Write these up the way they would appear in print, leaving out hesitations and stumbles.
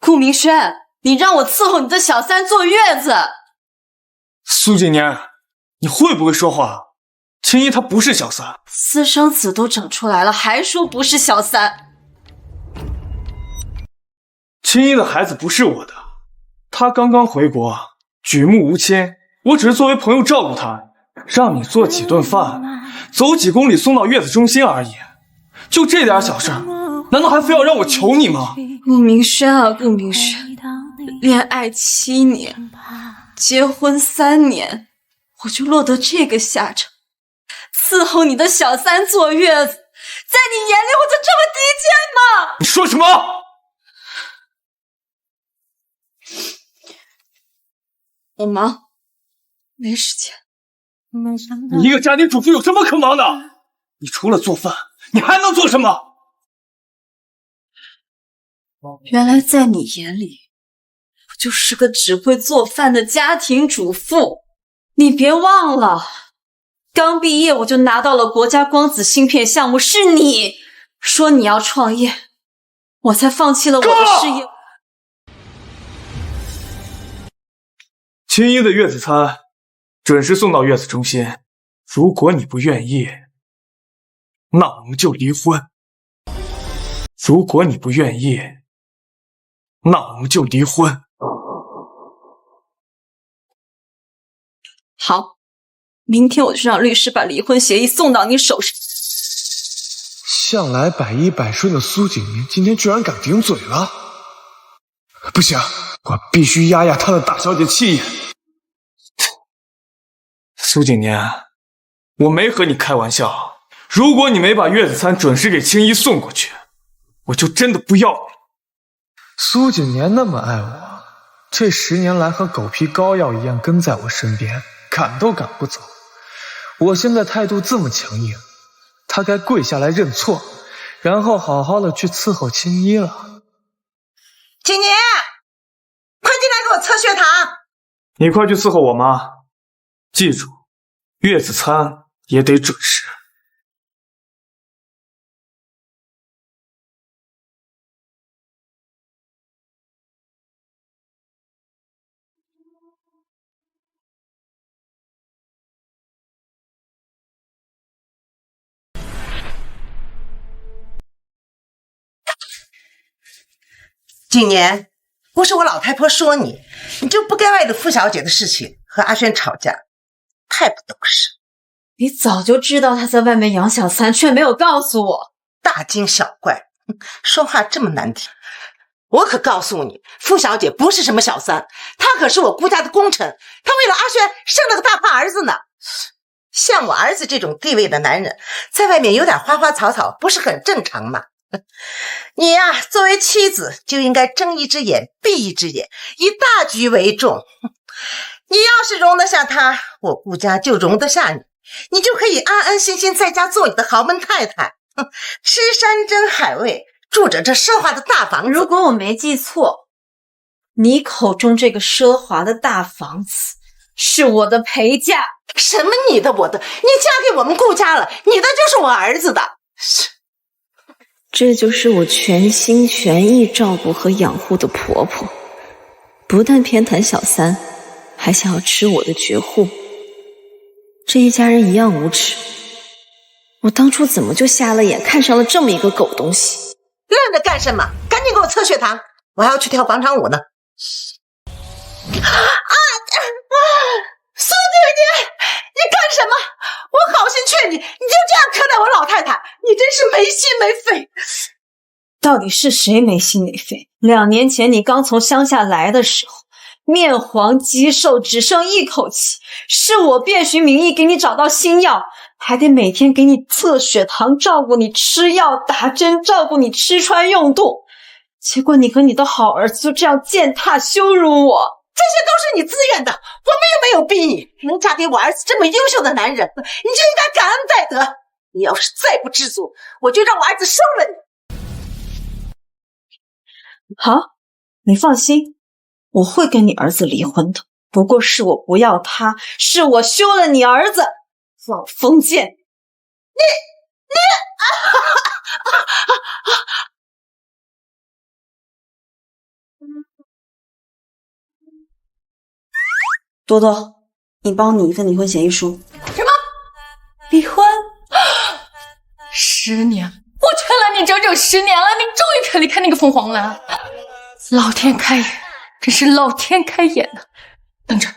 顧明軒，你讓我伺候你的小三坐月子。蘇景年，你會不會說話？青衣她不是小三，私生子都整出來了，還說不是小三。青衣的孩子不是我的，她剛剛回國，舉目無親，我只是作為朋友照顧她，讓你做幾頓飯，走幾公里送到月子中心而已。就這點小事，難道還非要讓我求你嗎？顧明軒啊，顧明軒，戀愛7年，結婚3年，我就落得這個下場，伺候你的小三坐月子，在你眼裡我就这麼低賤嗎？你說什麼？我忙，沒時間。你一個家庭主婦有什麼可忙的？你除了做飯，你還能做什麼？原來在你眼裡，我就是個只會做飯的家庭主婦。你別忘了，剛畢業我就拿到了國家光子芯片項目，是你說你要創業，我才放棄了我的事業。青衣的月子餐準時送到月子中心，如果你不願意，那我们就離婚。如果你不願意，那我們就離婚。好，明天我就讓律師把離婚協議送到你手上。向來百依百順的蘇景年今天居然敢頂嘴了，不行，我必須壓壓他的大小姐氣焰。蘇景年，我沒和你開玩笑，如果你沒把月子餐準時給青衣送過去，我就真的不要你。蘇景年那麼愛我，這10年來和狗皮膏藥一樣跟在我身邊，趕都趕不走。我現在態度這麼強硬，他該跪下來認錯，然後好好的去伺候青衣了。景年，快進來給我測血糖。你快去伺候我媽，記住，月子餐也得準時。景年，不是我老太婆说你，你就不该为了傅小姐的事情和阿軒吵架，太不懂事。你早就知道他在外面養小三，卻沒有告訴我。大驚小怪，說話這麼難聽。我可告訴你，傅小姐不是什麼小三，她可是我顧家的功臣，她為了阿軒生了個大胖兒子呢。像我兒子這種地位的男人，在外面有點花花草草，不是很正常嗎？你呀，作為妻子就應該睜一隻眼閉一隻眼，以大局為重。你要是容得下他，我顧家就容得下你，你就可以安安心心在家做你的豪門太太，吃山珍海味，住着這奢華的大房子。如果我沒記錯，你口中這個奢華的大房子是我的陪嫁。什麼你的我的？你嫁給我們顧家了，你的就是我兒子的。這就是我全心全意照顧和養護的婆婆，不但偏袒小三，還想要吃我的絕戶。這一家人一樣無恥，我當初怎麼就瞎了眼，看上了這麼一個狗東西？愣着幹什麼？趕緊給我測血糖，我還要去跳廣場舞呢。蘇姐姐，你幹什麼？我好心勸你，你就這樣苛待我老太太，你真是沒心沒肺。到底是誰沒心沒肺？2年前你剛從鄉下來的時候，面黃肌瘦，只剩一口氣，是我遍尋名醫給你找到新藥，還得每天給你測血糖，照顧你吃藥打針，照顧你吃穿用度。結果你和你的好兒子就這樣踐踏羞辱我。這些都是你自願的，我們又沒有逼你。能嫁給我兒子這麼優秀的男人，你就應該感恩戴德。你要是再不知足，我就讓我兒子收了你。好，你放心，我會跟你兒子離婚的。不過是我不要他，是我休了你兒子。老封建，你多多，你帮我拟一份离婚协议书。什么？离婚？10年，我劝了你整整10年了，你终于肯离开那个凤凰男。老天开眼，真是老天开眼呐！等着，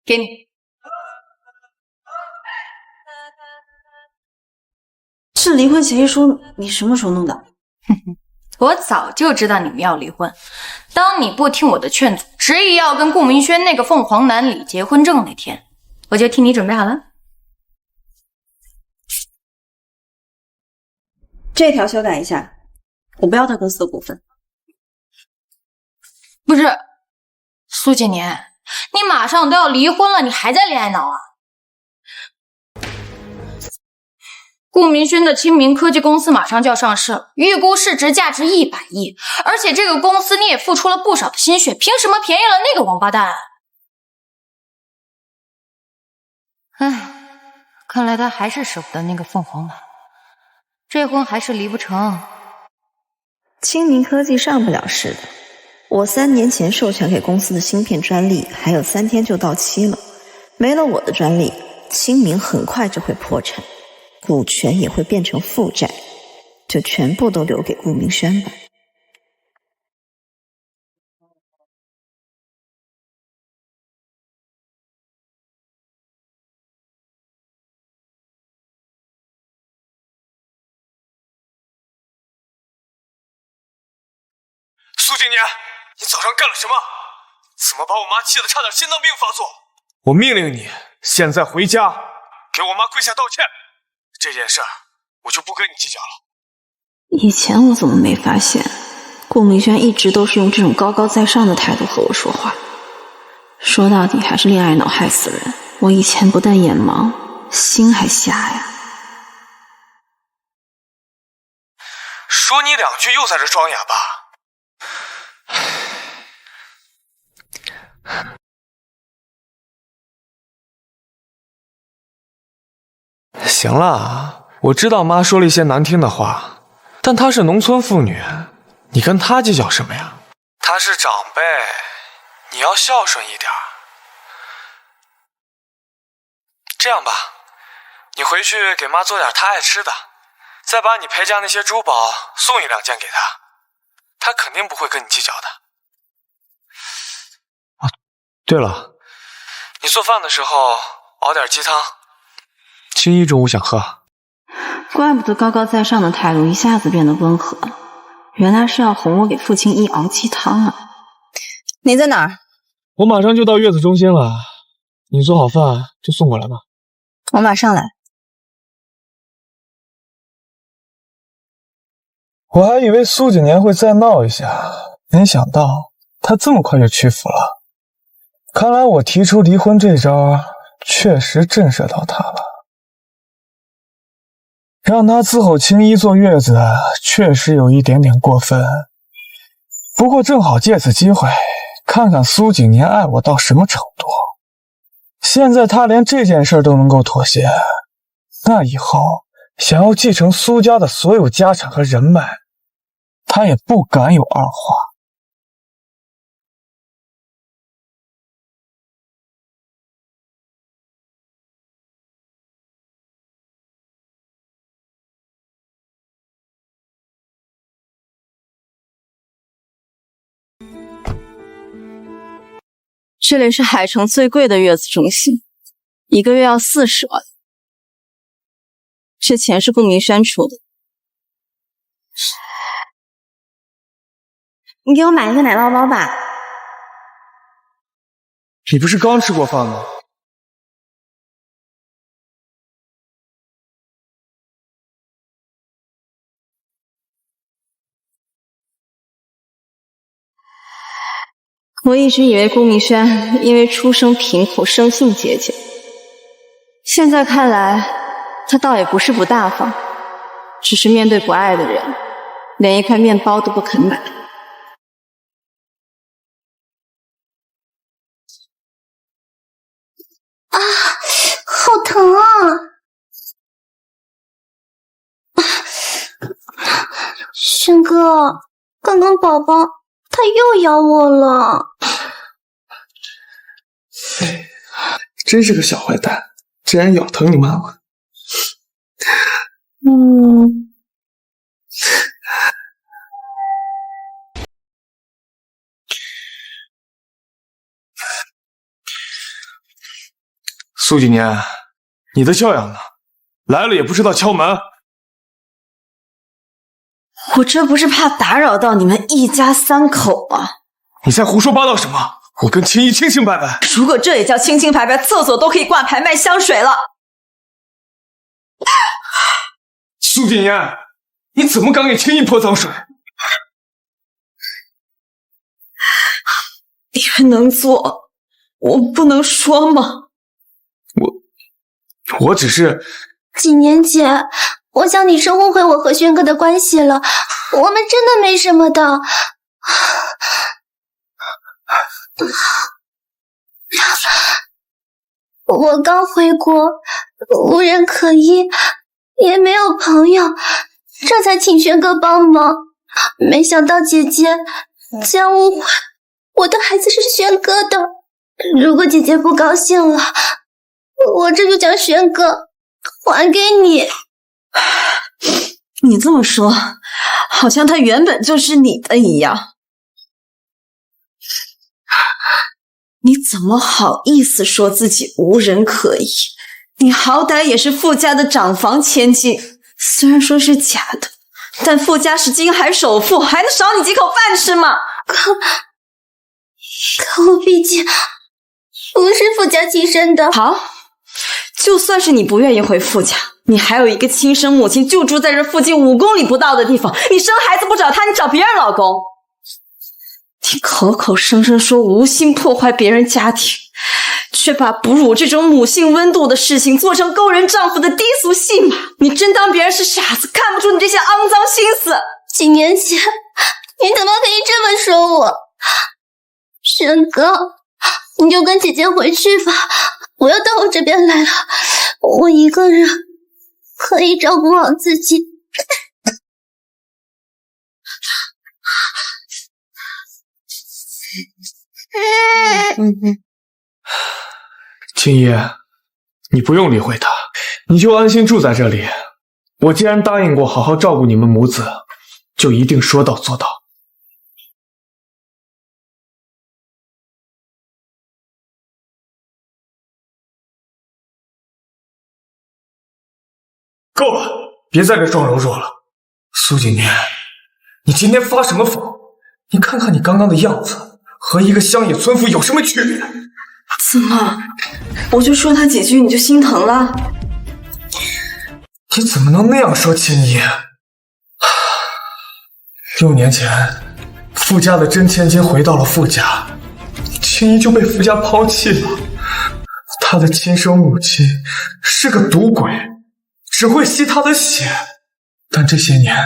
给你。这离婚协议书你什么时候弄的？我早就知道你们要离婚。当你不听我的劝阻，执意要跟顾明轩那个凤凰男领结婚证那天，我就替你準備好了。這條修改一下，我不要他公司的股份。不是，蘇景年，你馬上都要離婚了，你還在戀愛腦啊？顧明軒的清明科技公司馬上就要上市了，預估市值價值100億，而且這個公司你也付出了不少的心血，憑什麼便宜了那個王八蛋？唉，看來他還是捨不得那個鳳凰男，這婚還是離不成。清明科技上不了市的，我3年前授權給公司的芯片專利還有3天就到期了，沒了我的專利，清明很快就會破產。股權也會變成負債，就全部都留給顧明軒吧。蘇景年，你早上幹了什麼？怎麼把我媽氣得差點心臟病發作？我命令你現在回家，給我媽跪下道歉。這件事我就不跟你計較了。以前我怎麼沒發現，顧明軒一直都是用這種高高在上的態度和我說話。說到底還是戀愛腦害死人。我以前不但眼盲，心還瞎呀。說你兩句又在這裝啞巴。行了，我知道媽說了一些難聽的話，但她是農村婦女，你跟她計較什麼呀？她是長輩，你要孝順一點。這樣吧，你回去給媽做點她愛吃的，再把你陪嫁那些珠寶送1、2件給她，她肯定不會跟你計較的。啊，對了，你做飯的時候熬點雞湯。青衣中午想喝。怪不得高高在上的態度一下子變得溫和，原來是要哄我給傅青衣熬雞湯啊。你在哪兒？我馬上就到月子中心了，你做好飯就送過來吧。我馬上來。我還以為蘇景年會再鬧一下，沒想到他這麼快就屈服了。看來我提出離婚這招確實震懾到他了。讓他伺候青衣坐月子確實有一點點過分，不過正好借此機會看看蘇景年愛我到什麼程度。現在他連這件事都能夠妥協，那以後想要繼承蘇家的所有家產和人脈，他也不敢有二話。這裡是海城最貴的月子中心，1個月要40萬。這錢是顧明軒出的。你給我買一個奶酪包吧。你不是剛吃過飯嗎？我一直以為顧明軒因為出生貧苦生性節儉，現在看來他倒也不是不大方，只是面對不愛的人，連一塊麵包都不肯買。啊，好疼啊！軒哥，刚剛寶寶他又咬我了。真是個小壞蛋，竟然咬疼你媽了。苏几年，你的教养呢？来了也不知道敲门。我这不是怕打擾到你們一家三口嗎？你在胡說八道什麼？我跟青衣清清白白。如果這也叫清清白白，廁所都可以掛牌賣香水了。蘇景言，你怎麼敢給青衣潑髒水？別人能做，我不能說嗎？我只是……幾年姐，我想你是誤會我和軒哥的關係了，我們真的沒什麼的。我剛回國，無人可依，也沒有朋友，這才請軒哥幫忙。沒想到姐姐將誤會我的孩子是軒哥的。如果姐姐不高興了，我這就將軒哥還給你。你這麼說，好像他原本就是你的一樣。你怎麼好意思說自己無人可依？你好歹也是傅家的長房千金，雖然說是假的，但傅家是金海首富，還能少你幾口飯吃嗎？可我畢竟不是傅家親生的。好，就算是你不願意回傅家，你還有一個親生母親就住在這附近5公里不到的地方，你生孩子不找她，你找別人老公。你口口聲聲說無心破壞別人家庭，卻把哺乳這種母性溫度的事情做成勾人丈夫的低俗戲碼。你真當別人是傻子，看不出你這些骯髒心思？幾年前，你怎麼可以這麼說我？軒哥，你就跟姐姐回去吧，我要到我這邊來了，我一個人可以照顧好自己。青衣，你不用理會他，你就安心住在這裡。我既然答應過好好照顧你們母子，就一定說到做到。夠了，別再跟雙柔弱了。蘇景年，你今天發什麼瘋？你看看你剛剛的樣子，和一個鄉野村婦有什麼區別？怎麼，我就說他幾句你就心疼了？你怎麼能那樣說青衣？6年前，傅家的真千金回到了傅家，青衣就被傅家拋棄了。他的親生母親是個賭鬼，只會吸他的血。但這些年，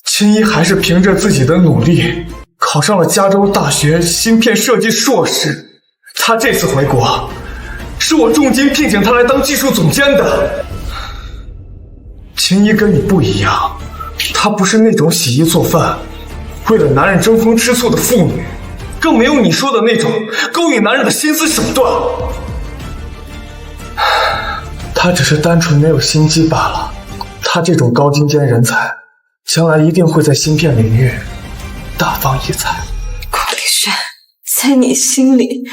青衣還是憑着自己的努力，考上了加州大學芯片設計碩士。他這次回國，是我重金聘請他來當技術總監的。青衣跟你不一樣，她不是那種洗衣做飯，為了男人爭風吃醋的婦女，更沒有你說的那種勾引男人的心思手段。她只是單純沒有心機罷了。她這種高精尖人才，將來一定會在芯片領域大放異彩。顧明軒，在你心裡，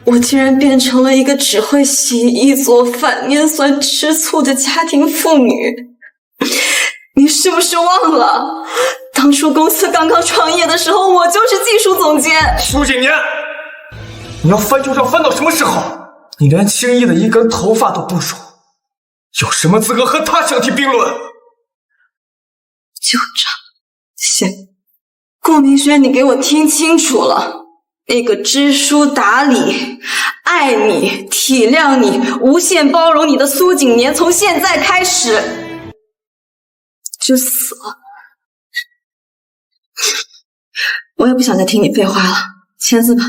我竟然變成了一個只會洗衣做飯、拈酸吃醋的家庭婦女。你是不是忘了，當初公司剛剛創業的時候，我就是技術總監。蘇景年，你要翻舊賬翻到什麼時候？你連青衣的一根頭髮都不如，有什麼資格和他相提並論？舊賬，行，顧明軒，你給我聽清楚了。那個知書達理、愛你、體諒你、無限包容你的蘇景年，從現在開始就死了。我也不想再聽你廢話了，簽字吧。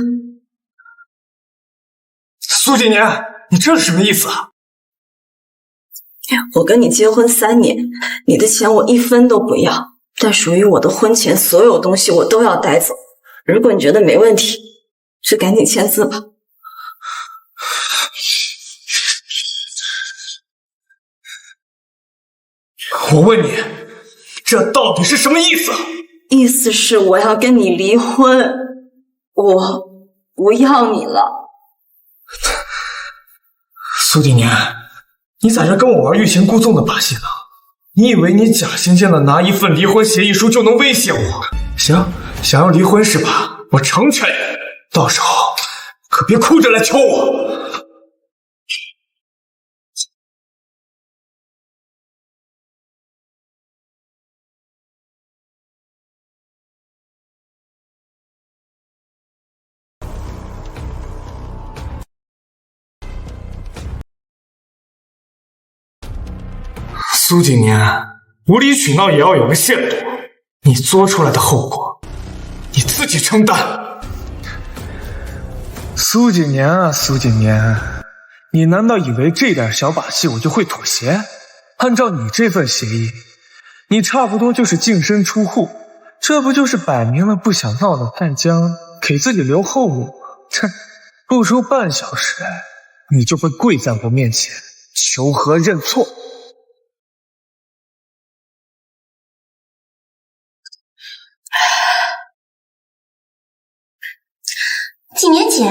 蘇景年，你這是什麼意思啊？我跟你結婚3年，你的錢我1分都不要，但屬於我的婚前所有東西我都要帶走。如果你覺得沒問題，就趕緊簽字吧。我問你，這到底是什麼意思？意思是我要跟你離婚，我不要你了。蘇景年，你在這跟我玩欲擒故縱的把戲呢？你以為你假惺惺的拿一份離婚協議書就能威脅我？行，想要離婚是吧？我成全你，到時候可別哭着來求我。蘇景年，無理取鬧也要有個限度，你作出來的後果，你自己承擔。蘇景年啊，蘇景年，你難道以為這點小把戲我就會妥協？按照你這份協議，你差不多就是淨身出戶，這不就是擺明了不想鬧的范江，給自己留後路嗎？哼，不出半小時，你就会跪在我面前求和認錯。景年姐，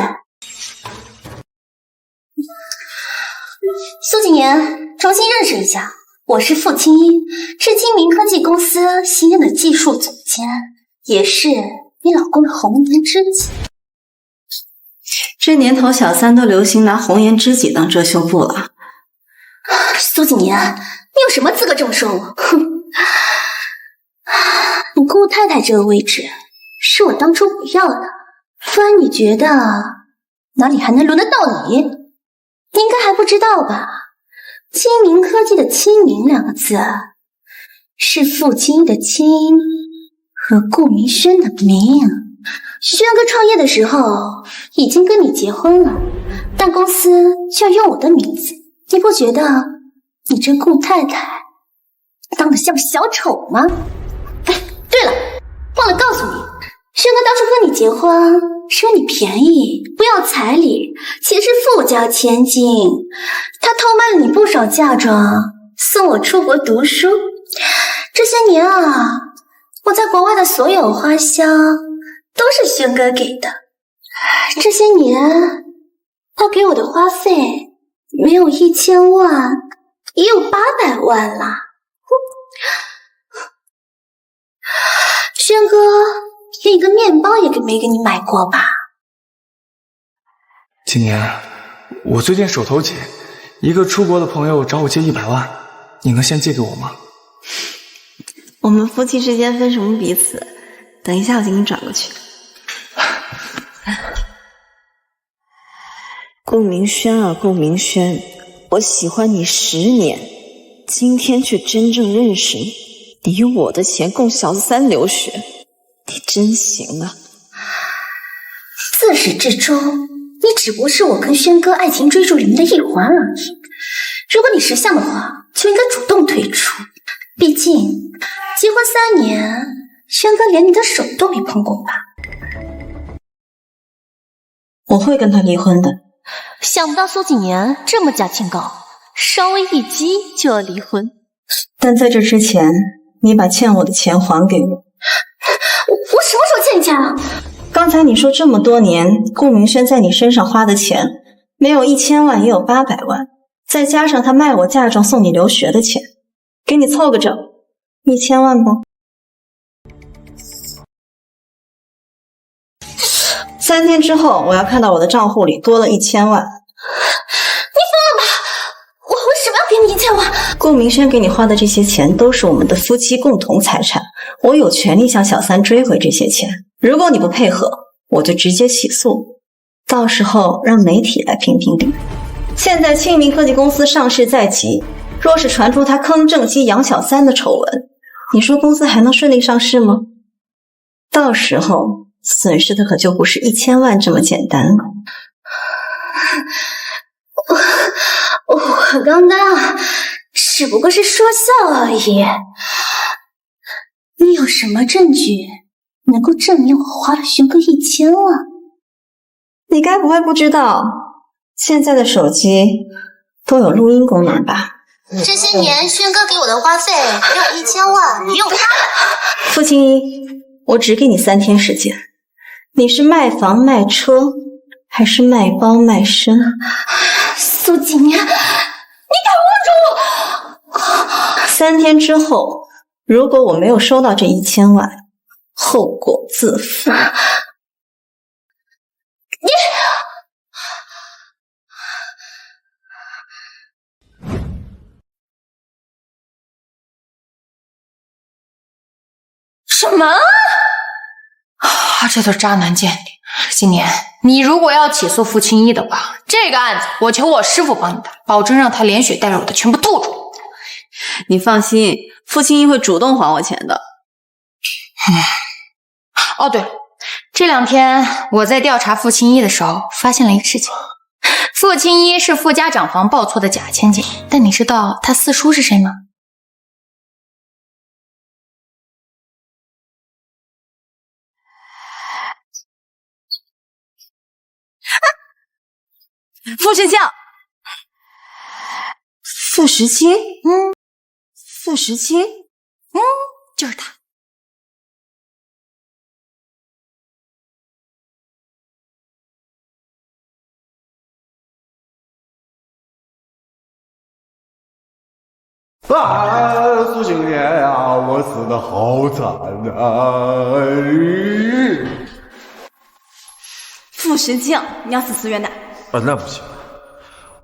蘇景年，重新認識一下，我是傅青衣，是青明科技公司新任的技術總監，也是你老公的紅顏知己。這年頭小三都流行拿紅顏知己當遮羞布了。蘇景年，你有什麼資格這麼說我？哼，你顧太太這個位置是我當初不要的，不然你覺得哪裡還能輪得到你？你應該還不知道吧？青明科技的青明兩個字是傅青衣的青和顧明軒的明。軒哥創業的時候已經跟你結婚了，但公司就要用我的名字，你不覺得你这顧太太當得像小丑嗎？哎，對了，忘了告訴你，軒哥當初跟你結婚是因為你便宜，不要彩禮，且是富家千金，他偷賣了你不少嫁妝，送我出國讀書。這些年啊，我在國外的所有花銷都是軒哥給的。這些年他給我的花費沒有1000萬，也有800萬啦。軒哥連一個麵包也沒給你買過吧？景年，我最近手頭緊，一個出國的朋友找我借100萬，你能先借給我嗎？我們夫妻之間分什麼彼此？等一下我給你轉過去。顧明軒啊，顧明軒，我喜歡你10年，今天卻真正認識你，你用我的錢供小子3留學，你真行啊！自始至終，你只不過是我跟軒哥愛情追逐裡面的一環而已。如果你識相的話，就應該主動退出。畢竟結婚3年，軒哥連你的手都沒碰過吧？我會跟他離婚的。想不到蘇景年這麼假清高，稍微一激就要離婚。但在這之前，你把欠我的錢還給我。我什麼時候欠你錢了？剛才你說這麼多年，顧明軒在你身上花的錢，沒有1000萬也有800萬，再加上他賣我嫁妝送你留學的錢，給你湊個整，1000萬不？3天之後，我要看到我的賬戶裡多了1000萬。你瘋了吧？我為什麼要給你1000萬？顧明軒給你花的這些錢都是我們的夫妻共同財產，我有權利向小三追回這些錢。如果你不配合，我就直接起訴，到時候讓媒體來評評理。現在青明科技公司上市在即，若是傳出他坑正畸養小三的醜聞，你說公司還能順利上市嗎？到時候損失的可就不是1000萬這麼簡單了。我剛剛只不過是說笑而已。你有有什麼證據能夠證明我花了軒哥1000萬？你該不會不知道，現在的手機都有錄音功能吧？這些年軒哥給我的花費只有1000萬，你用它了。傅青衣，我只給你3天時間，你是賣房賣車，還是賣包賣身？蘇景年，你敢握住我！3天之後，如果我沒有收到這1000萬，後果自負。什么？这都是渣男鉴定。今年你如果要起訴傅青衣的话，这个案子我求我師傅幫你打，保證讓他連血帶肉的全部吐出。你放心，傅青衣會主動還我錢的。哦，對了，這2天我在調查傅青衣的時候，發現了一個事情。傅青衣是傅家長房報錯的假千金，但你知道他四叔是誰嗎？傅石清，傅石清，傅石清，就是他。苏景年呀，我死得好慘啊！傅石清，你要死冤的。那不行，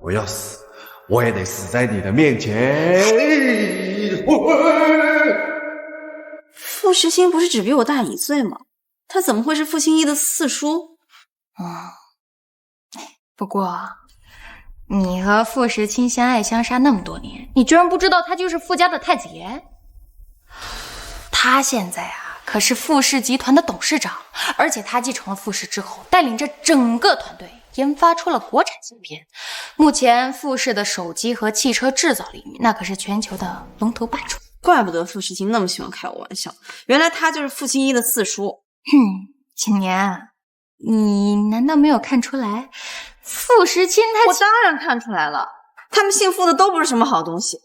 我要死，我也得死在你的面前。傅石清不是只比我大1歲嗎？他怎麼會是傅青衣的四叔？不過你和傅石清相愛相殺那麼多年，你居然不知道他就是傅家的太子爺？他現在啊，可是傅氏集團的董事長，而且他繼承了傅氏之後，帶領着整個團隊研發出了國產芯片。目前傅氏的手機和汽車製造領域，那可是全球的龍頭霸主。怪不得傅石清那麼喜歡開我玩笑，原來他就是傅青衣的四叔。景年，你難道沒有看出來？傅石清他……我當然看出來了，他們姓傅的都不是什麼好東西。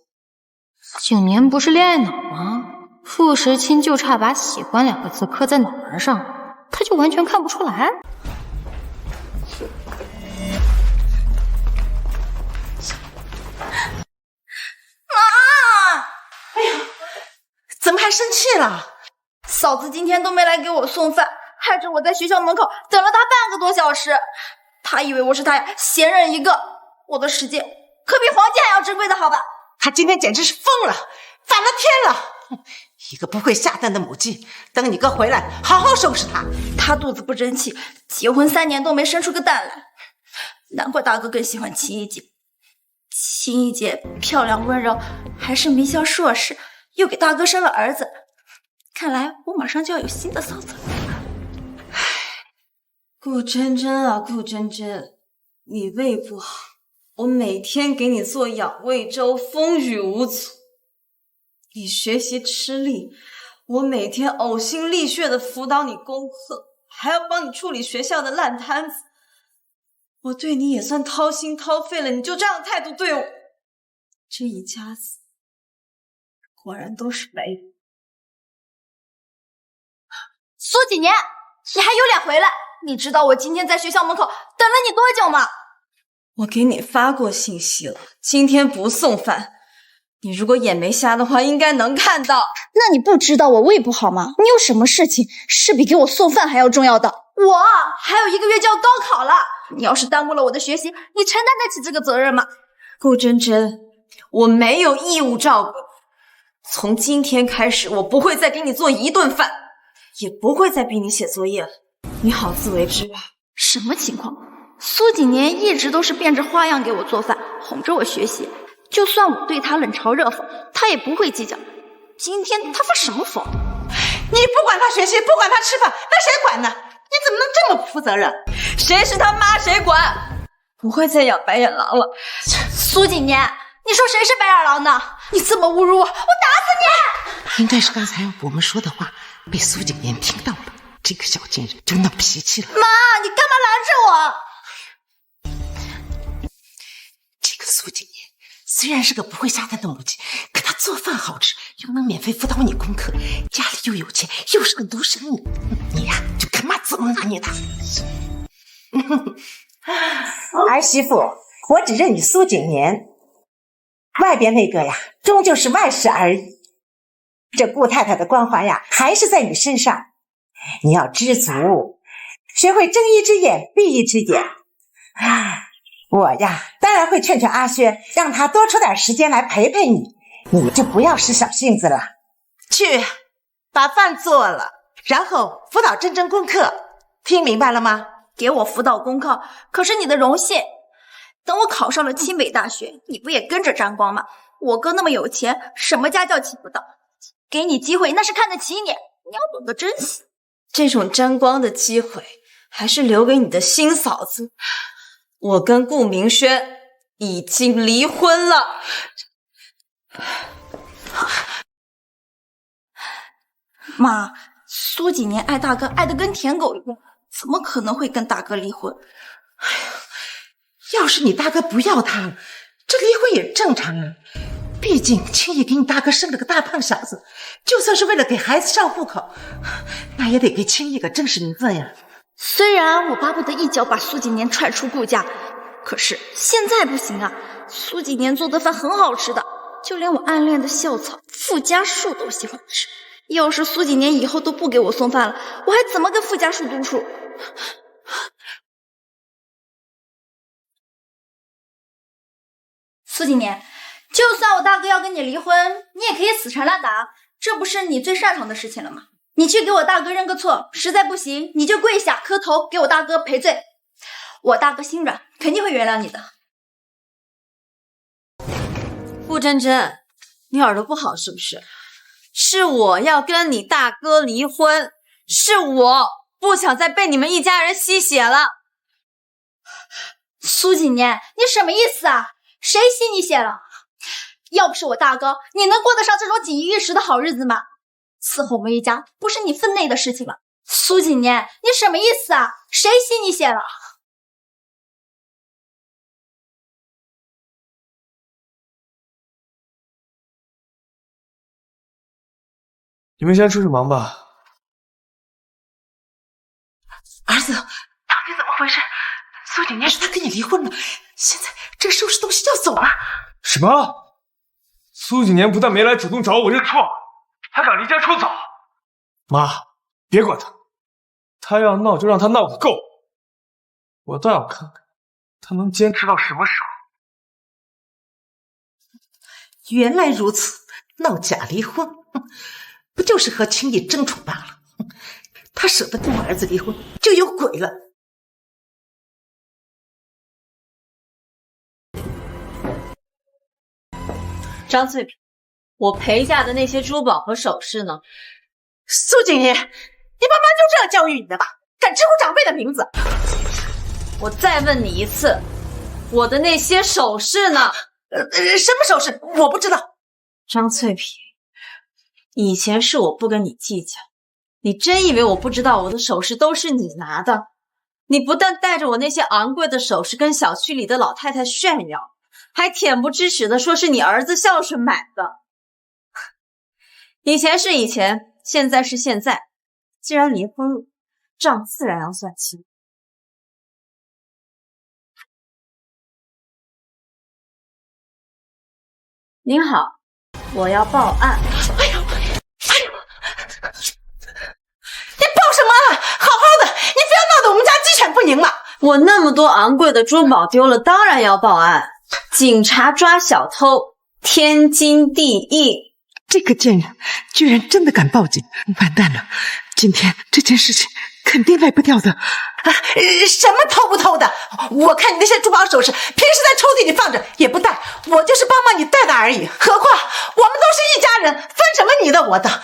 景年不是戀愛腦嗎？傅石清就差把喜歡2個字刻在腦門上，他就完全看不出來。媽！哎呀，怎麼還生氣了？嫂子今天都沒來給我送飯，害着我在學校門口等了她半個多小時。她以為我是她閒人一個，我的時間可比黃金還要珍貴的好吧？她今天簡直是瘋了，反了天了！一個不會下蛋的母雞，等你哥回來，好好收拾她。她肚子不爭氣，結婚3年都沒生出個蛋來，難怪大哥更喜歡青衣姐。青衣姐漂亮溫柔，還是名校碩士，又給大哥生了兒子。看來我馬上就要有新的嫂子了。顧真真啊，顧真真，你胃不好，我每天給你做養胃粥，風雨無阻。你學習吃力，我每天嘔心瀝血的輔導你功課，還要幫你處理學校的爛攤子。我對你也算掏心掏肺了，你就這樣態度對我，這一家子果然都是白人。蘇景年，你還有臉回來？你知道我今天在學校門口等了你多久嗎？我給你發過信息了，今天不送飯。你如果眼沒瞎的話，應該能看到。那你不知道我胃不好嗎？你有什麼事情是比給我送飯還要重要的？我還有1個月就要高考了，你要是耽誤了我的學習，你承擔得起這個責任嗎？顧真真，我沒有義務照顧你。從今天開始，我不會再給你做1頓飯，也不會再逼你寫作業了。你好自為之吧。什麼情況？蘇景年一直都是變着花樣給我做飯，哄着我學習。就算我對他冷嘲熱諷，他也不會計較。今天他發什麼瘋？你不管他學習，不管他吃飯，那誰管呢？你怎麼能這麼不負責任？誰是他媽誰管？不會再養白眼狼了。蘇景年，你說誰是白眼狼呢？你这么侮辱我，我打死你！应该是刚才我们说的话被苏景年听到了，这个小贱人就闹脾气了。妈，你干嘛拦着我？这个苏景年虽然是个不会下蛋的母亲，可她做饭好吃，又能免费辅导你功课，家里又有钱，又是个独生女，你呀就看妈怎么拿捏她。儿媳妇，我只认你苏景年，外边那个呀，终究是外事而已。这顾太太的光环呀，还是在你身上。你要知足，学会睁一只眼闭一只眼。我呀，当然会劝劝阿轩，讓他多出點時間來陪陪你，你就不要使小性子了。去，把飯做了，然後輔導真真功課，聽明白了嗎？給我輔導功課，可是你的榮幸。等我考上了清北大學，你不也跟着沾光嗎？我哥那麼有錢，什麼家教請不到，給你機會那是看得起你，你要懂得珍惜。這種沾光的機會，還是留給你的新嫂子。我跟顧明軒已經離婚了。媽，蘇景年愛大哥愛得跟舔狗一樣，怎麼可能會跟大哥離婚？哎呀，要是你大哥不要他，這離婚也正常啊。畢竟輕易給你大哥生了個大胖小子，就算是為了給孩子上戶口，那也得給輕易個正式名分呀。雖然我巴不得一腳把蘇景年踹出顧家，可是現在不行啊！蘇景年做的飯很好吃的，就連我暗戀的校草傅家樹都喜歡吃。要是蘇景年以後都不給我送飯了，我還怎麼跟傅家樹獨處？蘇景年，就算我大哥要跟你離婚，你也可以死纏爛打，這不是你最擅長的事情了嗎？你去給我大哥認個錯，實在不行你就跪下磕頭給我大哥賠罪，我大哥心軟，肯定會原諒你的。傅真真，你耳朵不好是不是？是我要跟你大哥離婚，是我不想再被你們一家人吸血了。蘇景年，你什麼意思啊？誰吸你血了？要不是我大哥，你能過得上這種錦衣玉食的好日子嗎？伺候我們一家不是你分內的事情嗎？蘇景年，你什麼意思啊？誰吸你血了？你們先出去忙吧。兒子，到底怎麼回事？蘇景年說他跟你離婚了，現在正收拾東西要走了。什麼？蘇景年不但沒來主動找我認錯，還敢離家出走。媽，別管他，他要鬧就讓他鬧個夠。我倒要看看他能堅持到什麼時候。原來如此，鬧假離婚，不就是和輕易爭寵罷了？他捨得跟我兒子離婚，就有鬼了。張翠萍，我陪嫁的那些珠寶和首飾呢？蘇景年，你爸媽就這樣教育你的吧？敢直呼長輩的名字！我再問你一次，我的那些首飾呢？什麼首飾？我不知道。張翠萍，以前是我不跟你計較，你真以為我不知道我的首飾都是你拿的？你不但帶着我那些昂貴的首飾跟小區裡的老太太炫耀，還恬不知恥的說是你兒子孝順買的。以前是以前，現在是現在，既然離婚了，賬自然要算清。您好，我要報案。哎呦，你報什麼案？好好的，你不要鬧得我們家雞犬不寧嘛！我那麼多昂貴的珠寶丟了，當然要報案。警察抓小偷，天經地義。這個賤人居然真的敢報警，完蛋了！今天這件事情肯定賴不掉的。什麼偷不偷的？我看你那些珠寶首飾，平時在抽屜裡放着也不戴，我就是幫忙你戴的而已。何況我們都是一家人，分什麼你的我的？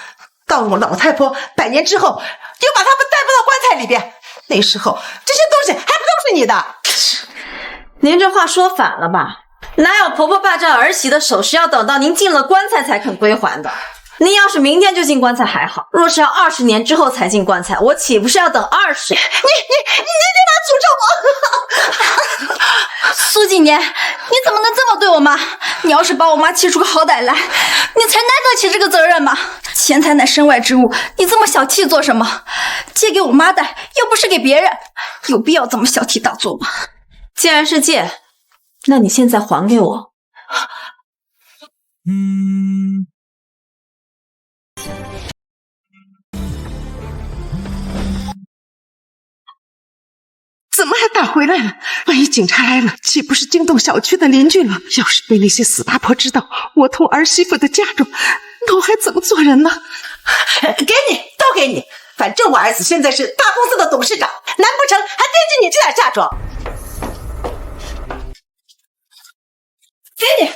到我老太婆100年之後，又把他們帶不到棺材裡邊，那時候這些東西還不都是你的？您這話說反了吧？哪有婆婆霸占儿媳的首饰要等到您进了棺材才肯归還的？您要是明天就进棺材還好，若是要20年之后才进棺材，我岂不是要等20年？你别拿诅咒我！苏锦年，你怎么能这么对我妈？你要是把我妈气出个好歹来，你才担得起这個責任嘛！錢財乃身外之物，你這麼小氣做什麼？借給我媽戴，又不是給別人，有必要這麼小題大做嗎？既然是借，那你現在還給我。怎么还打回来了？万一警察来了，岂不是惊动小區的鄰居了？要是被那些死八婆知道我偷兒媳婦的嫁妝，那我還怎麼做人呢？給你，都給你，反正我兒子現在是大公司的董事長，難不成還惦記你這點嫁妝？給你。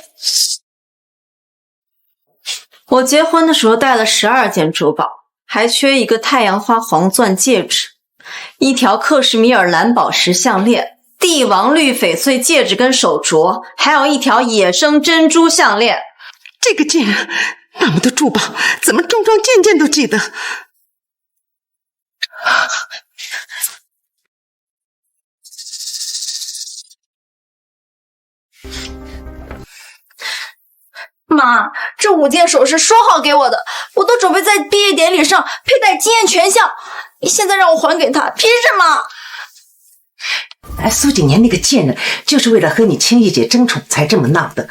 我結婚的時候戴了12件珠寶，還缺一個太陽花黃鑽戒指，一條克什米爾藍寶石項鏈，帝王綠翡翠戒指跟手鐲，還有一條野生珍珠項鏈。這個賤人，那麼多珠寶，怎麼桩桩件件都記得？媽，這5件首飾說好給我的，我都準備在畢業典禮上佩戴驚豔全項，你現在讓我還給他，憑什麼？蘇景年那個賤人，就是為了和你青衣姐爭寵才這麼鬧的。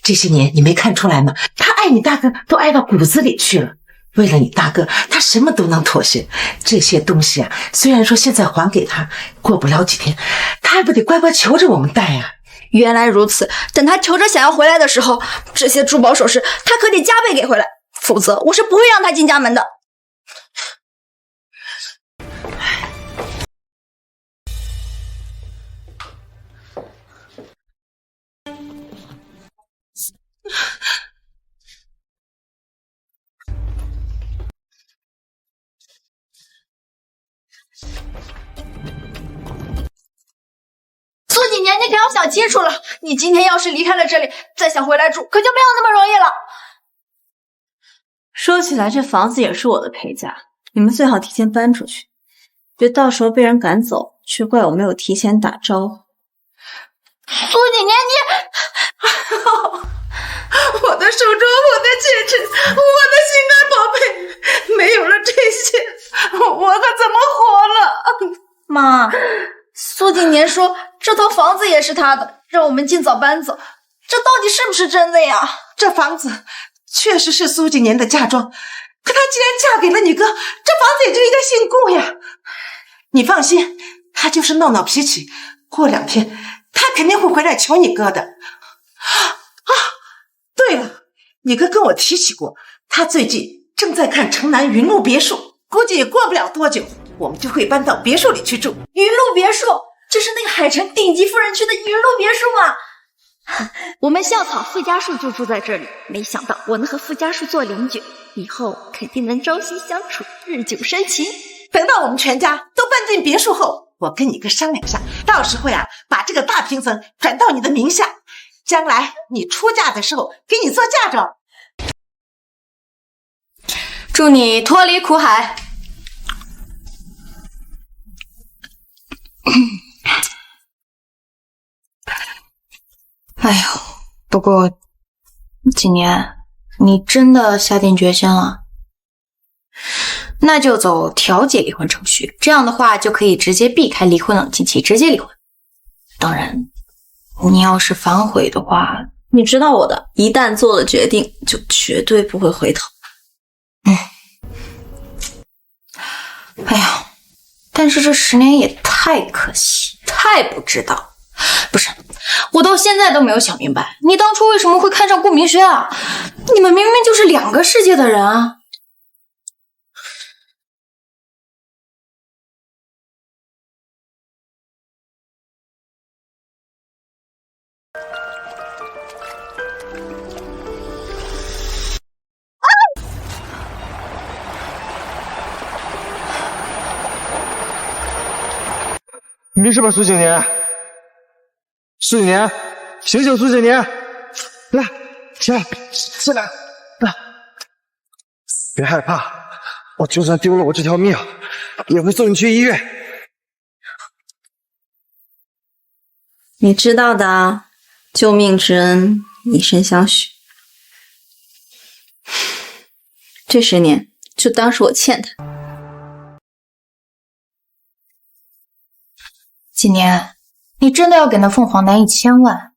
這些年你沒看出來嗎？他愛你大哥都愛到骨子裡去了，為了你大哥，他什麼都能妥協。這些東西啊，雖然說現在還給他，過不了幾天，他還不得乖乖求着我們戴啊。原來如此，等他求着想要回來的時候，這些珠寶首飾他可得加倍給回來，否則我是不會讓他進家門的。蘇景年，你可要想清楚了，你今天要是離開了這裡，再想回來住，可就沒有那麼容易了。說起來，這房子也是我的陪嫁，你們最好提前搬出去，別到時候被人趕走，卻怪我沒有提前打招呼。蘇景年，你我的手鐲，我的戒指，我的心肝寶貝，沒有了這些，我可怎麼活了？媽，蘇景年說這套房子也是他的，讓我們盡早搬走，這到底是不是真的呀？這房子確實是蘇景年的嫁妝，可她既然嫁給了你哥，這房子也就應該姓顧呀。你放心，她就是鬧鬧脾氣，過2天她肯定會回來求你哥的。對了，你哥跟我提起過，他最近正在看城南雲路別墅，估計也過不了多久，我們就會搬到別墅裡去住。雲路別墅，這是那個海城頂級富人區的雲路別墅嗎？我們校草傅家樹就住在這裡，沒想到我能和傅家樹做鄰居，以後肯定能朝夕相處，日久生情。等到我們全家都搬進別墅後，我跟你哥商量下，到時候呀，把這個大平層轉到你的名下，將來你出嫁的時候給你做嫁妝。祝你脫離苦海。哎呦，不過景年，你真的下定決心了？那就走調解離婚程序，這樣的話就可以直接避開離婚冷靜期，直接離婚。當然，你要是反悔的話，你知道我的，一旦做了決定，就絕對不會回頭。哎呀，但是這10年也太可惜，太不知道。不是，我到現在都沒有想明白，你當初為什麼會看上顧明軒啊？你們明明就是2個世界的人啊！沒事吧，蘇景年？蘇景年，醒醒，蘇景年，來，起來，起來，來，別害怕，我就算丟了我這條命，也會送你去醫院。你知道的，救命之恩，以身相許。這10年就當是我欠他。景年，你真的要給那鳳凰男1000萬？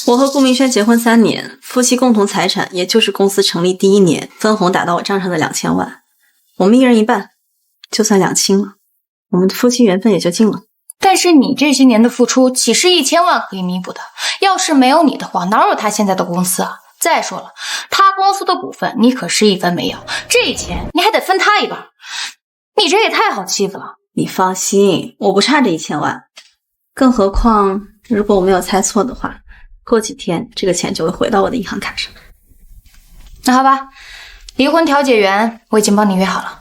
我和顧明軒結婚3年，夫妻共同財產也就是公司成立第1年分紅打到我賬上的2000萬，我們一人一半，就算兩清了，我們的夫妻緣分也就盡了。但是你這些年的付出豈是1000萬可以彌補的？要是沒有你的話，哪有他現在的公司啊？再說了，他公司的股份你可是1分沒有，這錢你還得分他一半，你這也太好欺負了。你放心，我不差這1000萬，更何況如果我沒有猜錯的話，過幾天這個錢就会回到我的銀行卡上。那好吧，離婚調解員我已經幫你約好了。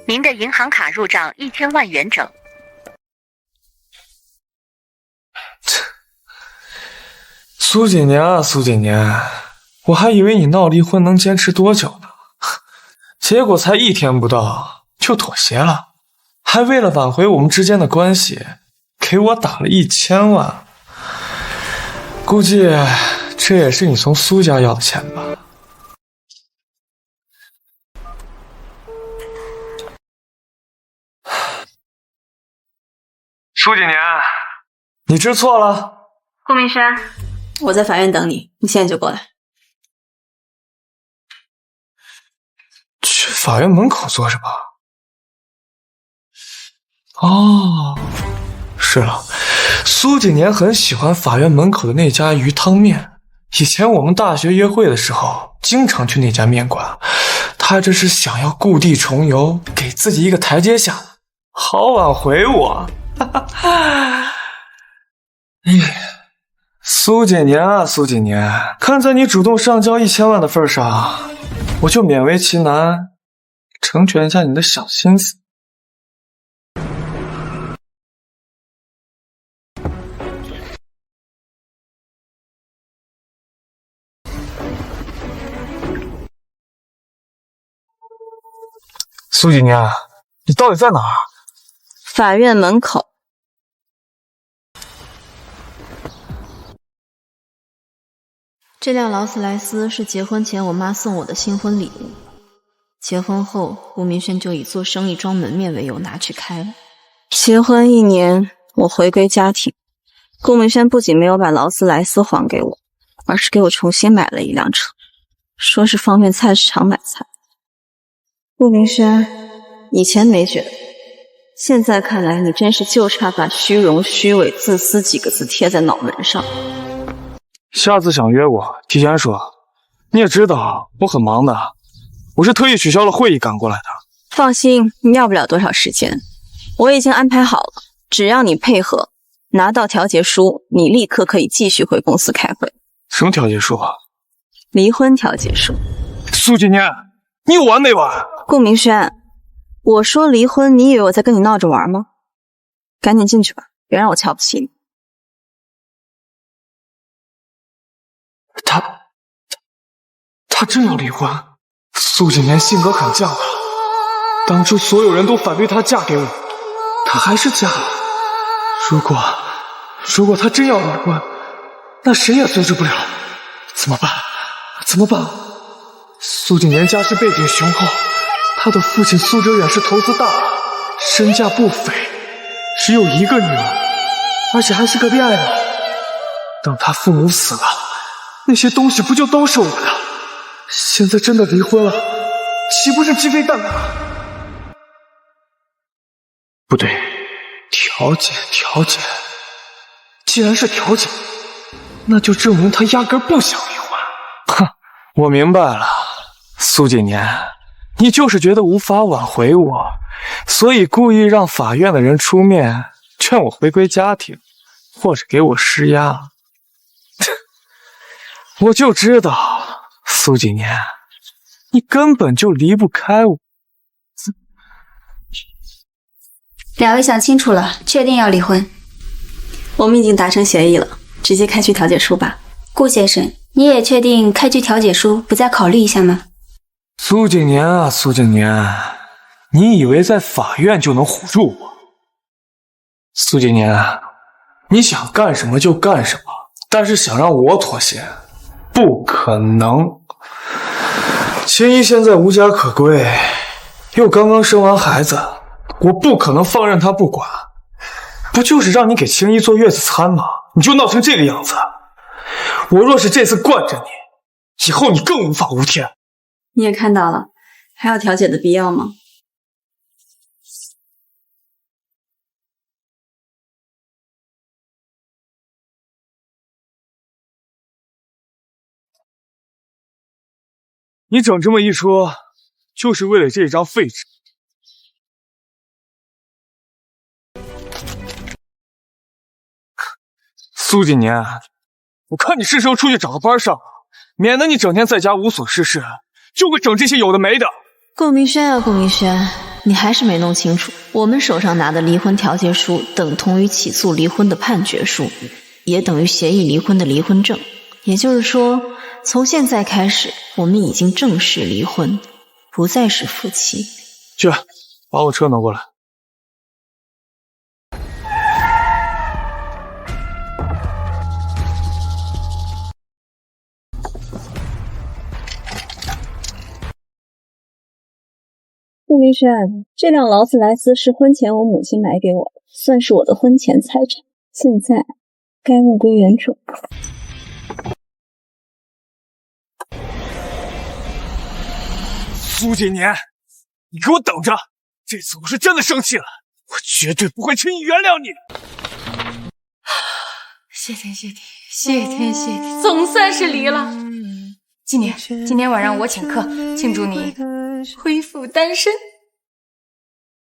您的银行卡入账1000萬元整。蘇景年啊，蘇景年，我還以為你鬧離婚能堅持多久呢，結果才1天不到就妥協了，還為了挽回我們之間的關係，給我打了1000萬。估計這也是你從蘇家要的錢吧？蘇景年，你知錯了。顧明軒，我在法院等你，你现在就過來。去法院門口坐着吧。哦，是了，蘇景年很喜歡法院門口的那家魚湯麵，以前我們大學約會的時候經常去那家麵館，他這是想要故地重遊，給自己一個台階下，好挽回我。蘇景年啊，蘇景年，看在你主動上交1000萬的份上，我就勉為其難成全一下你的小心思。蘇景年，你到底在哪兒？法院門口。这輛勞斯萊斯是結婚前我媽送我的新婚禮物，結婚後顧明軒就以做生意裝門面為由拿去開了。結婚1年，我回歸家庭，顧明軒不僅沒有把勞斯萊斯還給我，而是給我重新買了一輛車，說是方便菜市場買菜。顧明軒，以前沒覺得，現在看來你真是就差把虛榮、虛偽、自私幾個字貼在腦門上。下次想約我，提前說。你也知道我很忙的，我是特意取消了會議趕過來的。放心，你要不了多少時間，我已經安排好了，只要你配合，拿到調解書，你立刻可以繼續回公司開會。什麼調解書啊？離婚調解書。蘇景年，你有完沒完？顧明軒，我說離婚，你以為我在跟你鬧着玩嗎？趕緊進去吧，別讓我瞧不起你。他真要離婚？蘇景年性格很犟的，當初所有人都反對她嫁給我，她還是嫁了。如果她真要離婚，那誰也阻止不了。怎麼辦？怎麼辦？蘇景年家世背景雄厚，他的父親蘇哲遠是投資大佬，身價不菲，只有1個女兒，而且還是個戀愛腦。等他父母死了，那些東西不就都是我的？現在真的離婚了，豈不是雞飛蛋打？不對，調解，既然是調解，那就證明他壓根不想離婚。哼，我明白了，蘇景年，你就是覺得無法挽回我，所以故意讓法院的人出面勸我回歸家庭，或者給我施壓。我就知道，蘇景年，你根本就離不開我。两位想清楚了，確定要離婚？我們已經達成協議了，直接開具調解書吧。顧先生，你也確定開具調解書，不再考慮一下嗎？蘇景年啊，蘇景年，你以為在法院就能唬住我？蘇景年，你想幹什麼就幹什麼，但是想讓我妥協，不可能。青衣現在無家可歸，又剛剛生完孩子，我不可能放任她不管。不就是讓你給青衣做月子餐嗎？你就鬧成這個樣子。我若是這次慣着你，以後你更無法無天。你也看到了，還有調解的必要嗎？你整這麼一說，就是為了這張廢紙。蘇景年，我看你是時候出去找個班上了，免得你整天在家無所事事，就會整這些有的沒的。顧明軒啊，顧明軒，你還是沒弄清楚，我們手上拿的離婚調解書等同於起訴離婚的判決書，也等於協議離婚的離婚證。也就是說，從現在開始，我們已經正式離婚，不再是夫妻。去，把我車挪過來。顧明軒，這輛勞斯萊斯是婚前我母親買給我的，算是我的婚前財產，現在該物歸原主。蘇景年，你給我等着！這次我是真的生氣了，我絕對不會輕易原諒你。謝天謝地，謝天謝地，總算是離了。今天晚上我請客，慶祝你恢復單身。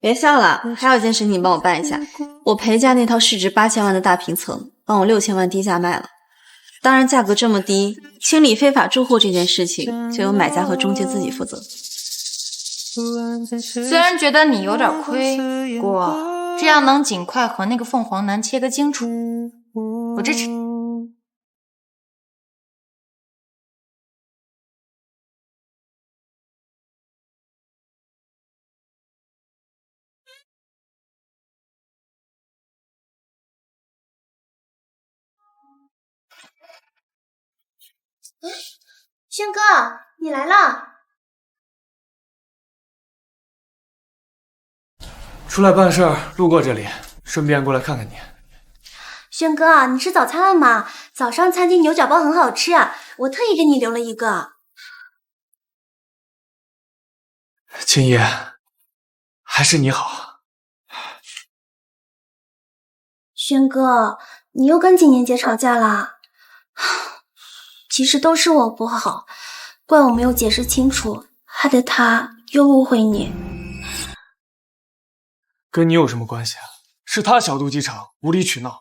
別笑了，還有一件事你幫我辦一下，我陪嫁那套市值8000萬的大平層，幫我6000萬低價賣了。當然價格這麼低，清理非法住戶這件事情就由買家和中介自己負責。雖然覺得你有點虧，不過這樣能盡快和那個鳳凰男切個清楚，我支持。軒哥，你來了。出來辦事兒，路過這裡，順便過來看看你。軒哥，你吃早餐了嗎？早上餐廳牛角包很好吃啊，我特意給你留了一個。青衣，還是你好。軒哥，你又跟景年姐吵架啦？其實都是我不好，怪我沒有解釋清楚，害得他又誤會你。跟你有什麼關係啊？是他小肚雞腸，無理取鬧。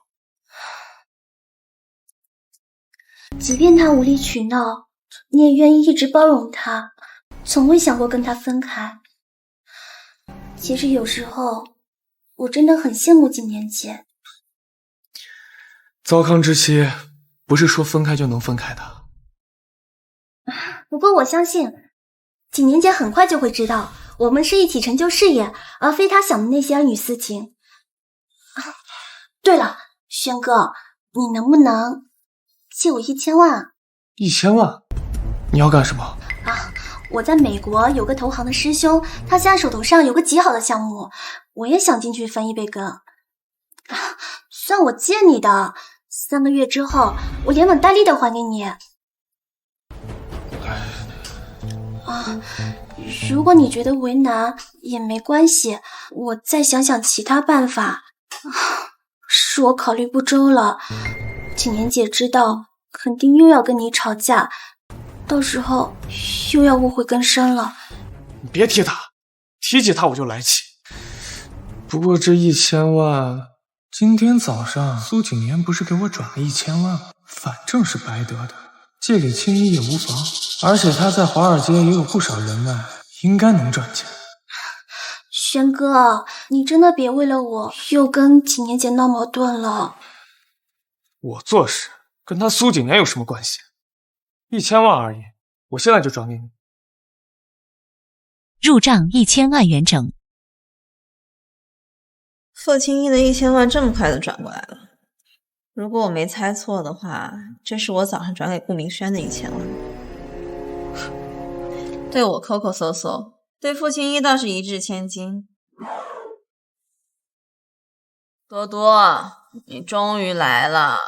即便他無理取鬧，你也願意一直包容他，從未想過跟他分開。其實有時候，我真的很羨慕景年姐。糟糠之妻，不是說分開就能分開的。不過我相信，景年姐很快就會知道，我們是一起成就事業，而非她想的那些兒女私情。對了，軒哥，你能不能借我1000萬啊？1000萬？你要幹什麼？我在美國有個投行的師兄，他現在手頭上有個極好的項目，我也想進去分一杯羹。算我借你的，3個月之後，我連本帶利的還給你。如果你覺得為難也沒關係，我再想想其他辦法。是我考慮不周了，景年姐知道肯定又要跟你吵架，到時候又要誤會更深了。你別提他，提起他我就來氣。不過這1000萬，今天早上蘇景年不是給我轉了1000萬嗎？反正是白得的，借給青衣也無妨。而且他在華爾街也有不少人脈，應該能賺錢。軒哥，你真的別為了我又跟幾年前鬧矛盾了。我做事跟他蘇景年有什麼關係？1000萬而已，我現在就轉給你。入賬1000萬元整。傅青衣的1000萬這麼快就轉過來了。如果我沒猜錯的話，這是我早上轉給顧明軒的1000萬。對我摳摳搜搜，對傅青衣倒是一擲千金。多多，你終於來了。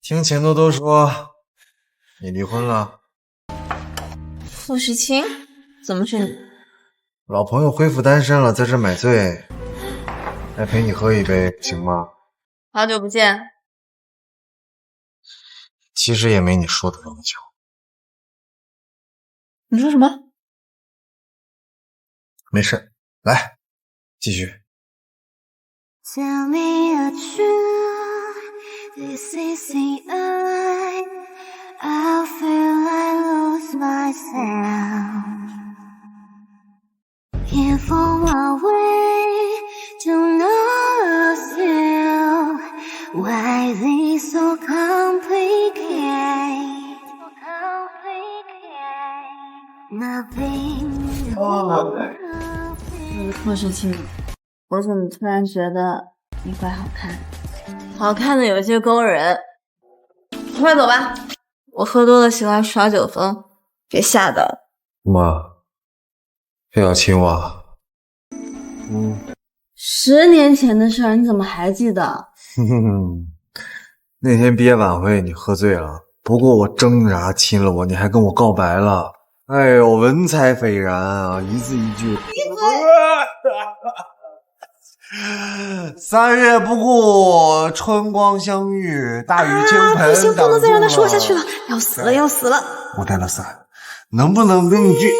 听前头都說你離婚了。傅時清，怎麼是你？老朋友恢復單身了，在這買醉，來陪你喝一杯，行嗎？好久不見。其實也沒你說的那麼久。你說什麼？沒事，來，繼續。Tell me a truth, this is the end. I feel I lose myself. Can't find my way to know you. Why this so complicated? Nothing. 傅时清，我怎麼突然覺得你怪好看，好看的有些勾人。快走吧，我喝多了喜歡耍酒瘋，別嚇到。媽，非要親我？10年前的事兒你怎麼還記得？那天畢業晚會你喝醉了，不過我掙扎親了我，你還跟我告白了。哎呦，文采斐然啊，一字一句。閉嘴！3月不過，春光相遇，大雨傾盆。不行，不能再讓他說下去了，要死了，要死了！我帶了傘，能不能跟你去？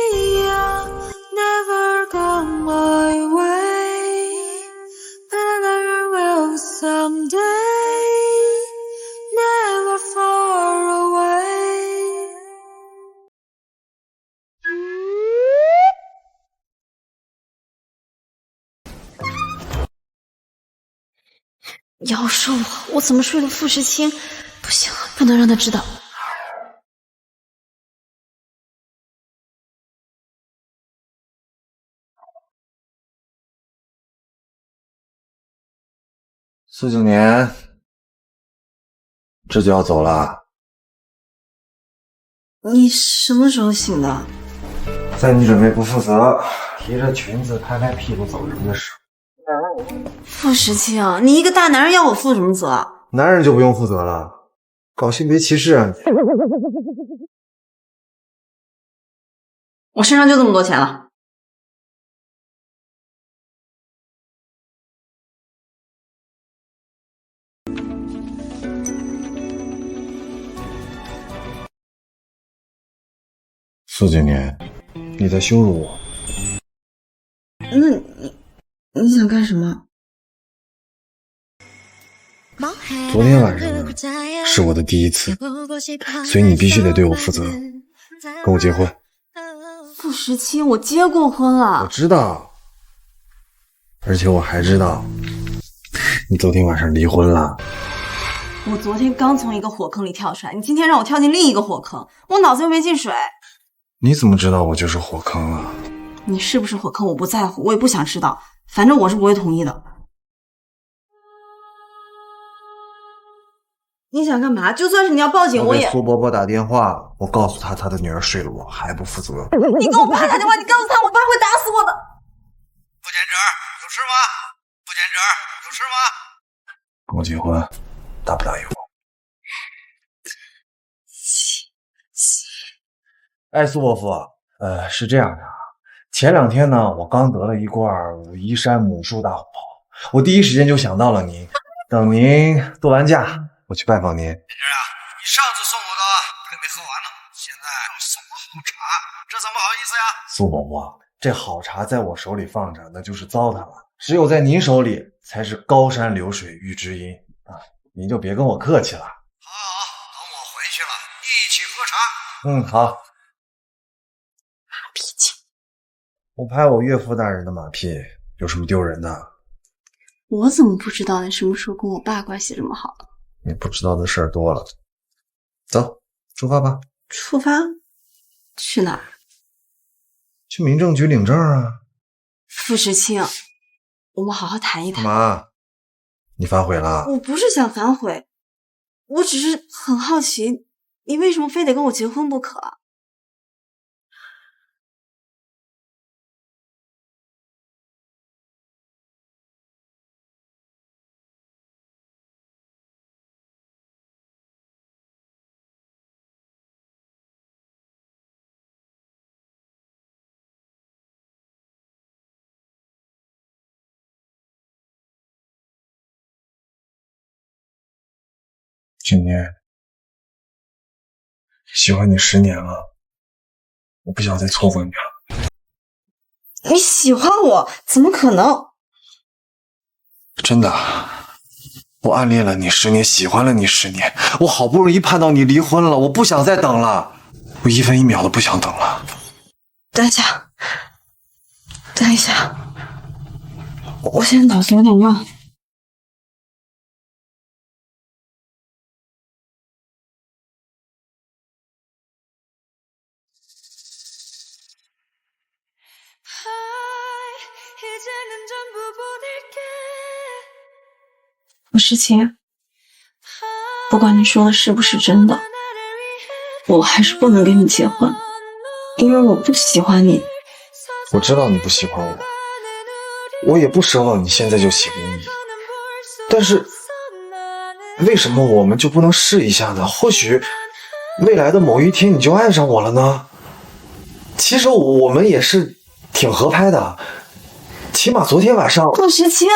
要是我怎麼睡了傅時清？不行，不能讓他知道。4、9年，這就要走了。你什麼時候醒的？在你準備不負責，提着裙子拍拍屁股走人的時候。傅時清，你一個大男人要我負什麼責？男人就不用負責了，搞性別歧視啊你！我身上就這麼多錢了。4、9年，你在羞辱我。那你想幹什麼？昨天晚上是我的第一次，所以你必須得對我負責，跟我結婚。傅時清，我結過婚了。我知道，而且我還知道，你昨天晚上離婚了。我昨天剛從一個火坑裡跳出來，你今天讓我跳進另一個火坑，我腦子又沒進水。你怎麼知道我就是火坑啊？你是不是火坑我不在乎，我也不想知道，反正我是不會同意的。你想幹嘛？就算是你要報警，我也。給蘇伯伯打電話，我告訴他的女兒睡了我，還不負責。你跟我爸打電話，你告訴他，我爸會打死我的。傅建哲，有事嗎？傅建哲，有事嗎？跟我結婚，答不答應我？哎，蘇伯父，是這樣的，前2天呢，我剛得了一罐武夷山母樹大紅袍，我第一時間就想到了您。等您度完假，我去拜訪您。建哲啊，你上次送我的還沒喝完呢，現在送我好茶，這怎麼好意思呀？蘇伯伯，這好茶在我手裡放着，那就是糟蹋了。只有在您手里才是高山流水遇知音啊！您就别跟我客气了。好，等我回去了，一起喝茶。好。马屁精！我拍我岳父大人的马屁，有什么丢人的？我怎么不知道你什么时候跟我爸關係這麼好？你不知道的事兒多了。走，出發吧。出發？去哪兒？去民政局領證啊。傅時清，我們好好談一談。媽，你反悔了？我不是想反悔，我只是很好奇，你為什麼非得跟我結婚不可啊？今年喜歡你10年了，我不想再錯過你了。你喜歡我？怎麼可能？真的，我暗戀了你10年，喜歡了你10年，我好不容易盼到你離婚了，我不想再等了，我1分1秒都不想等了。等一下，等一下，我現在腦子有點亂。傅时清，不管你說的是不是真的，我還是不能跟你結婚，因為我不喜歡你。我知道你不喜歡我，我也不奢望你現在就寫給你，但是為什麼我們就不能試一下呢？或許未來的某一天你就愛上我了呢？其實我們也是挺合拍的，起碼昨天晚上。傅時清，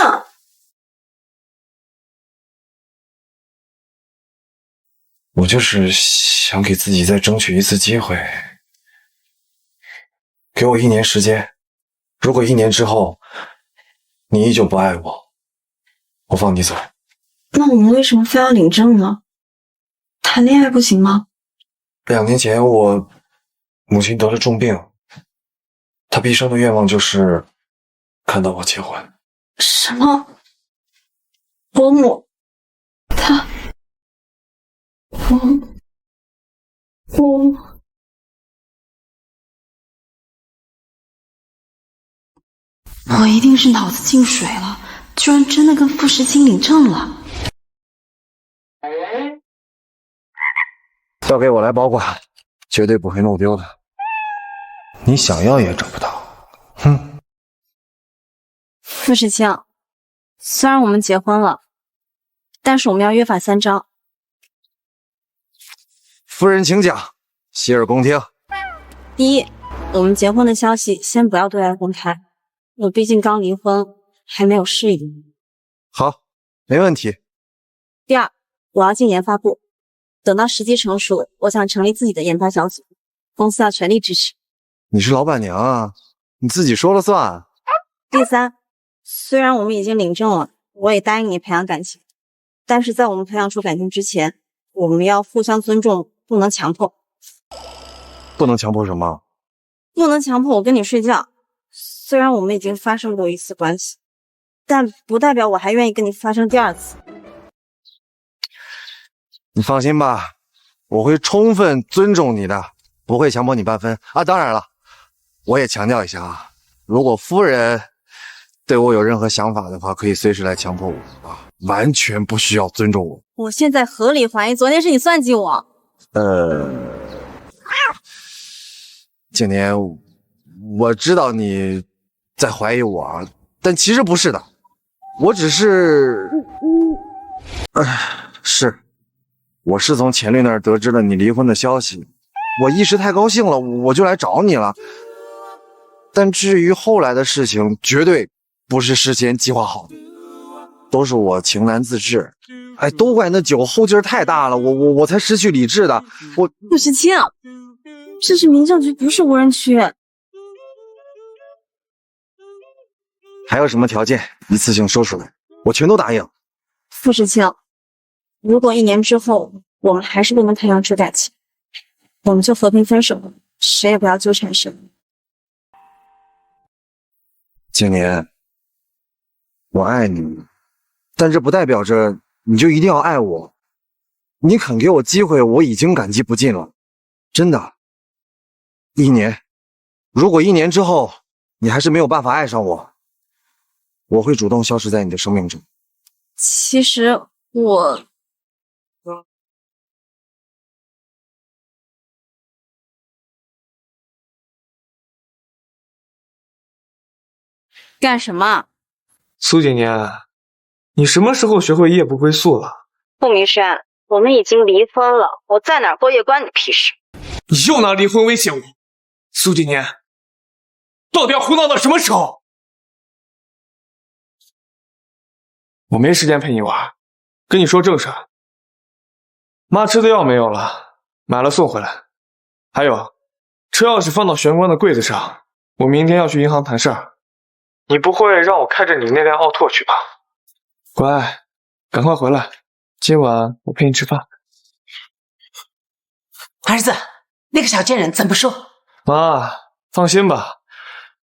我就是想給自己再爭取一次機會，給我1年時間，如果1年之後你依舊不愛我，我放你走。那我們為什麼非要領證呢？談戀愛不行嗎？2年前我母親得了重病，她畢生的願望就是看到我結婚。什麼？伯母？她？我一定是腦子進水了，居然真的跟傅時清領證了。交給我來保管，絕對不會弄丟的。你想要也找不到。哼。傅時清，雖然我們結婚了，但是我們要約法3章。夫人請講，洗耳恭聽。第一，我們結婚的消息先不要對外公開，我畢竟剛離婚，還沒有適應。好，沒問題。第二，我要進研發部，等到時機成熟，我想成立自己的研發小組，公司要全力支持。你是老闆娘啊，你自己說了算。第三，雖然我們已經領證了，我也答應你培養感情，但是在我們培養出感情之前，我們要互相尊重，不能強迫。不能強迫什麼？不能強迫我跟你睡覺。雖然我們已經發生過1次關係，但不代表我還願意跟你發生第2次。你放心吧，我會充分尊重你的，不會強迫你半分啊。當然了，我也強調一下啊，如果夫人對我有任何想法的話，可以隨時來強迫我啊，完全不需要尊重我。我現在合理懷疑昨天是你算計我。景年，我知道你在懷疑我，但其實不是的，我只是，我是從前律那兒得知了你離婚的消息，我一時太高興了，我就來找你了。但至於後來的事情，絕對不是事先計劃好的，都是我情難自制。哎，都怪那酒後勁兒太大了，我才失去理智的。傅時清，這是民政局，不是無人區。還有什麼條件，一次性說出來，我全都答應。傅世清，如果1年之後我們還是不跟太陽之感情，我们就和平分手，誰也不要糾纏誰。景年，我愛你，但這不代表着你就一定要愛我。你肯給我機會，我已經感激不盡了，真的。1年，如果1年之後你還是沒有辦法愛上我，我會主動消失在你的生命中。其實我……幹什麼？蘇景年，你什麼時候學會夜不歸宿了？傅明軒，我們已經離婚了，我在哪兒過夜關你屁事？你又拿離婚威脅我，蘇景年，到底要胡鬧到什麼時候？我沒時間陪你玩，跟你說正事兒。媽吃的藥沒有了，買了送回來。還有，車鑰匙放到玄關的櫃子上，我明天要去銀行談事兒。你不會讓我開着你那輛奧拓去吧？乖，趕快回來，今晚我陪你吃飯。兒子，那個小賤人怎麼說？媽，放心吧，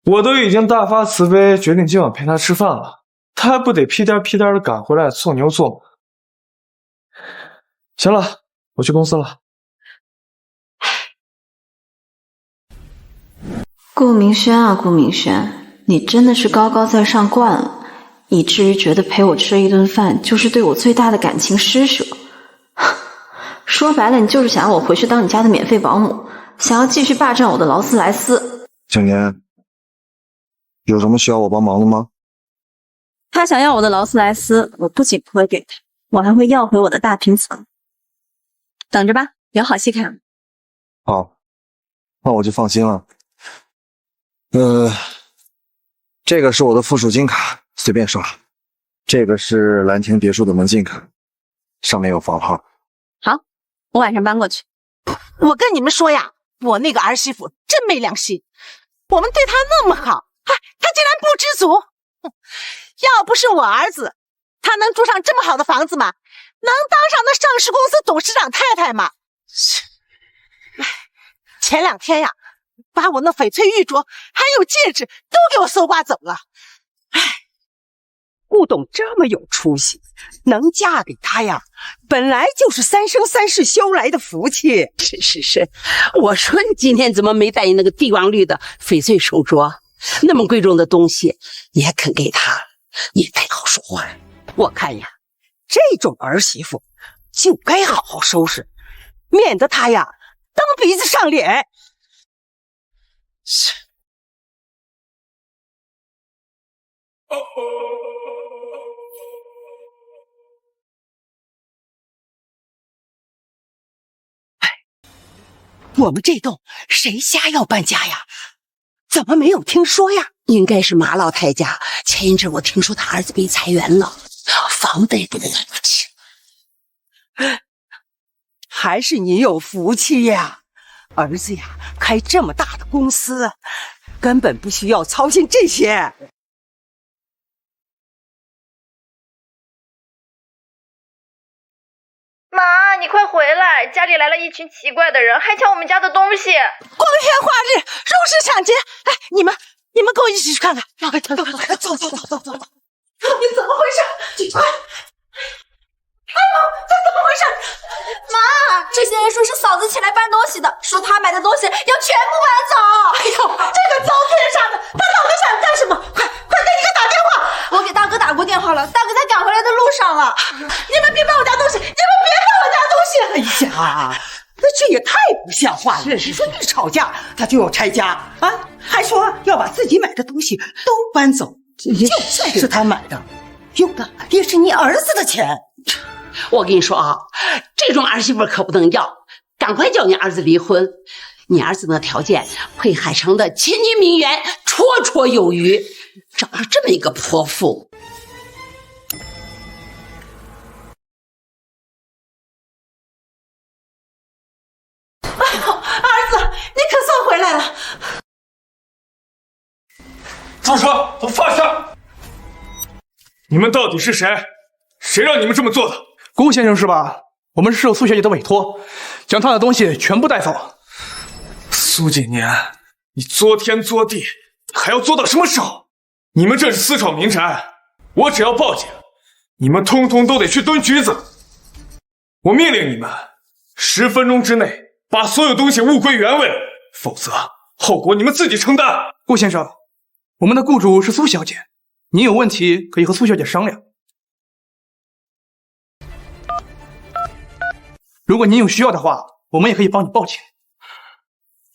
我都已經大發慈悲，決定今晚陪他吃飯了，他還不得屁顛屁顛的趕回來做牛做馬？行了，我去公司了。顧明軒啊，顧明軒。你真的是高高在上慣了，以至於覺得陪我吃一頓飯就是對我最大的感情施捨。說白了，你就是想要我回去當你家的免費保姆，想要繼續霸佔我的勞斯萊斯。景年，有什麼需要我幫忙的嗎？他想要我的勞斯萊斯，我不僅不會給他，我還會要回我的大平層。等着吧，有好戲看。好，那我就放心了。這個是我的附屬金卡，隨便刷。這個是蘭亭別墅的門禁卡，上面有房號。好，我晚上搬過去。我跟你們說呀，我那個兒媳婦真沒良心，我們對她那麼好，她竟然不知足。要不是我兒子，她能住上這麼好的房子嗎？能當上那上市公司董事長太太嗎？前2天呀，把我那翡翠玉鐲還有戒指都給我搜刮走了。顾董這麼有出息，能嫁給他呀，本來就是3生3世修來的福氣。是，我說你今天怎麼沒帶你那個帝王綠的翡翠手鐲？那麼貴重的東西你還肯給他，也太好说話。我看呀，這種兒媳婦就該好好收拾，免得他呀蹬鼻子上臉。是。我們這棟誰家要搬家呀？怎麼沒有聽說呀？應該是馬老太家。前一陣我聽說他兒子被裁員了，房子也不能還不起。還是你有福氣呀，兒子呀，開這麼大的公司，根本不需要操心這些。媽，你快回來！家裡來了一群奇怪的人，還搶我們家的東西。光天化日，入室搶劫！哎，你们跟我一起去看看。走！你怎么回事？快！哎呦，这怎么回事？媽，這些人說是嫂子起來搬東西的，說他買的東西要全部搬走。哎呦，這個糟天殺的，他到底想幹什麼？快給你個打電話！我給大哥打過電話了，大哥在趕回來的路上了。你們別搬我家東西！你們別搬我家東西！哎呀，那這也太不像話了！你說一吵架他就要拆家啊，還說要把自己買的東西都搬走，就算是他買的，用的也是你兒子的錢。我跟你說啊，這種兒媳婦可不能要，趕快叫你兒子離婚。你兒子的條件配海城的千金名媛綽綽有餘，找了這麼一個潑婦。哎呦，兒子，你可算回來了！住手！都放下！你们到底是誰？誰讓你們這麼做的？顧先生是吧？我們是受蘇小姐的委託，將她的東西全部帶走。蘇景年，你作天作地，還要做到什麼時候？你們這是私闖民宅，我只要報警，你們通通都得去蹲局子。我命令你們10分鐘之內把所有東西物歸原位，否則後果你們自己承擔。顧先生，我們的雇主是蘇小姐，您有問題可以和蘇小姐商量。如果您有需要的話，我們也可以幫你報警。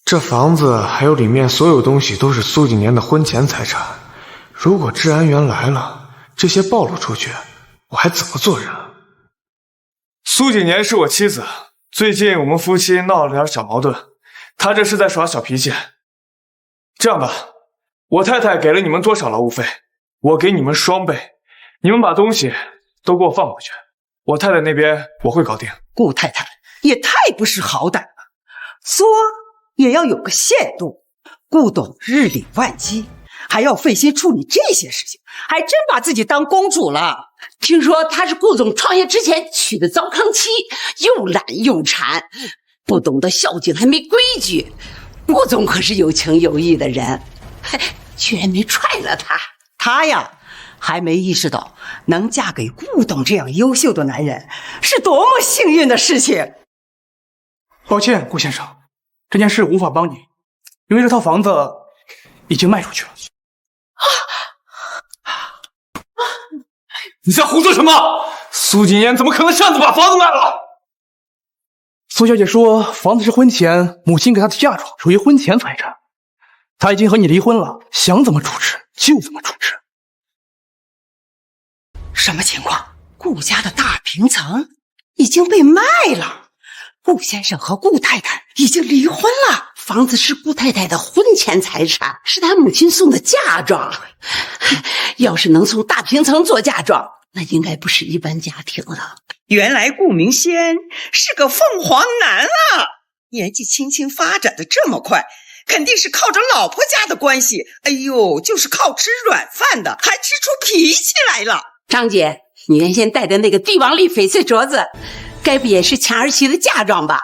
這房子還有裡面所有東西都是蘇景年的婚前財產，如果治安員來了，這些暴露出去，我還怎麼做人？蘇景年是我妻子，最近我們夫妻鬧了點小矛盾，他這是在耍小脾氣。這樣吧，我太太給了你們多少勞務費，我給你們雙倍，你們把東西都給我放回去，我太太那邊我會搞定。顧太太也太不識好歹了，作也要有個限度。顧董日理萬機，還要費心處理這些事情，還真把自己當公主了。聽說他是顧總創業之前娶的糟糠妻，又懶又饞，不懂得孝敬，還沒規矩。顧總可是有情有義的人，居然沒踹了他。他呀，還沒意識到能嫁給顧董這樣優秀的男人是多麼幸運的事情。抱歉，顧先生，這件事無法幫你，因為這套房子已經賣出去了。你在胡說什麼？蘇景年怎麼可能擅自把房子賣了？蘇小姐說，房子是婚前母親給她的嫁妝，屬於婚前財產。她已經和你離婚了，想怎麼處置就怎麼處置。什麼情況？顧家的大平層已經被賣了，顧先生和顧太太已經離婚了。房子是顧太太的婚前財產，是她母親送的嫁妝。要是能從大平層做嫁妝，那應該不是一般家庭了。原來顧明軒是個鳳凰男啊！年紀輕輕發展的這麼快，肯定是靠着老婆家的關係。哎呦，就是靠吃軟飯的，還吃出脾氣來了。張姐，你原先戴的那個帝王綠翡翠鐲子，該不也是強兒媳的嫁妝吧？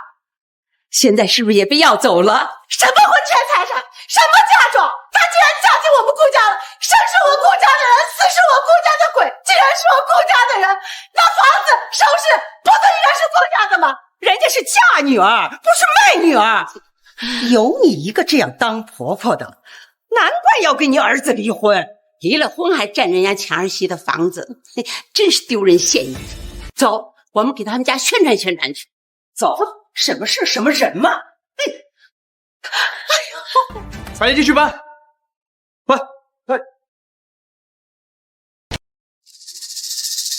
現在是不是也被要走了？什麼婚前財產，什麼嫁妝？她居然嫁進我們顧家了！生是我顧家的人，死是我顧家的鬼。既然是我顧家的人，那房子首飾不都應該是顾家的嗎？人家是嫁女兒，不是賣女兒。有你一個這樣當婆婆的，難怪要跟你兒子離婚。離了婚還占人家強兒媳的房子，真是丟人現眼。走，我們給他們家宣傳宣傳去。走，什麼事什麼人嘛？哎呦，大家繼續搬，搬。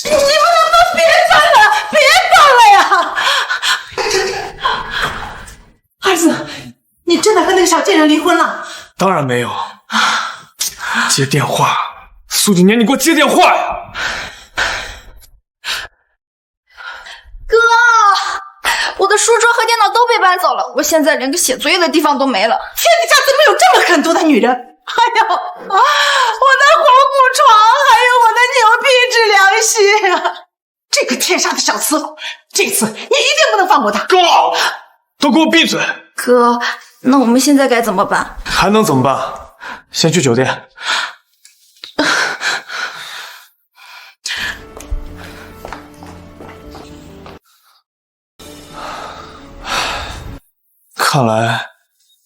你們能不能別搬了？別搬了呀！兒子，你真的和那個小賤人離婚了？當然沒有。接電話，蘇景年，你給我接電話呀！哥，我的書桌和電腦都被搬走了，我現在連個寫作業的地方都沒了。天底下怎麼有這麼狠毒的女人？還有我的紅木床，還有我的牛皮紙涼席啊！這個天殺的小伺候，這次你一定不能放過他！夠，都給我閉嘴！哥，那我們現在該怎麼辦？還能怎麼辦？先去酒店。看來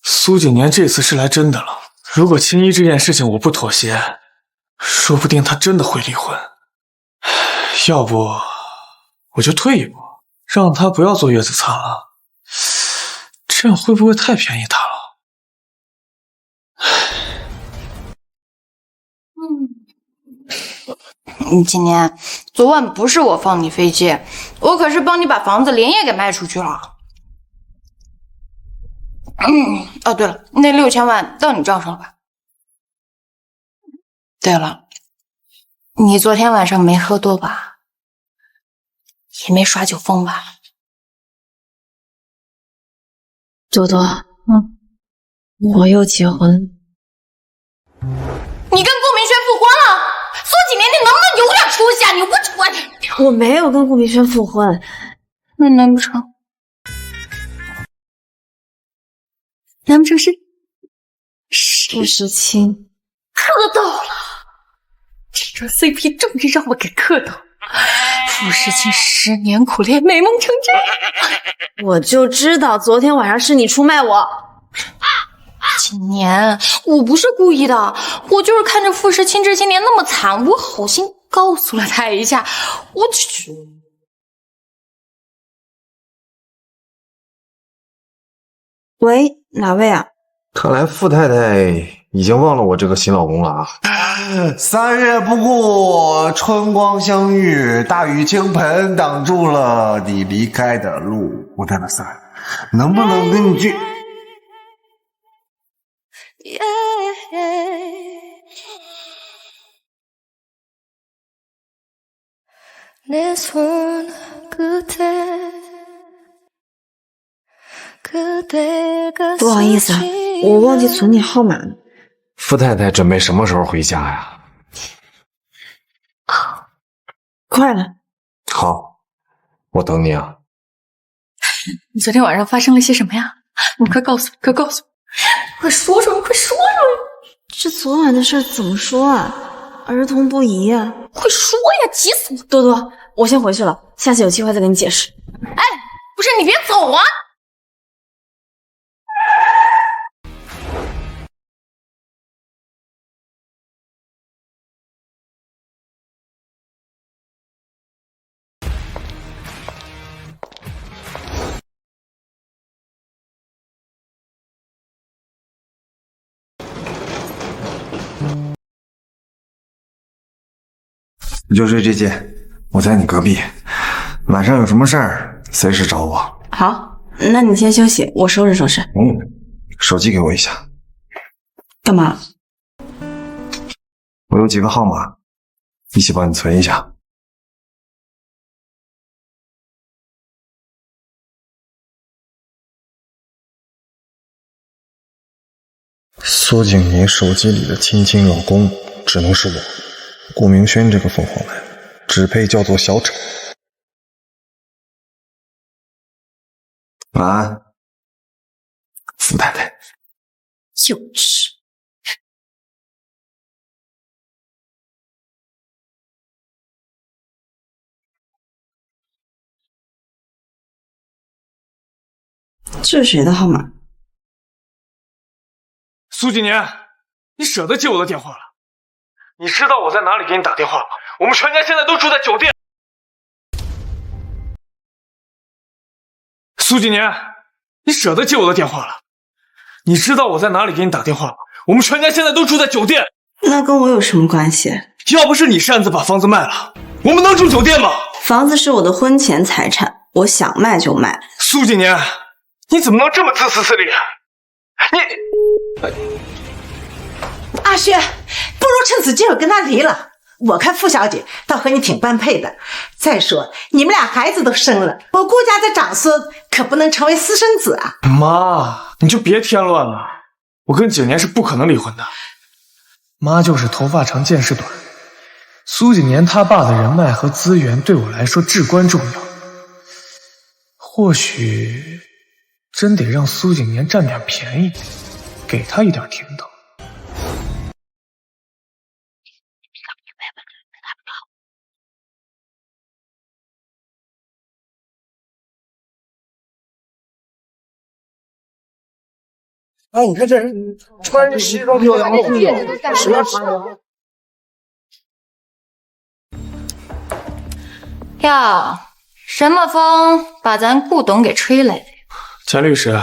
蘇景年這次是來真的了。如果青衣這件事情我不妥協，說不定他真的會離婚。要不我就退一步，讓他不要坐月子餐了。這樣會不會太便宜他了？今年昨晚不是我放你飛機，我可是幫你把房子連夜給賣出去了。哦，對了，那6000萬到你賬上了吧？對了，你昨天晚上沒喝多吧？也沒耍酒瘋吧？多多，我又結婚。你跟顧明軒復婚了？蘇景年，你能不能有點出息啊！你不穿，我没有跟顾明轩复婚，那难不成？难不成是傅时清磕到了？这桩 CP 终于让我给磕到。傅时清10年苦练，美梦成真。我就知道昨天晚上是你出卖我。今年我不是故意的，我就是看着傅时清这些年那么惨，我好心告诉了他一下。喂，哪位啊？看来傅太太已经忘了我这个新老公了啊！3月不过春光相遇，大雨倾盆挡住了你离开的路。我带了伞，能不能跟你去不好意思啊，我忘记存你号码了。傅太太准备什么时候回家呀？快了。好，我等你啊。你昨天晚上发生了些什么呀？你快告诉我，快告诉我，快说说，快说说。这昨晚的事怎么说啊？儿童不宜啊！快说呀，急死我！多多，我先回去了，下次有机会再跟你解釋。哎，不是，你別走啊！你就睡这间，我在你隔壁。晚上有什麼事兒，隨時找我。好，那你先休息，我收拾收拾。手機給我一下。幹嘛？我有幾個號碼，一起幫你存一下。蘇景年手機裡的親親老公只能是我。顧明軒這個鳳凰男只配叫做小丑。晚安，傅太太。幼稚。這是誰的號碼？蘇景年，你捨得接我的電話了？你知道我在哪裡給你打電話嗎？我們全家現在都住在酒店。蘇景年，你捨得接我的電話了？你知道我在哪裡給你打電話嗎？我們全家現在都住在酒店。那跟我有什麼關係？要不是你擅自把房子賣了，我們能住酒店嗎？房子是我的婚前財產，我想賣就賣。蘇景年，你怎麼能這麼自私自利？阿軒，不如趁此機會跟他離了。我看傅小姐倒和你挺般配的。再說你們倆孩子都生了，我顧家的長孫可不能成為私生子啊。媽，你就別添亂了，我跟景年是不可能離婚的。媽就是頭髮長見識短，蘇景年他爸的人脈和資源對我來說至關重要。或許真得讓蘇景年佔點便宜，給他一點甜頭。哎，你看这人穿着西裝飘揚的，什麼？呀，什麼風把咱顧董給吹來的？錢律師，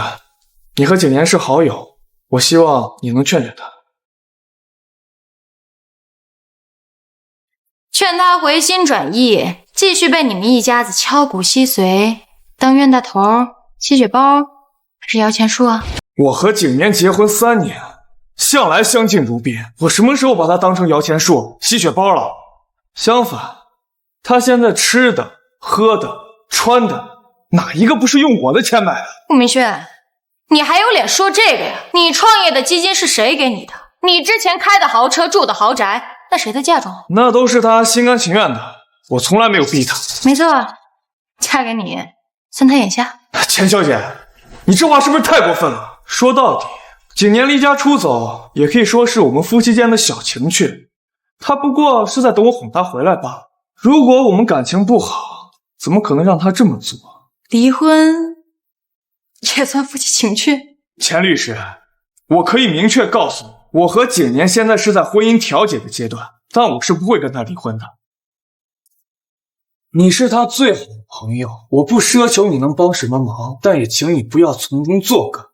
你和景年是好友，我希望你能勸勸他。勸他回心轉意，繼續被你們一家子敲骨吸髓，當冤大頭、吸血包，還是搖錢樹啊？我和景年結婚3年，向來相敬如賓，我什麼時候把他當成搖錢樹、吸血包了？相反，他現在吃的、喝的、穿的，哪一個不是用我的錢買的？顧明軒，你還有臉說這個呀？你創業的基金是誰給你的？你之前開的豪車、住的豪宅，那誰的嫁妝？那都是他心甘情願的。我從來沒有逼她。没錯，嫁給你算她眼瞎。钱小姐，你這話是不是太過分了？說到底，景年離家出走，也可以說是我們夫妻間的小情趣。他不過是在等我哄她回来罢了。如果我們感情不好，怎麼可能讓他這麼做？離婚也算夫妻情趣？钱律師，我可以明確告訴你，我和景年現在是在婚姻調解的階段，但我是不會跟他離婚的。你是他最好的朋友，我不奢求你能幫什麼忙，但也請你不要從中作梗，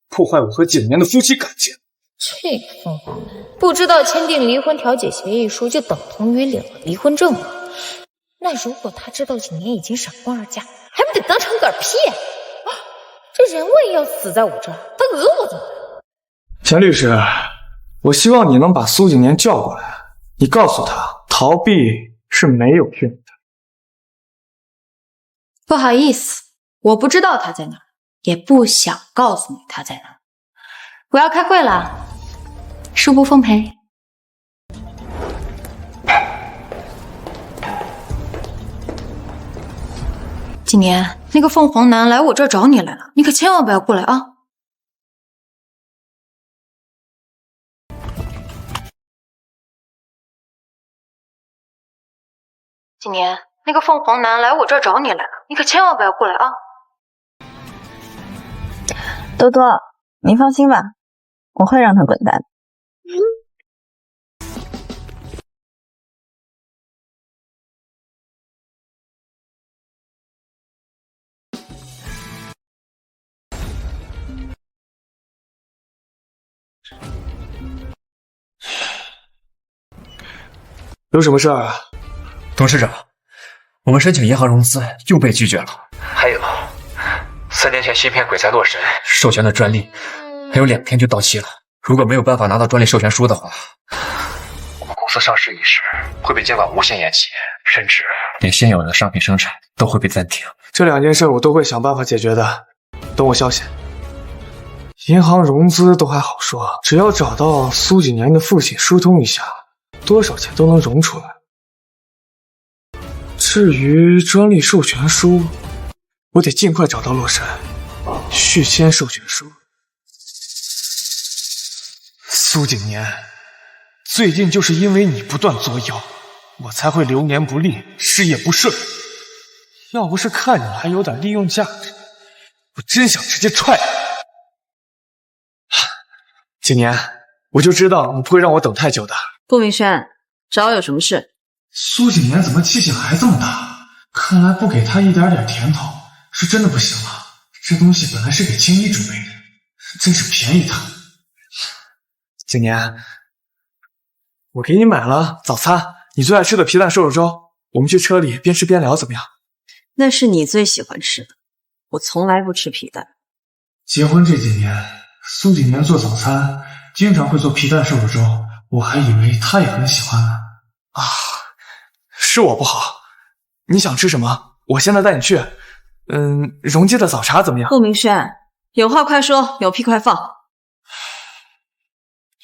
破壞我和景年的夫妻感情。這個鳳凰不知道簽訂離婚調解協議書就等同於領了離婚證嗎？那如果他知道景年已經閃婚而嫁，還不得當場嗝屁？這人万一要死在我這兒，他訛我怎么辦？钱律師，我希望你能把蘇景年叫過來，你告訴他，逃避是沒有用的。不好意思，我不知道他在哪兒，也不想告訴你他在哪兒。我要開會了，恕不奉陪。景年，那個鳳凰男來我這兒找你來了，你可千萬不要過來啊！景年，那個鳳凰男來我這兒找你來了，你可千萬不要過來啊！多多，你放心吧，我會讓他滾蛋。有什麼事兒啊？董事長，我們申請銀行融資又被拒絕了。還有，3年前芯片鬼才洛神授權的專利，還有2天就到期了。如果沒有辦法拿到專利授權書的話，我們公司上市一事會被監管無限延期，甚至連現有的商品生產都會被暫停。這2件事我都會想辦法解決的，等我消息。銀行融資都還好說，只要找到蘇景年的父親疏通一下，多少錢都能融出來。至於專利授權書，我得盡快找到洛神，續簽授權書。蘇景年，最近就是因為你不斷作妖，我才會流年不利，事業不順。要不是看你還有點利用價值，我真想直接踹你。景年，我就知道你不會讓我等太久的。顧明軒，找我有什麼事？蘇景年怎麼氣性還這麼大？看來不給他一點點甜頭是真的不行了。這東西本來是給青衣準備的，真是便宜他。景年，我給你買了早餐，你最愛吃的皮蛋瘦肉粥，我們去車裡邊吃邊聊怎麼樣？那是你最喜歡吃的，我從來不吃皮蛋。結婚這幾年，蘇景年做早餐經常會做皮蛋瘦肉粥，我還以為他也很喜歡呢。啊，是我不好，你想吃什麼？我現在帶你去。榮記的早茶怎麼樣？顧明軒，有話快說，有屁快放。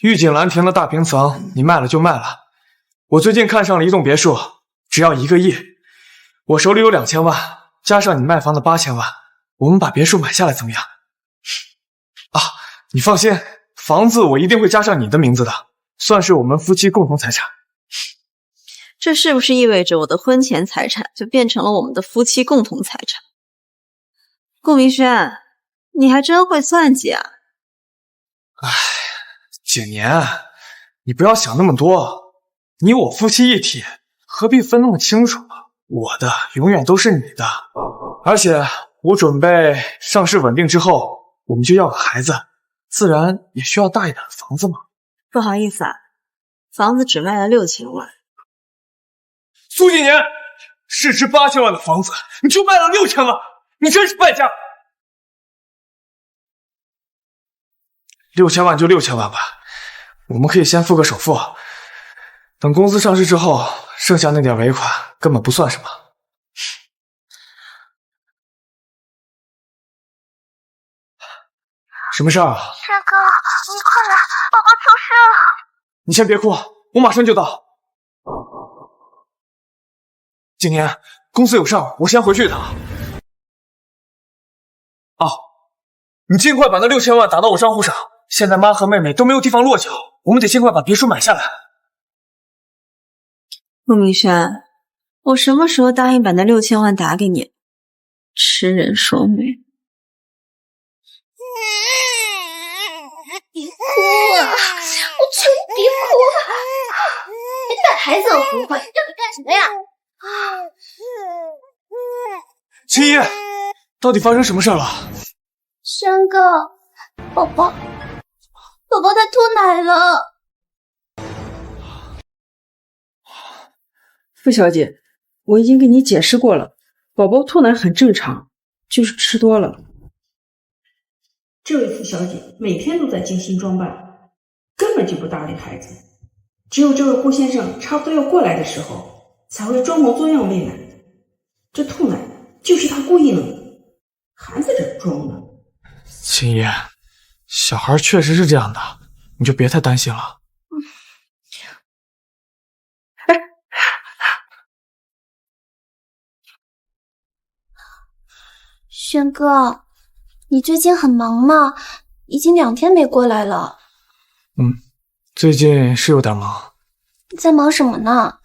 玉錦蘭亭的大平層，你賣了就賣了。我最近看上了一棟別墅，只要1個億。我手裡有2000萬，加上你賣房的8000萬，我們把別墅買下來怎麼樣？啊，你放心，房子我一定會加上你的名字的，算是我們夫妻共同財產。這是不是意味着我的婚前財產就變成了我們的夫妻共同財產？顧明軒，你還真會算計啊！唉，景年，你不要想那麼多，你我夫妻一體，何必分那麼清楚？我的永遠都是你的，而且我準備上市穩定之後，我們就要個孩子，自然也需要大一點的房子嘛。不好意思啊，房子只賣了6000萬。蘇景年，市值8000萬的房子，你就賣了6000萬，你真是敗家。6000萬就6000萬吧，我們可以先付個首付，等公司上市之後，剩下那點尾款根本不算什麼。什麼事啊？帅哥，你快來，寶寶出事了！你先別哭，我馬上就到。景言，公司有事儿，我先回去一趟。哦，你尽快把那6000万打到我账户上。现在媽和妹妹都沒有地方落腳，我們得盡快把別墅買下來。陸明山，我什麼時候答應把那6000萬打給你？痴人說夢。別哭啊！我求你別哭啊！你带孩子我不會，讓你幹什麼呀？青衣，到底發生什麼事了？山哥，寶寶他吐奶了。傅小姐，我已經給你解釋過了，寶寶吐奶很正常，就是吃多了。這位傅小姐每天都在精心裝扮，根本就不搭理孩子。只有這位顧先生差不多要過來的時候，才會裝模作樣餵奶。這吐奶就是他故意弄的，還在這裝呢。青衣，小孩確實是這樣的，你就別太擔心了。軒哥，你最近很忙嗎？已經2天沒過來了。最近是有點忙。你在忙什麼呢？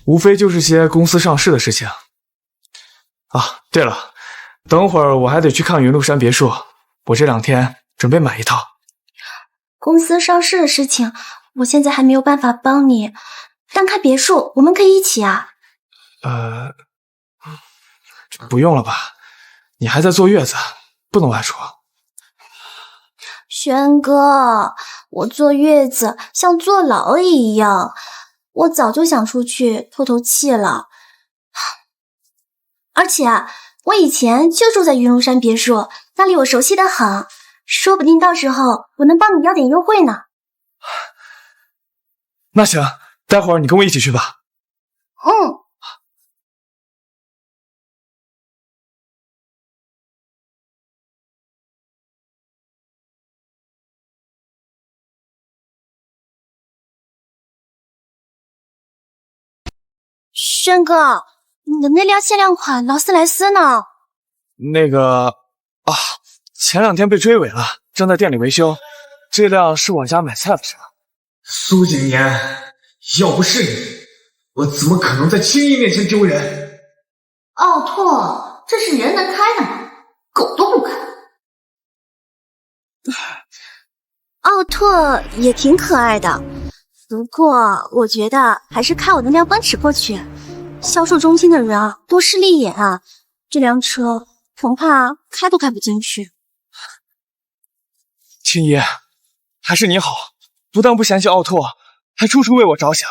無非就是些公司上市的事情。啊，對了，等會兒我還得去看雲麓山別墅，我這2天準備買一套。公司上市的事情，我現在還沒有辦法幫你，但看別墅我們可以一起啊。不用了吧，你還在坐月子，不能外出。軒哥，我坐月子像坐牢一樣，我早就想出去透透氣了。而且我以前就住在雲麓山別墅，那裡我熟悉得很，說不定到時候我能幫你要點優惠呢。那行，待會兒你跟我一起去吧。軒哥，你的那輛限量款勞斯萊斯呢？那個前2天被追尾了，正在店裡維修。這輛是我家買菜的車。蘇景言，要不是你，我怎麼可能在青衣面前丟人？奧拓，這是人能開的嗎？狗都不開。奧拓也挺可愛的，不過我覺得還是開我那輛奔馳過去。銷售中心的人啊，多勢利眼啊，這輛車恐怕開都開不進去。青衣，還是你好，不但不嫌棄奧拓，還處處為我着想。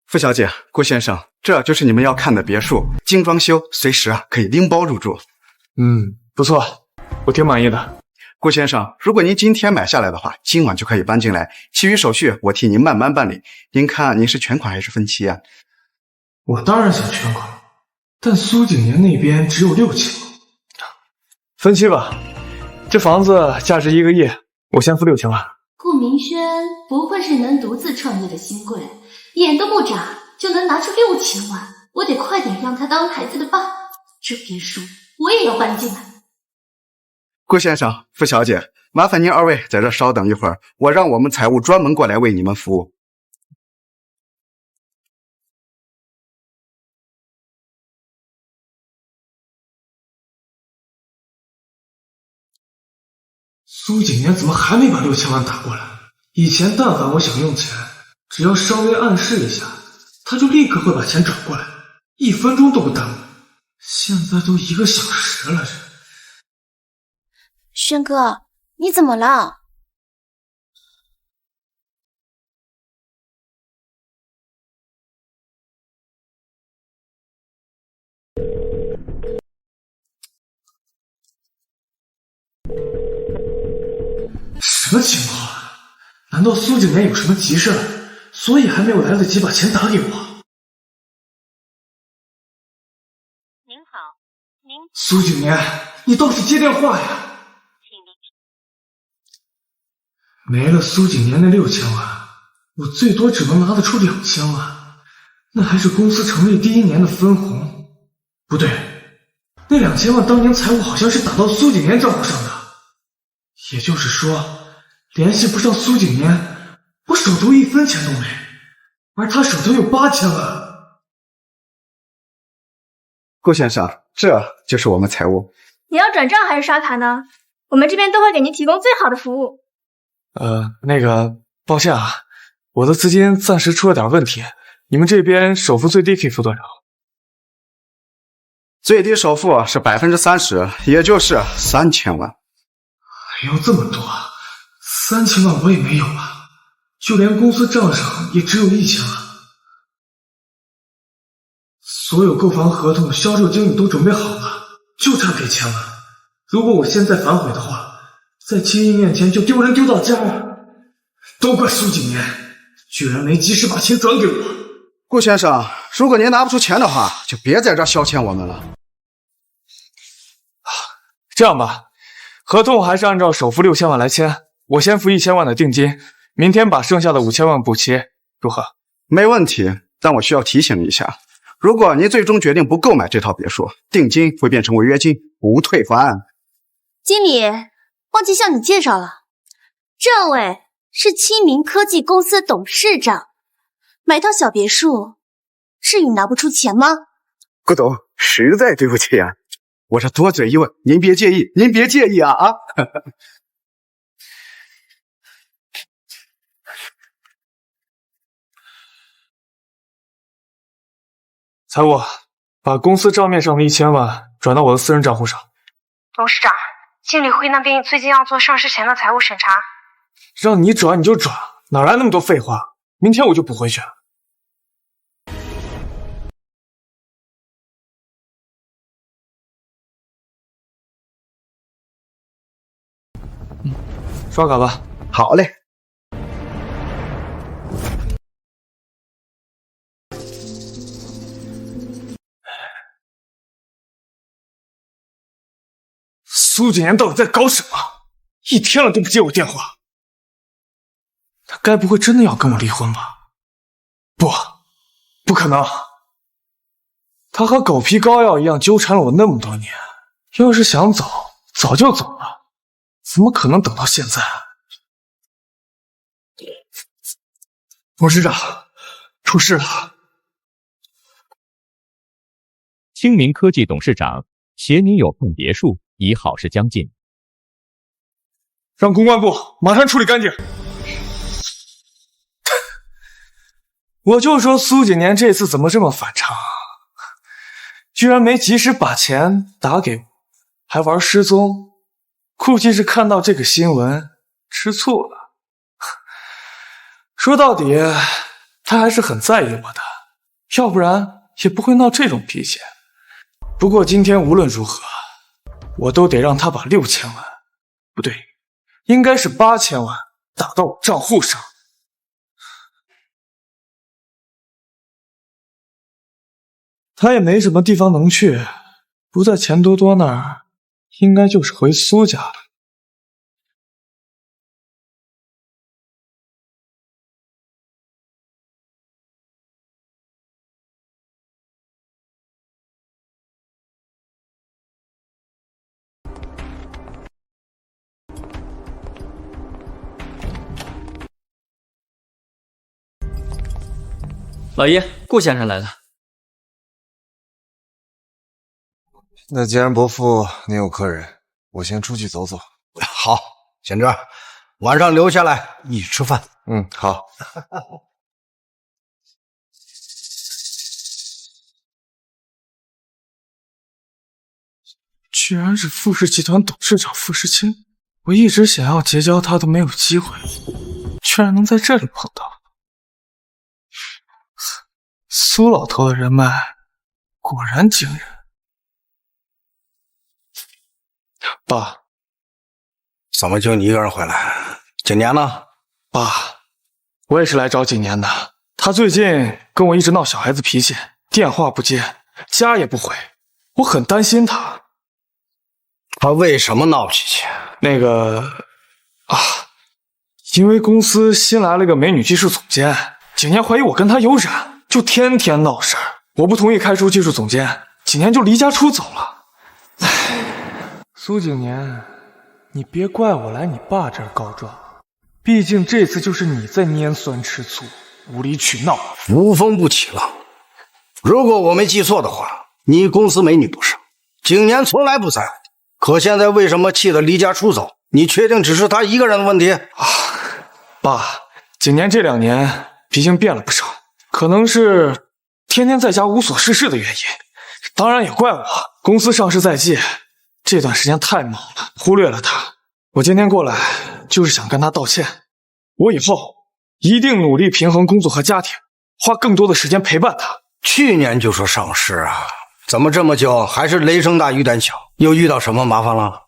傅小姐，顧先生，這就是你們要看的別墅，精裝修，隨時可以拎包入住。不錯，我挺滿意的。顧先生，如果您今天買下來的話，今晚就可以搬進來，其餘手續我替您慢慢辦理。您看您是全款還是分期啊？我當然想全款，但蘇景言那邊只有6000萬。分期吧，這房子價值1個億，我先付6000萬。顧明軒不愧是能獨自創業的新貴，眼都不眨就能拿出6000萬，我得快點讓他當孩子的爸。這別墅我也要搬進來。顧先生，傅小姐，麻煩您二位在這稍等一會兒，我讓我們財務專門過來為你們服務。蘇景年怎么还没把6000万打过来？以前但凡我想用钱，只要稍微暗示一下，他就立刻会把钱转过来，1分鐘都不耽誤。現在都1個小時了，這軒哥，你怎麼了？什麼情況啊？難道蘇景年有什麼急事兒，所以還沒有來得及把錢打給我？您好，您蘇景年，你倒是接電話呀！沒了蘇景年那6000萬，我最多只能拿得出2000萬，那還是公司成立第1年的分紅。不對，那2000萬當年財務好像是打到蘇景年賬戶上的，也就是說聯繫不上蘇景年，我手頭1分錢都沒，而他手頭有8000萬。顧先生，這就是我們財務。你要轉賬還是刷卡呢？我們這邊都會給您提供最好的服務。那個，抱歉啊，我的資金暫時出了點問題，你們這邊首付最低可以付多少？最低首付是30%，也就是3000萬。還要這麼多？3000萬我也沒有啊，就連公司賬上也只有1000萬。所有購房合同、銷售經理都準備好了，就差給錢了。如果我現在反悔的話，在青衣面前就丟人丟到家了。都怪蘇景年，居然沒及時把錢轉給我。顧先生，如果您拿不出錢的話，就別在這消遣我們了。這樣吧，合同還是按照首付6000萬來簽，我先付1000萬的定金，明天把剩下的5000萬補齊，如何？沒問題，但我需要提醒一下，如果您最終決定不購買這套別墅，定金會變成違約金，不退還。經理，忘記向你介紹了，這位是清明科技公司董事長。買套小別墅，至於拿不出錢嗎？顧董，實在對不起啊，我這多嘴一問，您別介意，您別介意啊啊！財務，把公司賬面上的1000萬轉到我的私人賬戶上。董事長，經理會那邊最近要做上市前的財務審查。讓你轉你就轉，哪來那麼多廢話？明天我就補回去。刷卡吧。好嘞。蘇景年到底在搞什麼？一天了都不接我電話。他該不會真的要跟我離婚吧？不可能。他和狗皮膏藥一樣糾纏了我那麼多年，要是想走，早就走了，怎麼可能等到現在？董事長，出事了！清明科技董事長携女友碰別墅，已好事將近，讓公關部馬上處理乾淨。我就說蘇景年這次怎麼這麼反常，居然沒及時把錢打給我，還玩失蹤，估計是看到這個新聞吃醋了。說到底，他還是很在意我的，要不然也不會鬧這種脾氣。不過今天無論如何，我都得讓他把6000萬，不對，應該是8000萬打到我賬戶上。他也沒什麼地方能去，不在錢多多那兒，應該就是回蘇家了。老爷，顧先生來了。那既然伯父您有客人，我先出去走走。好，先这样，晚上留下来一起吃飯。好。居然是富士集团董事长富士清，我一直想要结交他都没有机会，居然能在這裡碰到。蘇老頭的人脈果然驚人。爸，怎麼就你一個人回來？景年呢？爸，我也是來找景年的。他最近跟我一直鬧小孩子脾氣，電話不接，家也不回，我很擔心他。他為什麼鬧脾氣？因為公司新來了個美女技術總監，景年懷疑我跟他有染，就天天鬧事兒。我不同意開除技術總監，景年就離家出走了。蘇景年，你別怪我來你爸這兒告狀，畢竟這次就是你在拈酸吃醋，無理取鬧。無風不起浪。如果我沒記錯的話，你公司美女不少，景年從來不在。可現在為什麼氣得離家出走？你確定只是他一個人的問題？爸，景年這2年畢竟變了不少，可能是天天在家無所事事的原因。當然也怪我，公司上市在即，這段時間太忙了，忽略了他。我今天過來就是想跟他道歉，我以後一定努力平衡工作和家庭，花更多的時間陪伴他。去年就說上市啊，怎麼這麼久還是雷聲大雨點小？又遇到什麼麻煩了？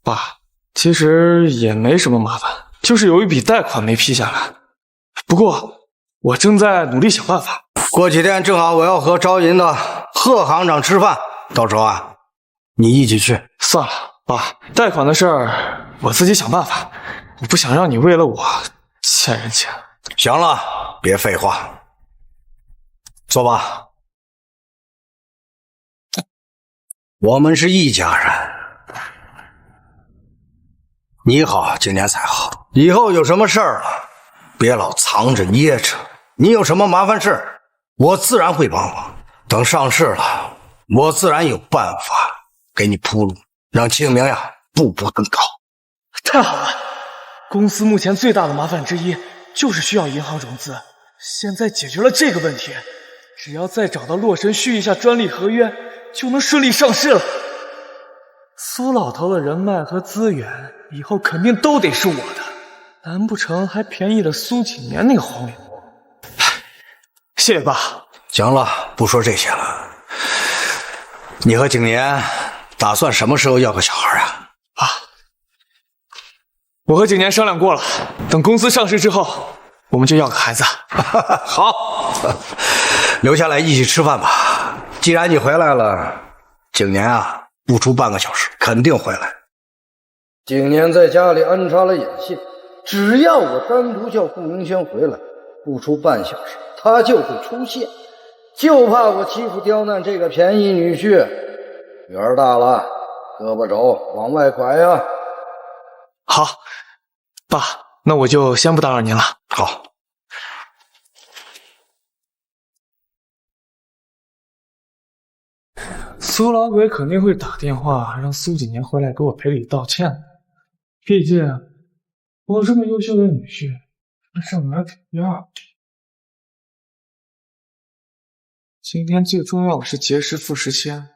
爸，其實也沒什麼麻煩，就是有一筆貸款沒批下來。不過我正在努力想辦法。過幾天正好我要和招銀的賀行長吃飯，到時候啊，你一起去。算了，爸，貸款的事兒我自己想辦法，我不想讓你為了我欠人錢。行了，別廢話，坐吧。我們是一家人，你好，景年才好。以後有什麼事兒了，別老藏着掖着。你有什麼麻煩事，我自然會幫忙。等上市了，我自然有辦法給你鋪路，讓清明呀步步登高。太好了，公司目前最大的麻煩之一就是需要銀行融資，現在解決了這個問題，只要再找到洛神續一下專利合約，就能順利上市了。蘇老頭的人脈和資源以後肯定都得是我的，難不成還便宜了蘇景年那個黃臉婆？謝謝爸。行了，不說這些了。你和景年打算什麼時候要個小孩啊？我和景年商量過了，等公司上市之後，我們就要個孩子。好，留下來一起吃飯吧。既然你回來了，景年啊，不出半個小時肯定回來。景年在家裡安插了眼線，只要我單獨叫顧明軒回來，不出半小時他就會出現，就怕我欺負刁難這個便宜女婿。女兒大了，胳膊肘往外拐呀。好，爸，那我就先不打擾您了。好。蘇老鬼肯定會打電話讓蘇景年回來給我賠禮道歉的，畢竟我這麼優秀的女婿，他上哪怎麼樣？今天最重要的是結識傅時謙，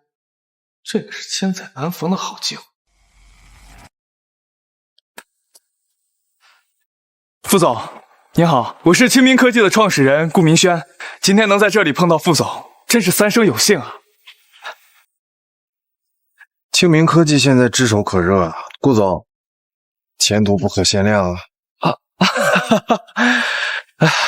這個是千載難逢的好機會。副總，您好，我是清明科技的創始人顧明軒，今天能在這裡碰到副總，真是三生有幸啊。清明科技現在炙手可熱啊，顧總，前途不可限量啊！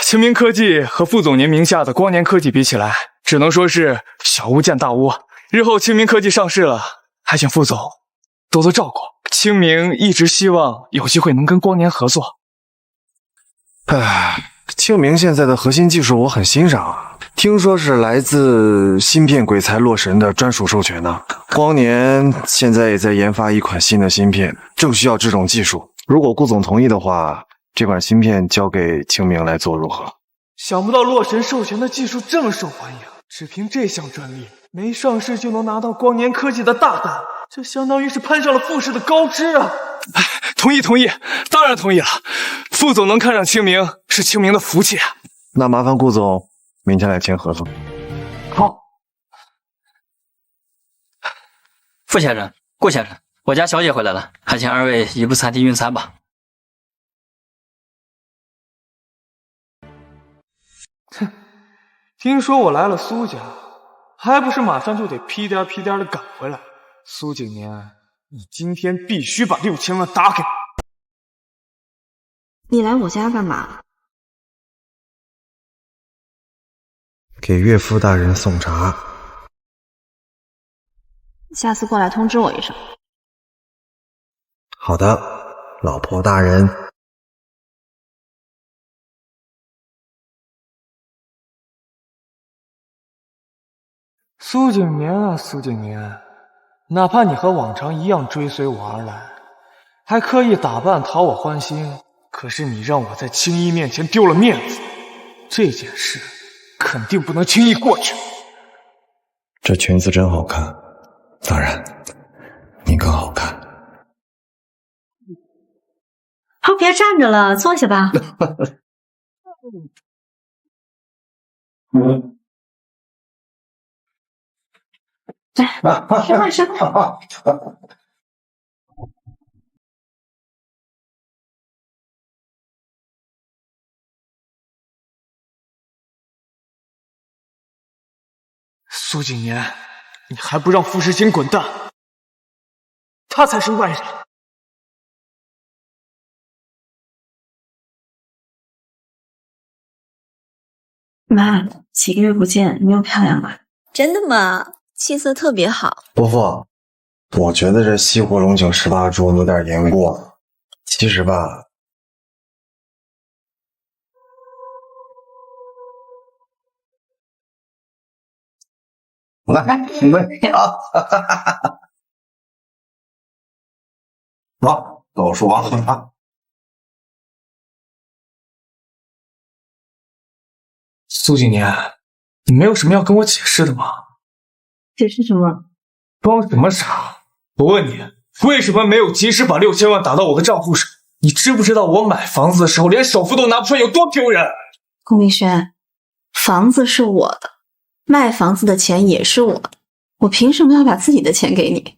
清明科技和副總您名下的光年科技比起來，只能說是小巫見大巫。日後清明科技上市了，還請副總多多照顧。清明一直希望有機會能跟光年合作。清明現在的核心技術我很欣賞啊，聽說是來自芯片鬼才洛神的專屬授權呢。光年現在也在研發一款新的芯片，正需要這種技術。如果顧總同意的話，這款芯片交給清明來做如何？想不到洛神授权的技术这么受欢迎，只凭这项专利，没上市就能拿到光年科技的大单，这相当于是攀上了傅氏的高枝啊！同意，当然同意了。傅总能看上清明，是清明的福气啊。那麻烦顾总明天来签合同。好。傅先生、顾先生，我家小姐回来了，还请二位移步餐厅用餐吧。哼，听说我来了苏家，还不是马上就得屁颠屁颠的赶回来？蘇景年，你今天必須把6000萬打給我。你來我家幹嘛？給岳父大人送茶。下次過來通知我一聲。好的，老婆大人。蘇景年啊，蘇景年，哪怕你和往常一樣追隨我而來，還刻意打扮討我歡心，可是你讓我在青衣面前丟了面子，這件事肯定不能輕易過去。這裙子真好看，當然，你更好看。好，別站着了，坐下吧。來，吃飯。蘇景年，你還不讓傅世清滾蛋？他才是外人。媽，幾個月不見，你又漂亮了。真的嗎？氣色特別好。伯父，我覺得這西湖龍井18株有點言過。其實吧，王都是王啊！蘇景年，你沒有什麼要跟我解釋的嗎？解釋什麼？裝什麼傻？我問你，為什麼沒有及時把6000萬打到我的賬戶上？你知不知道我買房子的時候連首付都拿不出來有多丟人？顧明軒，房子是我的，賣房子的錢也是我的，我憑什麼要把自己的錢給你？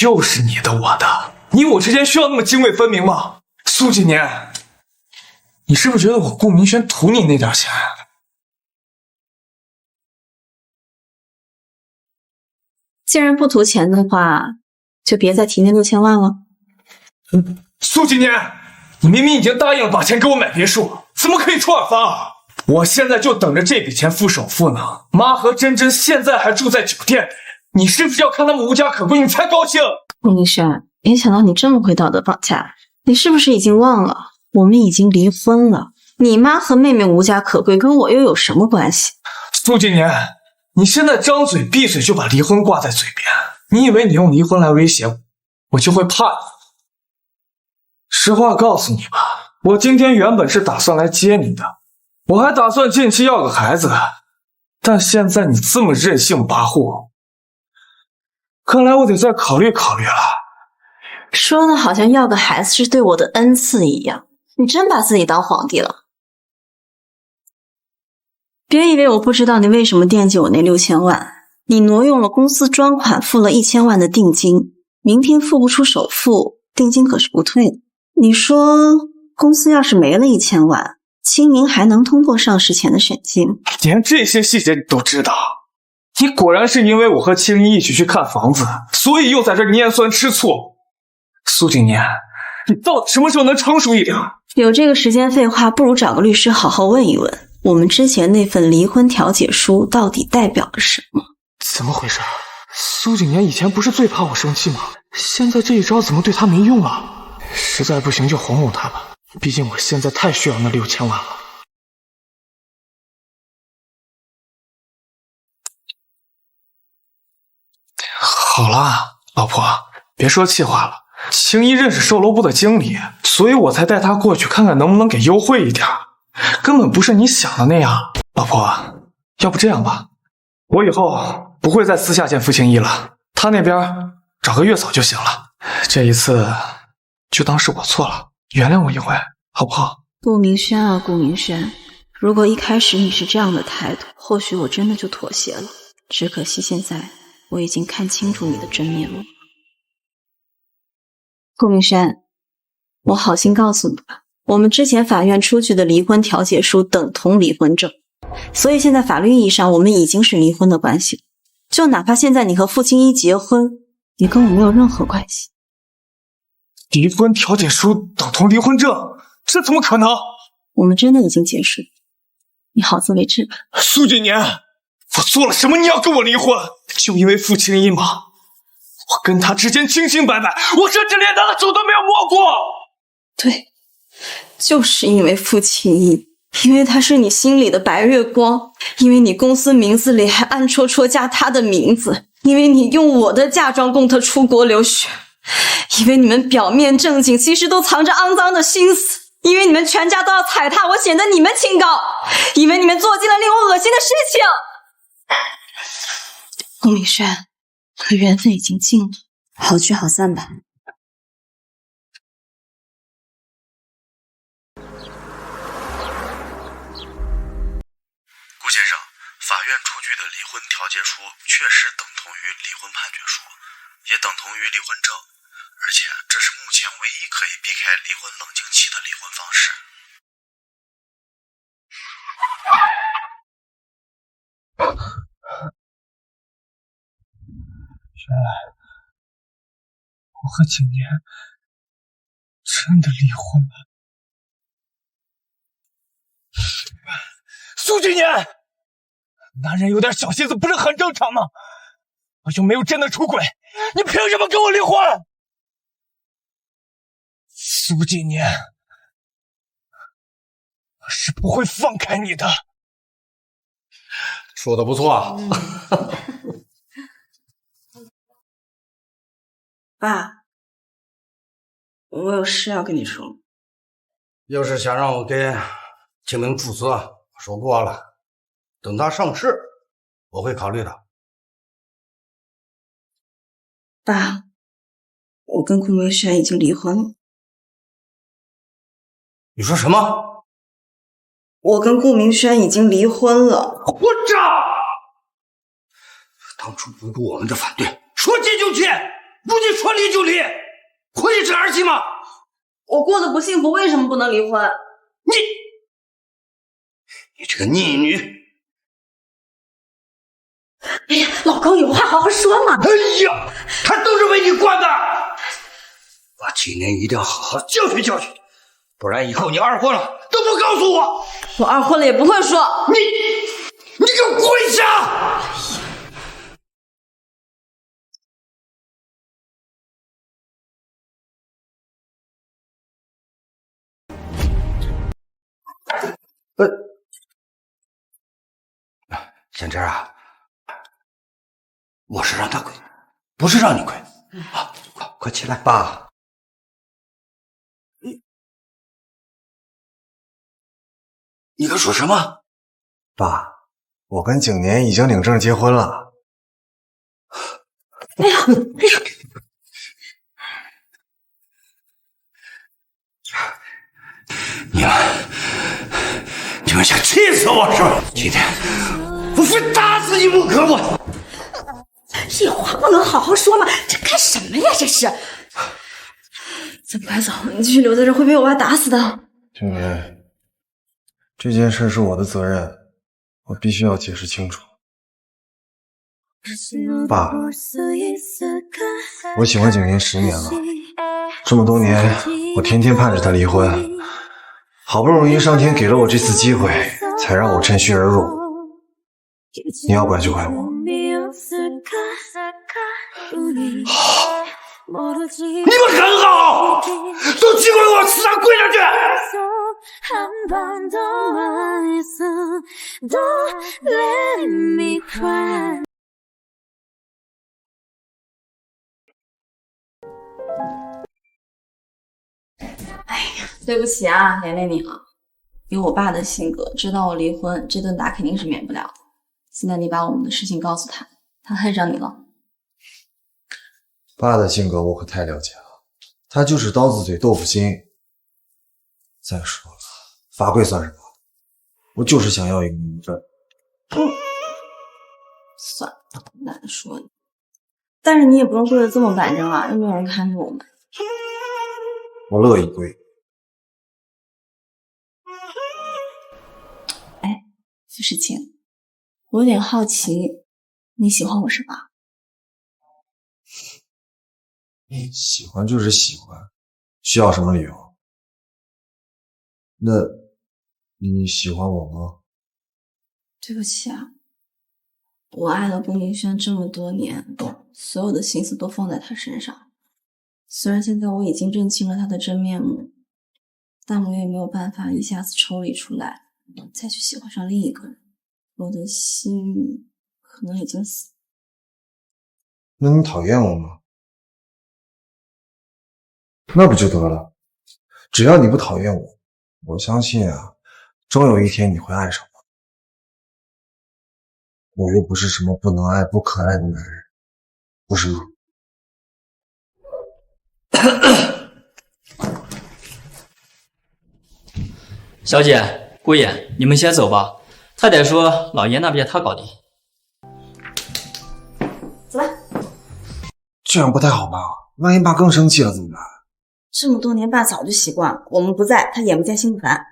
又是你的我的，你我之間需要那麼涇渭分明嗎？蘇景年，你是不是覺得我顧明軒圖你那點錢？既然不圖錢的話，就別再提那6000萬了。蘇景年，你明明已經答應了把錢給我買別墅，怎麼可以出爾反爾？我現在就等着這筆錢付首付呢。媽和珍珍現在還住在酒店裡，你是不是要看他們無家可歸，你才高興？顧明軒，沒想到你這麼會道德綁架，你是不是已經忘了我們已經離婚了？你媽和妹妹無家可歸，跟我又有什麼關係？蘇景年，你現在張嘴閉嘴就把離婚掛在嘴邊，你以為你用離婚來威脅我，我就會怕你？實話告訴你吧，我今天原本是打算來接你的，我還打算近期要個孩子，但現在你這麼任性跋扈，看來我得再考慮考慮了。說的好像要個孩子是對我的恩賜一樣，你真把自己當皇帝了？別以為我不知道你為什麼惦記我那6000萬，你挪用了公司專款付了1000萬的定金，明天付不出首付，定金可是不退的。你說公司要是沒了1000萬，清明還能通過上市前的審計？連這些細節你都知道，你果然是因為我和青衣一起去看房子，所以又在這拈酸吃醋。蘇景年，你到底什麼時候能成熟一點？有這個時間廢話，不如找個律師好好問一問，我們之前那份離婚調解書到底代表了什麼？怎麼回事？蘇景年以前不是最怕我生氣嗎？現在這一招怎麼對他沒用啊？實在不行就哄哄他吧，畢竟我現在太需要那6000萬了。好了，老婆，別說氣話了。青衣認識售樓部的經理，所以我才帶他過去看看能不能給優惠一點。根本不是你想的那样。老婆，要不这样吧，我以后不会再私下见傅青衣了，他那边找个月嫂就行了。这一次就当是我错了，原谅我一回，好不好？顾明轩啊，顧明軒，如果一開始你是這樣的態度，或許我真的就妥協了。只可惜現在我已經看清楚你的真面目。顧明軒，我好心告訴你吧，我們之前法院出具的離婚調解書等同離婚證，所以現在法律意義上我們已經是離婚的關係。就哪怕現在你和傅青衣結婚，也跟我沒有任何關係。離婚調解書等同離婚證？這怎麼可能？我們真的已經結束，你好自為之吧。蘇景年，我做了什麼你要跟我離婚？就因為傅青衣嗎？我跟他之間清清白白，我甚至連他的手都沒有摸過。對，就是因為傅青衣，因為他是你心裡的白月光，因為你公司名字裡還暗戳戳加他的名字，因為你用我的嫁妝供他出國留學，因為你們表面正經，其實都藏着骯髒的心思。因為你們全家都要踩踏我，顯得你們清高，因為你們做盡了令我惡心的事情。顧明軒，緣分已經盡了，好聚好散吧。顧先生，法院出具的離婚調解書確實等同於離婚判決書，也等同於離婚證。而且這是目前唯一可以避開離婚冷靜期的離婚方式。原來我和景年真的離婚了。蘇景年，男人有點小心思不是很正常嗎？我又沒有真的出軌，你憑什麼跟我離婚？蘇景年，我是不會放開你的。說得不錯啊。爸，我有事要跟你說。要是想讓我跟清明注冊，我說過了，等他上市，我會考慮的。爸，我跟顧明軒已經離婚了。你說什麼？我跟顧明軒已經離婚了。混賬！當初不顧我們的反對，說結就結，如今說離就離，會是這兒戲嗎？我過得不幸福，為什麼不能離婚？你這個逆女！哎呀，老公有話好好說嘛！哎呀，他都是為你慣的，我今年一定要好好教訓教訓。不然以後你二婚了都不告訴我。我二婚了也不會說。你給我跪下！贤侄啊，我是讓他跪，不是讓你跪。好，快起來，爸。你剛說什麼？爸，我跟景年已經領證結婚了。哎呀，哎呀！你們想氣死我是吧？今天我非打死你不可！我這話不能好好說嗎？這幹什麼呀？這是！咱們快走，你繼續留在這會被我爸打死的。景年。這件事是我的責任，我必須要解釋清楚。爸，我喜歡景年10年了，這麼多年，我天天盼着他離婚，好不容易上天給了我這次機會，才讓我趁虛而入。你要怪就怪我。好，你們很好，都機會往死上跪下去。哎呀，對不起啊，連累你了。以我爸的性格，知道我离婚，这顿打肯定是免不了的。现在你把我们的事情告诉他，他恨上你了。爸的性格我可太了解了，他就是刀子嘴豆腐心。再说了，罚跪算什么？我就是想要一个名分。算了，难说你。但是你也不用跪得这么板正啊，又没有人看着我们。我乐意跪。哎，傅世清，我有点好奇，你喜欢我是吧？喜欢就是喜欢，需要什么理由？那你喜欢我吗？对不起啊，我爱了顾明轩这么多年，所有的心思都放在他身上。虽然现在我已经认清了他的真面目，但我也沒有辦法一下子抽離出來，再去喜歡上另一個人。我的心可能已經死。那你討厭我嗎？那不就得了？只要你不討厭我，我相信啊，終有一天你會愛上我。我又不是什麼不能愛不可愛的男人，不是嗎？小姐、姑爺，你們先走吧。太太說老爺那邊他搞定。走吧。這樣不太好吧？萬一爸更生氣了怎麼辦？這麼多年爸早就習慣了，我們不在，他眼不見心不煩。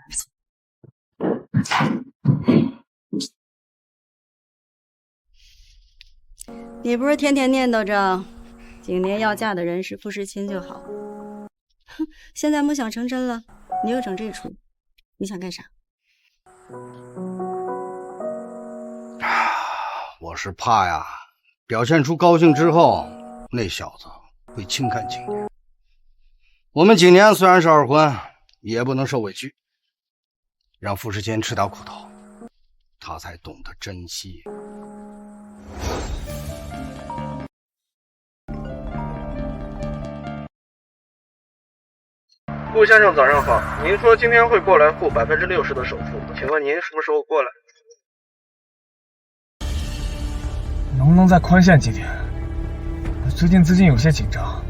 你不是天天念叨着景年要嫁的人是傅世清就好，哼，現在夢想成真了，你又整這出，你想幹啥？我是怕呀，表現出高興之後，那小子會輕看景年。我們景年雖然是二婚，也不能受委屈，讓傅世清吃點苦頭，他才懂得珍惜。顧先生早上好，您說今天會過來付60%的首付，請問您什麼時候過來？能不能再寬限幾天？我最近資金有些緊張，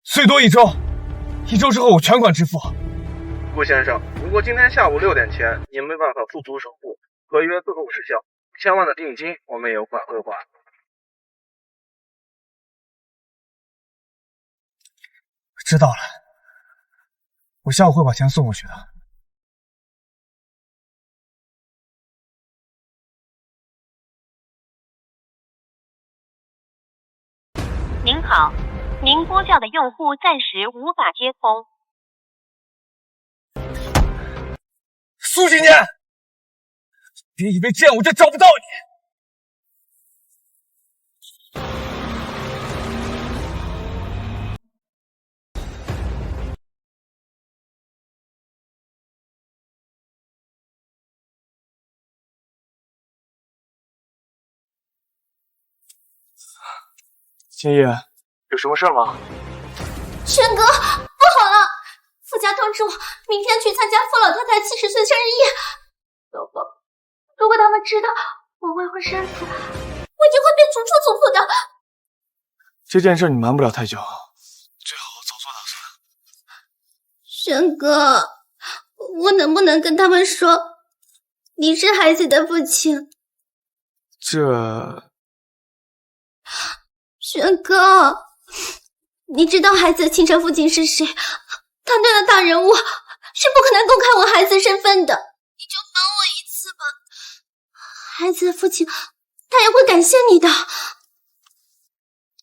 最多1周，1周之後我全款支付。顧先生，如果今天下午6點前您沒辦法付足首付，合約自動失效，1000萬的定金我們也有管會還。知道了，我下午會把錢送過去的。您好，您撥叫的用戶暫時無法接通。蘇景年，別以為這樣我就找不到你。秦爷，有什麼事嗎？軒哥，不好了！傅家通知我，明天去參加傅老太太70歲生日宴。如果他們知道我未婚生子，我一定會被逐出族譜的。這件事你瞞不了太久，最好早做打算。軒哥，我能不能跟他們說，你是孩子的父親？這……軒哥，你知道孩子的親生父親是誰？他那樣大人物是不可能公開我孩子身份的。你就幫我一次吧，孩子的父親他也會感謝你的。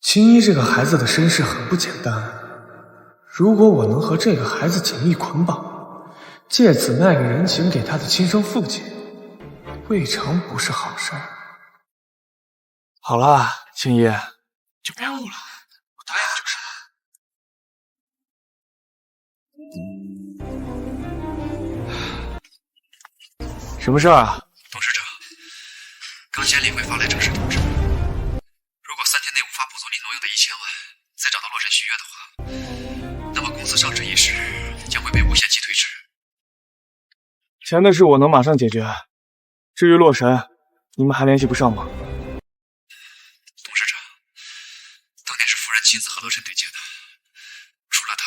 青衣這個孩子的身世很不簡單，如果我能和這個孩子緊密捆綁，借此賣個人情給他的親生父親，未嘗不是好事。好了，青衣，就別哭了，我答應就是了。什麼事啊？董事長，剛先理會發來正式通知，如果3天內無法補足你挪用的1000萬，再找到洛神續約的話，那麼公司上市一事將會被無限期推遲。錢的事我能馬上解決。至於洛神，你們還聯繫不上嗎？董事長，當年是夫人親自和洛神對接的，除了他，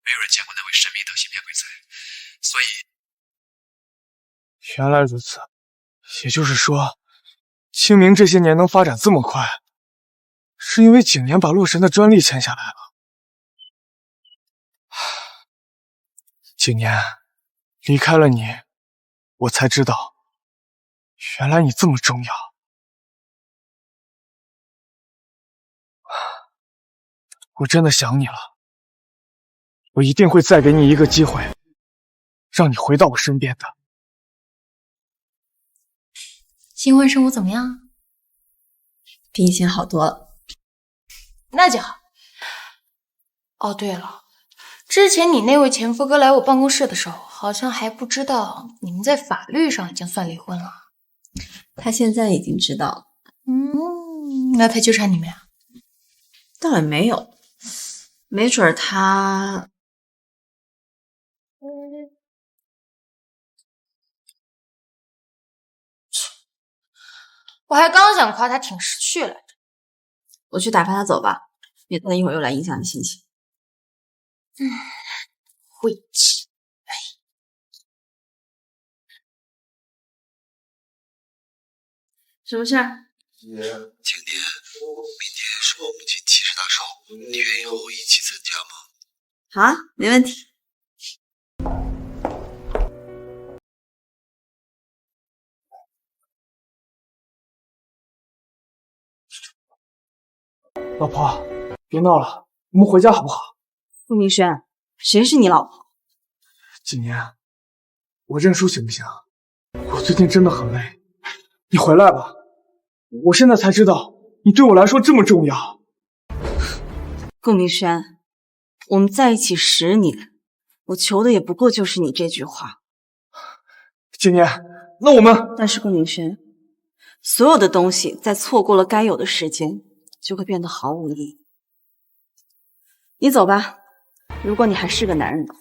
没有人見過那位神秘的芯片鬼才，所以……原来如此，也就是說，清明這些年能發展這麼快，是因為景年把洛神的專利簽下來了。景年，離開了你，我才知道，原來你這麼重要。我真的想你了，我一定会再給你一個機會，讓你回到我身邊的。新婚生活怎麼樣？比以前好多了。那就好。哦，对了，之前你那位前夫哥来我办公室的时候，好像还不知道你們在法律上已經算離婚了。他現在已經知道了。那他糾纏你們呀？倒也沒有，沒準他……我還剛想誇他挺识趣來着。我去打發他走吧，免得他一會兒又來影響你心情。晦氣。什麼事？今年明天是我母亲70大寿，你願意和我一起參加嗎？好啊，沒問題。老婆，別鬧了，我們回家好不好？傅明軒，誰是你老婆？景年，我認輸行不行？我最近真的很累，你回來吧。我現在才知道，你對我來說這麼重要。顧明軒，我們在一起10年，我求的也不過就是你這句話。景年，那我們……但是顧明軒，所有的東西在錯過了該有的時間，就會變得毫無意義。你走吧，如果你還是個男人的話，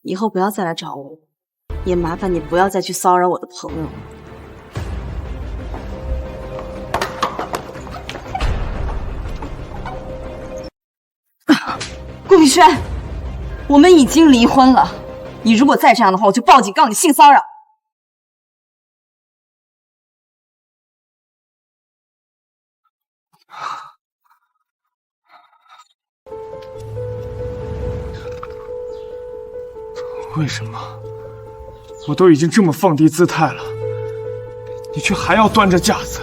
以後不要再來找我，也麻煩你不要再去騷擾我的朋友。顧明軒，我們已經離婚了，你如果再這樣的話，我就報警告你性騷擾。為什麼？我都已經這麼放低姿態了，你卻還要端着架子？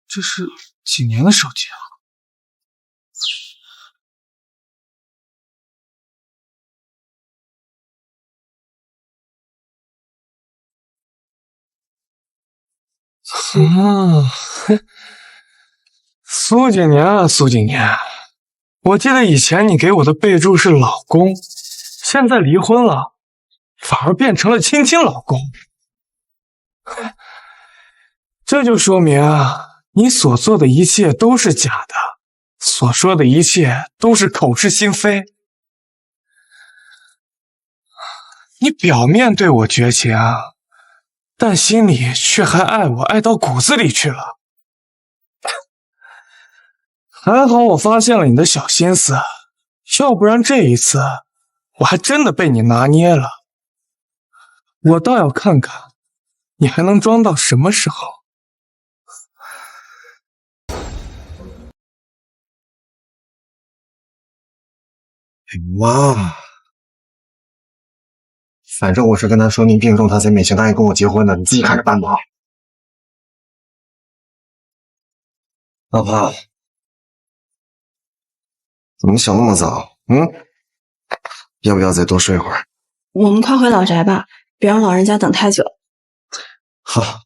這是幾年的手機啊！蘇景年啊，蘇景年，我記得以前你給我的備註是老公，現在離婚了，反而變成了親親老公，這就說明你所做的一切都是假的，所說的一切都是口是心非。你表面對我絕情，但心裡卻還愛我，愛到骨子裡去了。還好我發現了你的小心思，要不然這一次我還真的被你拿捏了。我倒要看看你還能裝到什麼時候。媽，反正我是跟他說明病重，他才勉强答應跟我結婚的，你自己看着办吧。老婆，怎麼想那麼早？要不要再多睡會兒？我們快回老宅吧，別讓老人家等太久。好。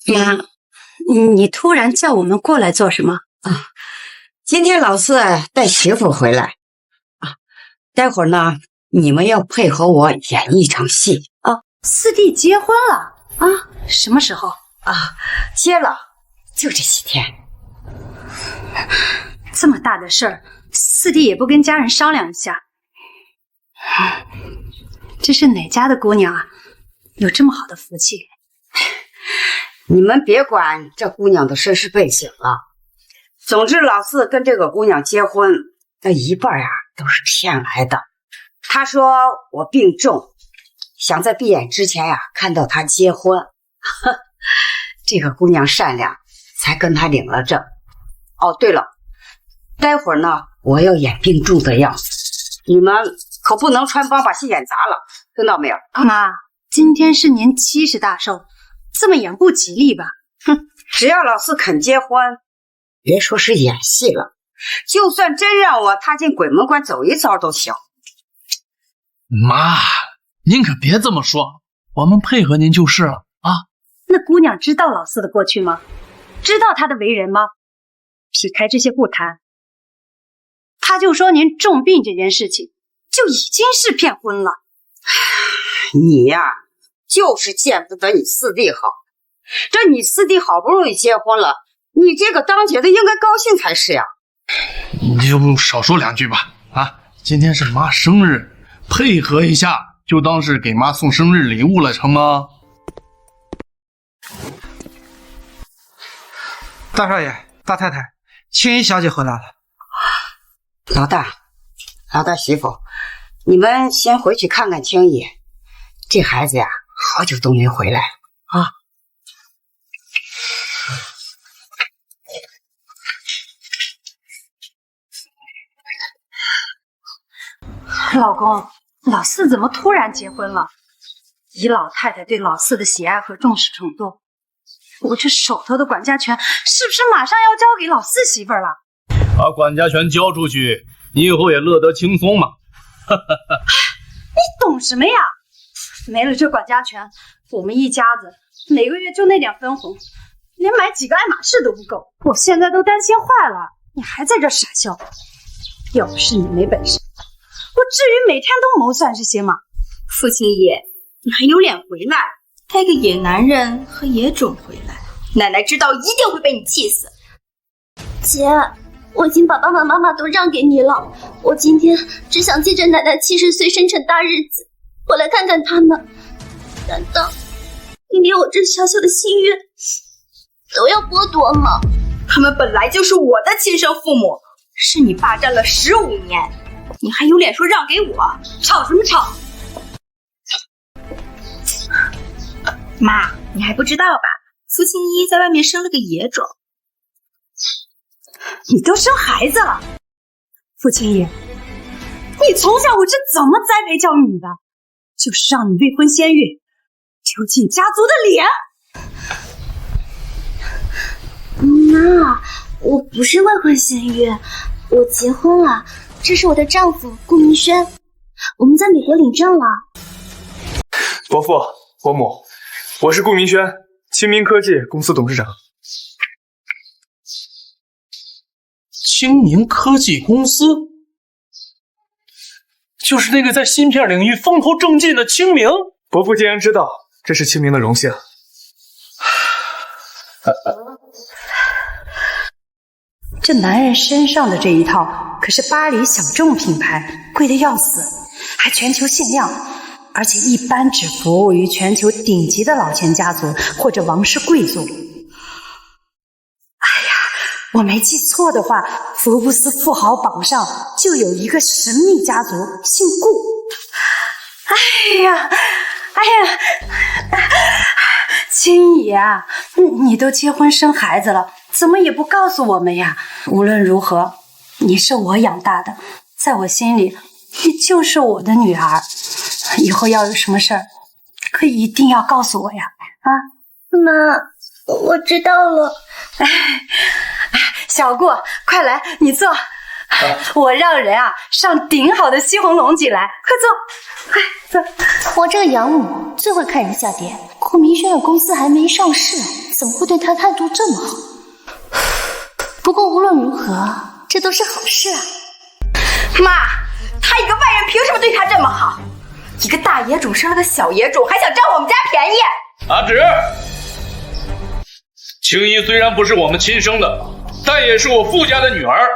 媽，你突然叫我们過來做什麼啊？今天老四帶媳婦回來啊，待會兒呢，你們要配合我演一場戲啊。四弟結婚了啊？什麼時候啊？結了，就這些天。這麼大的事兒，四弟也不跟家人商量一下。这是哪家的姑娘啊？有这么好的福气？你们别管这姑娘的身世背景了。总之，老四跟这个姑娘结婚，那一半呀都是骗来的。他说我病重，想在闭眼之前呀看到她结婚。这个姑娘善良，才跟他領了證。哦，对了，待會兒呢，我要演病重的樣子，你們可不能穿幫把戲演砸了，聽到沒有？媽，今天是您70大壽，這麼演不吉利吧？哼，只要老四肯結婚，別說是演戲了，就算真讓我踏進鬼門關走一遭都行。媽，您可別這麼說，我們配合您就是了啊。那姑娘知道老四的過去嗎？知道他的為人嗎？撇開這些不談，他就說您重病這件事情就已經是騙婚了。你呀，就是見不得你四弟好。這你四弟好不容易結婚了，你這個當姐的應該高興才是呀。你就少說兩句吧啊！今天是媽生日，配合一下，就當是給媽送生日禮物了，成嗎？大少爺、大太太，青衣小姐回來了。老大媳婦，你們先回去看看青衣。這孩子呀，好久都沒回來了啊。老公，老四怎麼突然結婚了？以老太太對老四的喜愛和重視程度，我這手頭的管家權是不是馬上要交給老四媳婦了？把管家權交出去，你以後也樂得輕鬆嘛。你懂什麼呀？沒了這管家權，我們一家子每個月就那點分紅，連買幾個愛馬仕都不夠。我現在都擔心壞了，你還在這傻笑？要不是你沒本事，我至於每天都謀算這些嗎？父親爺，你還有臉回來？帶個野男人和野種回來，奶奶知道一定會被你氣死。姐，我已經把爸爸媽媽都讓給你了，我今天只想借着奶奶70歲生辰大日子，我來看看他們。難道你連我這小小的心願都要剝奪嗎？他們本來就是我的親生父母，是你霸佔了15年，你還有臉說讓給我？吵什麼吵？媽，你還不知道吧？傅青衣在外面生了個野種。你都生孩子了，傅青衣，你從小我是怎麼栽培教育你的？就是讓你未婚先孕，丟盡家族的臉。媽，我不是未婚先孕，我結婚了，這是我的丈夫顧明軒，我們在美國領證了。伯父、伯母，我是顧明軒，清明科技公司董事長。清明科技公司，就是那個在芯片領域風頭正勁的清明。伯父既然知道，這是清明的榮幸。這男人身上的這一套可是巴黎小眾品牌，貴得要死，還全球限量，而且一般只服務於全球頂級的老錢家族或者王室貴族。我沒記錯的話，福布斯富豪榜上就有一個神秘家族，姓顧。哎呀，青姨啊，你都結婚生孩子了，怎麼也不告訴我們呀？無論如何，你是我養大的，在我心裡，你就是我的女兒。以後要有什麼事兒，可以一定要告訴我呀！啊，媽，我知道了。小顧，快來，你坐。我讓人啊上頂好的西紅柿擠來，快坐，快坐。我這個養母最會看人下跌。顧明軒的公司還沒上市，怎麼會對他態度這麼好？不過無論如何，這都是好事啊。媽，他一個外人憑什麼對他這麼好？一個大野種生了個小野種，還想佔我們家便宜？阿芷，青衣雖然不是我們親生的，但也是我傅家的女兒，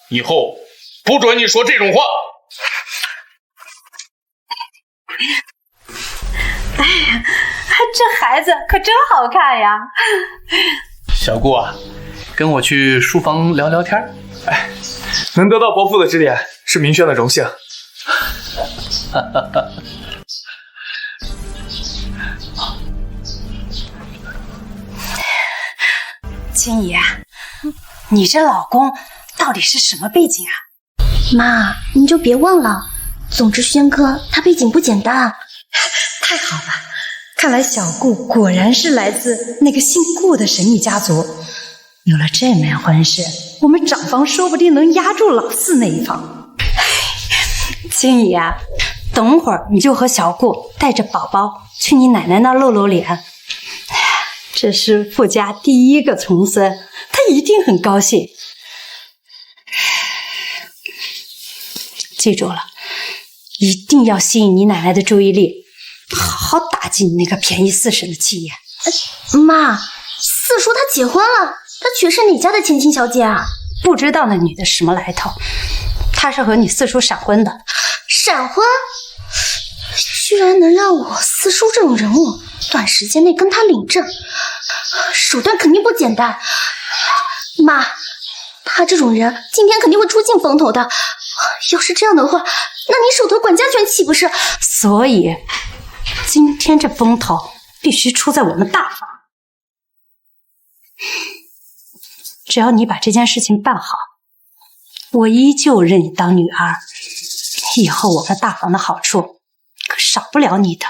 以后不准你说这种话。哎呀，这孩子可真好看呀！小顾啊，跟我去书房聊聊天。哎，能得到伯父的指点是明轩的荣幸。青姨，你这老公到底是什么背景啊？妈，您就别问了。总之，轩哥他背景不简单。太好了，看来小顾果然是来自那个姓顾的神秘家族。有了这门婚事，我们长房说不定能压住老四那一方。青姨啊，等会儿你就和小顾带着宝宝去你奶奶那露露脸。这是傅家第一个重孙，他一定很高興。记住了，一定要吸引你奶奶的注意力，好好打击你那个便宜四婶的气焰。妈，四叔他结婚了，他娶的是哪家的千金小姐啊？不知道那女的什么来头，她是和你四叔闪婚的。闪婚？居然能让我四叔这种人物短时间内跟他领证，手段肯定不简单。妈，他这种人今天肯定会出尽风头的。要是这样的话，那你手头管家权岂不是？所以今天这风头必須出在我們大房。只要你把這件事情辦好，我依舊認你當女兒，以後我們大房的好處可少不了你的。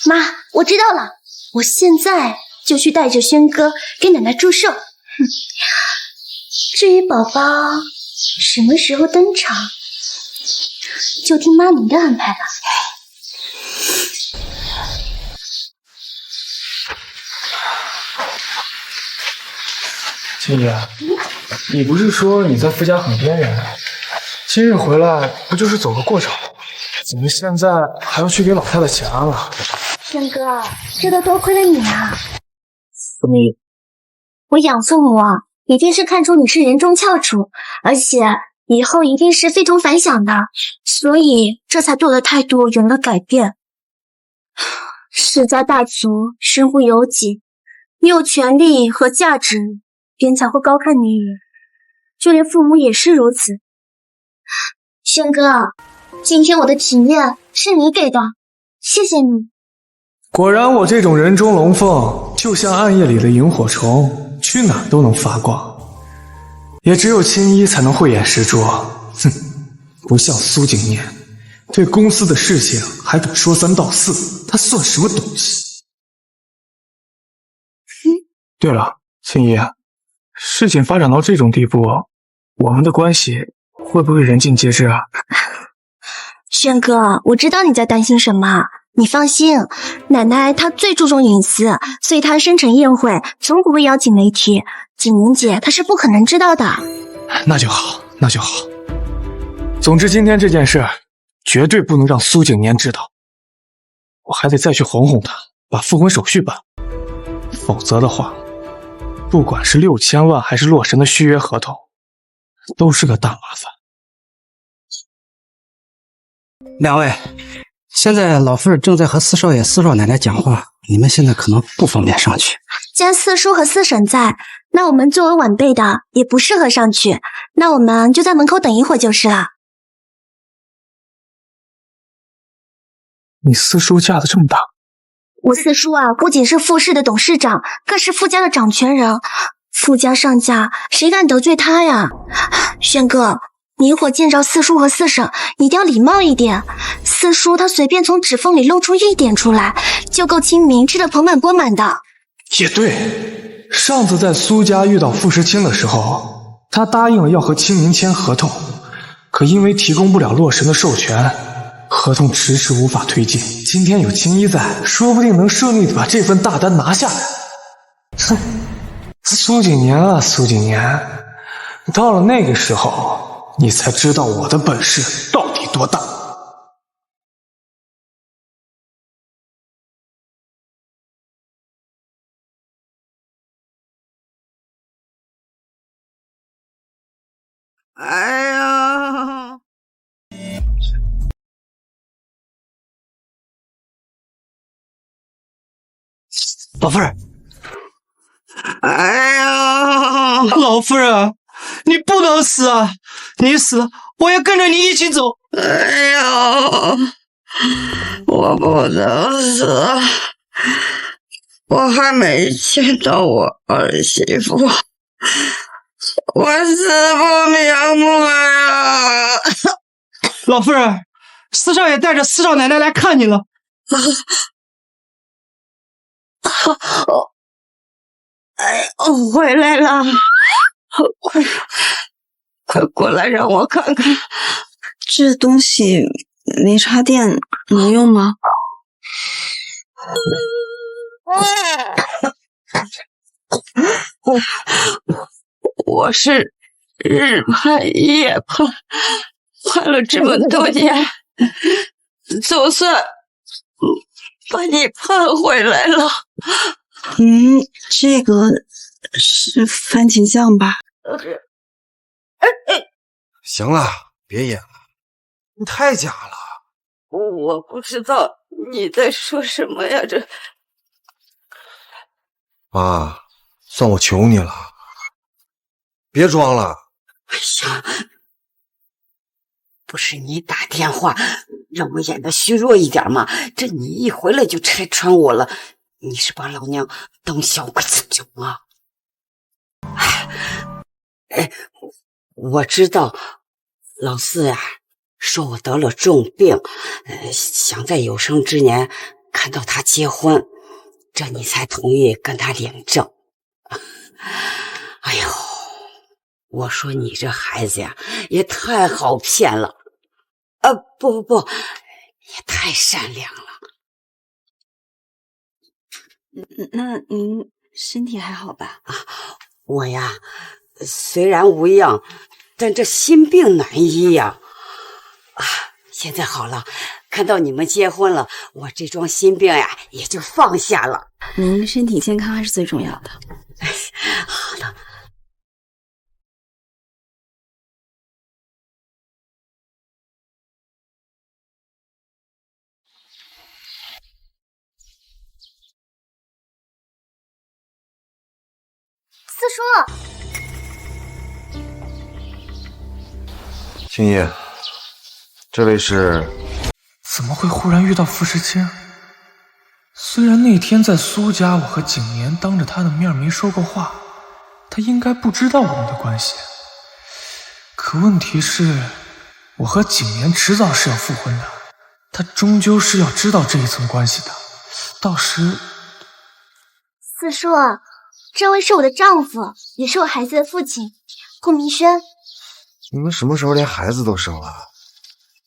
媽，我知道了，我現在就去帶着軒哥給奶奶祝壽。至於寶寶什麼時候登場，就聽媽您的安排了。青姨，你不是說你在傅家很邊緣，今日回來不就是走個過場嗎？怎麼現在還要去給老太太請安了？軒哥，這都多虧了你啊！怎麼？我養父母啊，一定是看出你是人中翹楚，而且以後一定是非同凡響的，所以這才做了態度有了改變。世家大族，身不由己，你有權利和價值，別人才會高看你一眼，就連父母也是如此。軒哥，今天我的體面是你給的，謝謝你。果然我這種人中龍鳳，就像暗夜裡的螢火蟲，去哪都能發光。也只有青衣才能慧眼識珠，哼，不像蘇景年，對公司的事情還敢說三道四，他算什麼東西？對了，青衣，事情發展到這種地步，我們的關係會不會人盡皆知啊？軒哥，我知道你在擔心什麼，你放心，奶奶她最注重隱私，所以她生辰宴會從不會邀請媒體，景寧姐她是不可能知道的。那就好，那就好。總之今天這件事絕對不能讓蘇景年知道，我還得再去哄哄他，把復婚手續辦，否則的話，不管是6000萬還是洛神的續約合同，都是個大麻煩。兩位，現在老婦人正在和四少爺、四少奶奶講話，你們現在可能不方便上去。既然四叔和四嬸在，那我們作為晚輩的也不適合上去，那我們就在門口等一會兒就是了。你四叔架子這麼大？我四叔啊，不僅是傅氏的董事長，更是傅家的掌權人。傅家上下，誰敢得罪他呀？軒哥，你一會兒見着四叔和四嬸，一定要禮貌一點。四叔他隨便從指縫裡露出一點出來，就夠清明吃得盆滿缽滿的。也對，上次在蘇家遇到傅時清的時候，他答應了要和清明簽合同，可因為提供不了洛神的授權，合同遲遲無法推進。今天有青衣在，說不定能順利的把這份大單拿下來。哼，蘇景年啊，蘇景年，到了那個時候，你才知道我的本事到底多大。哎呀！老夫人，哎呀，老夫人，你不能死啊！你死了，我也跟着你一起走。哎呀，我不能死，我还没见到我儿媳妇，我死不瞑目呀！老夫人，四少爷带着四少奶奶来看你了。哎，回来了，快过来，让我看看，这东西没插电，能用吗？我是日盼夜盼，盼了这么多年，总算把你盼回来了。这个是番茄酱吧？行了，别演了，你太假了。我不知道你在说什么呀，这妈，算我求你了，别装了。哎呀，不是你打电话让我演的虚弱一点吗？这你一回来就拆穿我了，你是把老娘当小鬼子整啊？哎，我知道老四呀，说我得了重病，想在有生之年看到他结婚，这你才同意跟他领证。哎呦，我说你这孩子呀，也太好骗了，不，也太善良了。那您身体还好吧？我呀，虽然无恙，但这心病难医呀。现在好了，看到你们结婚了，我这桩心病呀也就放下了。您身体健康还是最重要的。好的。四叔，青叶，这位是？怎么会忽然遇到傅时清？虽然那天在苏家，我和景年当着他的面没说过话，他应该不知道我们的关系。可问题是，我和景年迟早是要复婚的，他終究是要知道這一層關係的。到時，四叔，這位是我的丈夫，也是我孩子的父親，顧明軒。你們什麼時候連孩子都生了？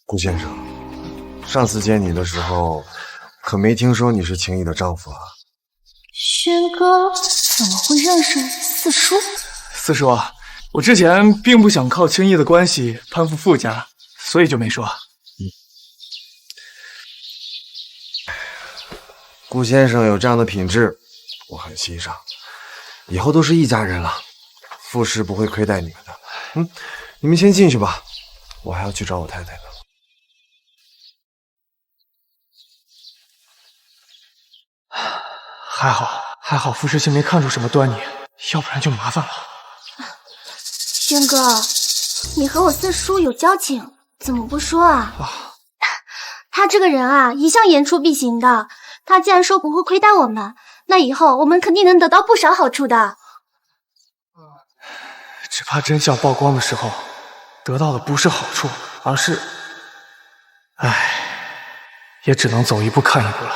顧先生，上次見你的時候，可沒聽說你是青衣的丈夫啊。軒哥怎麼會認識四叔？四叔，我之前並不想靠青衣的關係攀附傅家，所以就沒說。顧先生有這樣的品質，我很欣賞。以後都是一家人了，傅氏不會虧待你們的。你們先進去吧，我還要去找我太太呢。還好傅時清沒看出什麼端倪，要不然就麻煩了。軒哥，你和我四叔有交情，怎麼不說啊？他這個人啊，一向言出必行的。他既然說不會虧待我們，那以後我們肯定能得到不少好處的。只怕真相曝光的時候，得到的不是好處，而是……也只能走一步看一步了。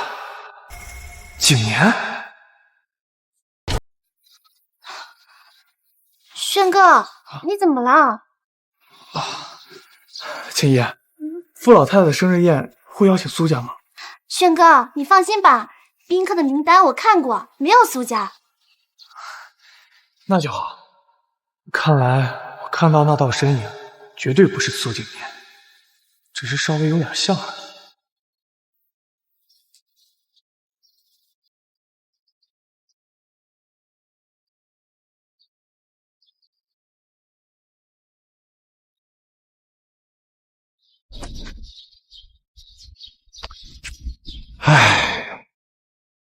景年，軒哥，你怎麼了？青衣，傅老太太的生日宴會邀請蘇家嗎？軒哥，你放心吧，賓客的名單我看過，沒有蘇家。那就好。看來我看到那道身影，絕對不是蘇景年，只是稍微有點像而已。唉，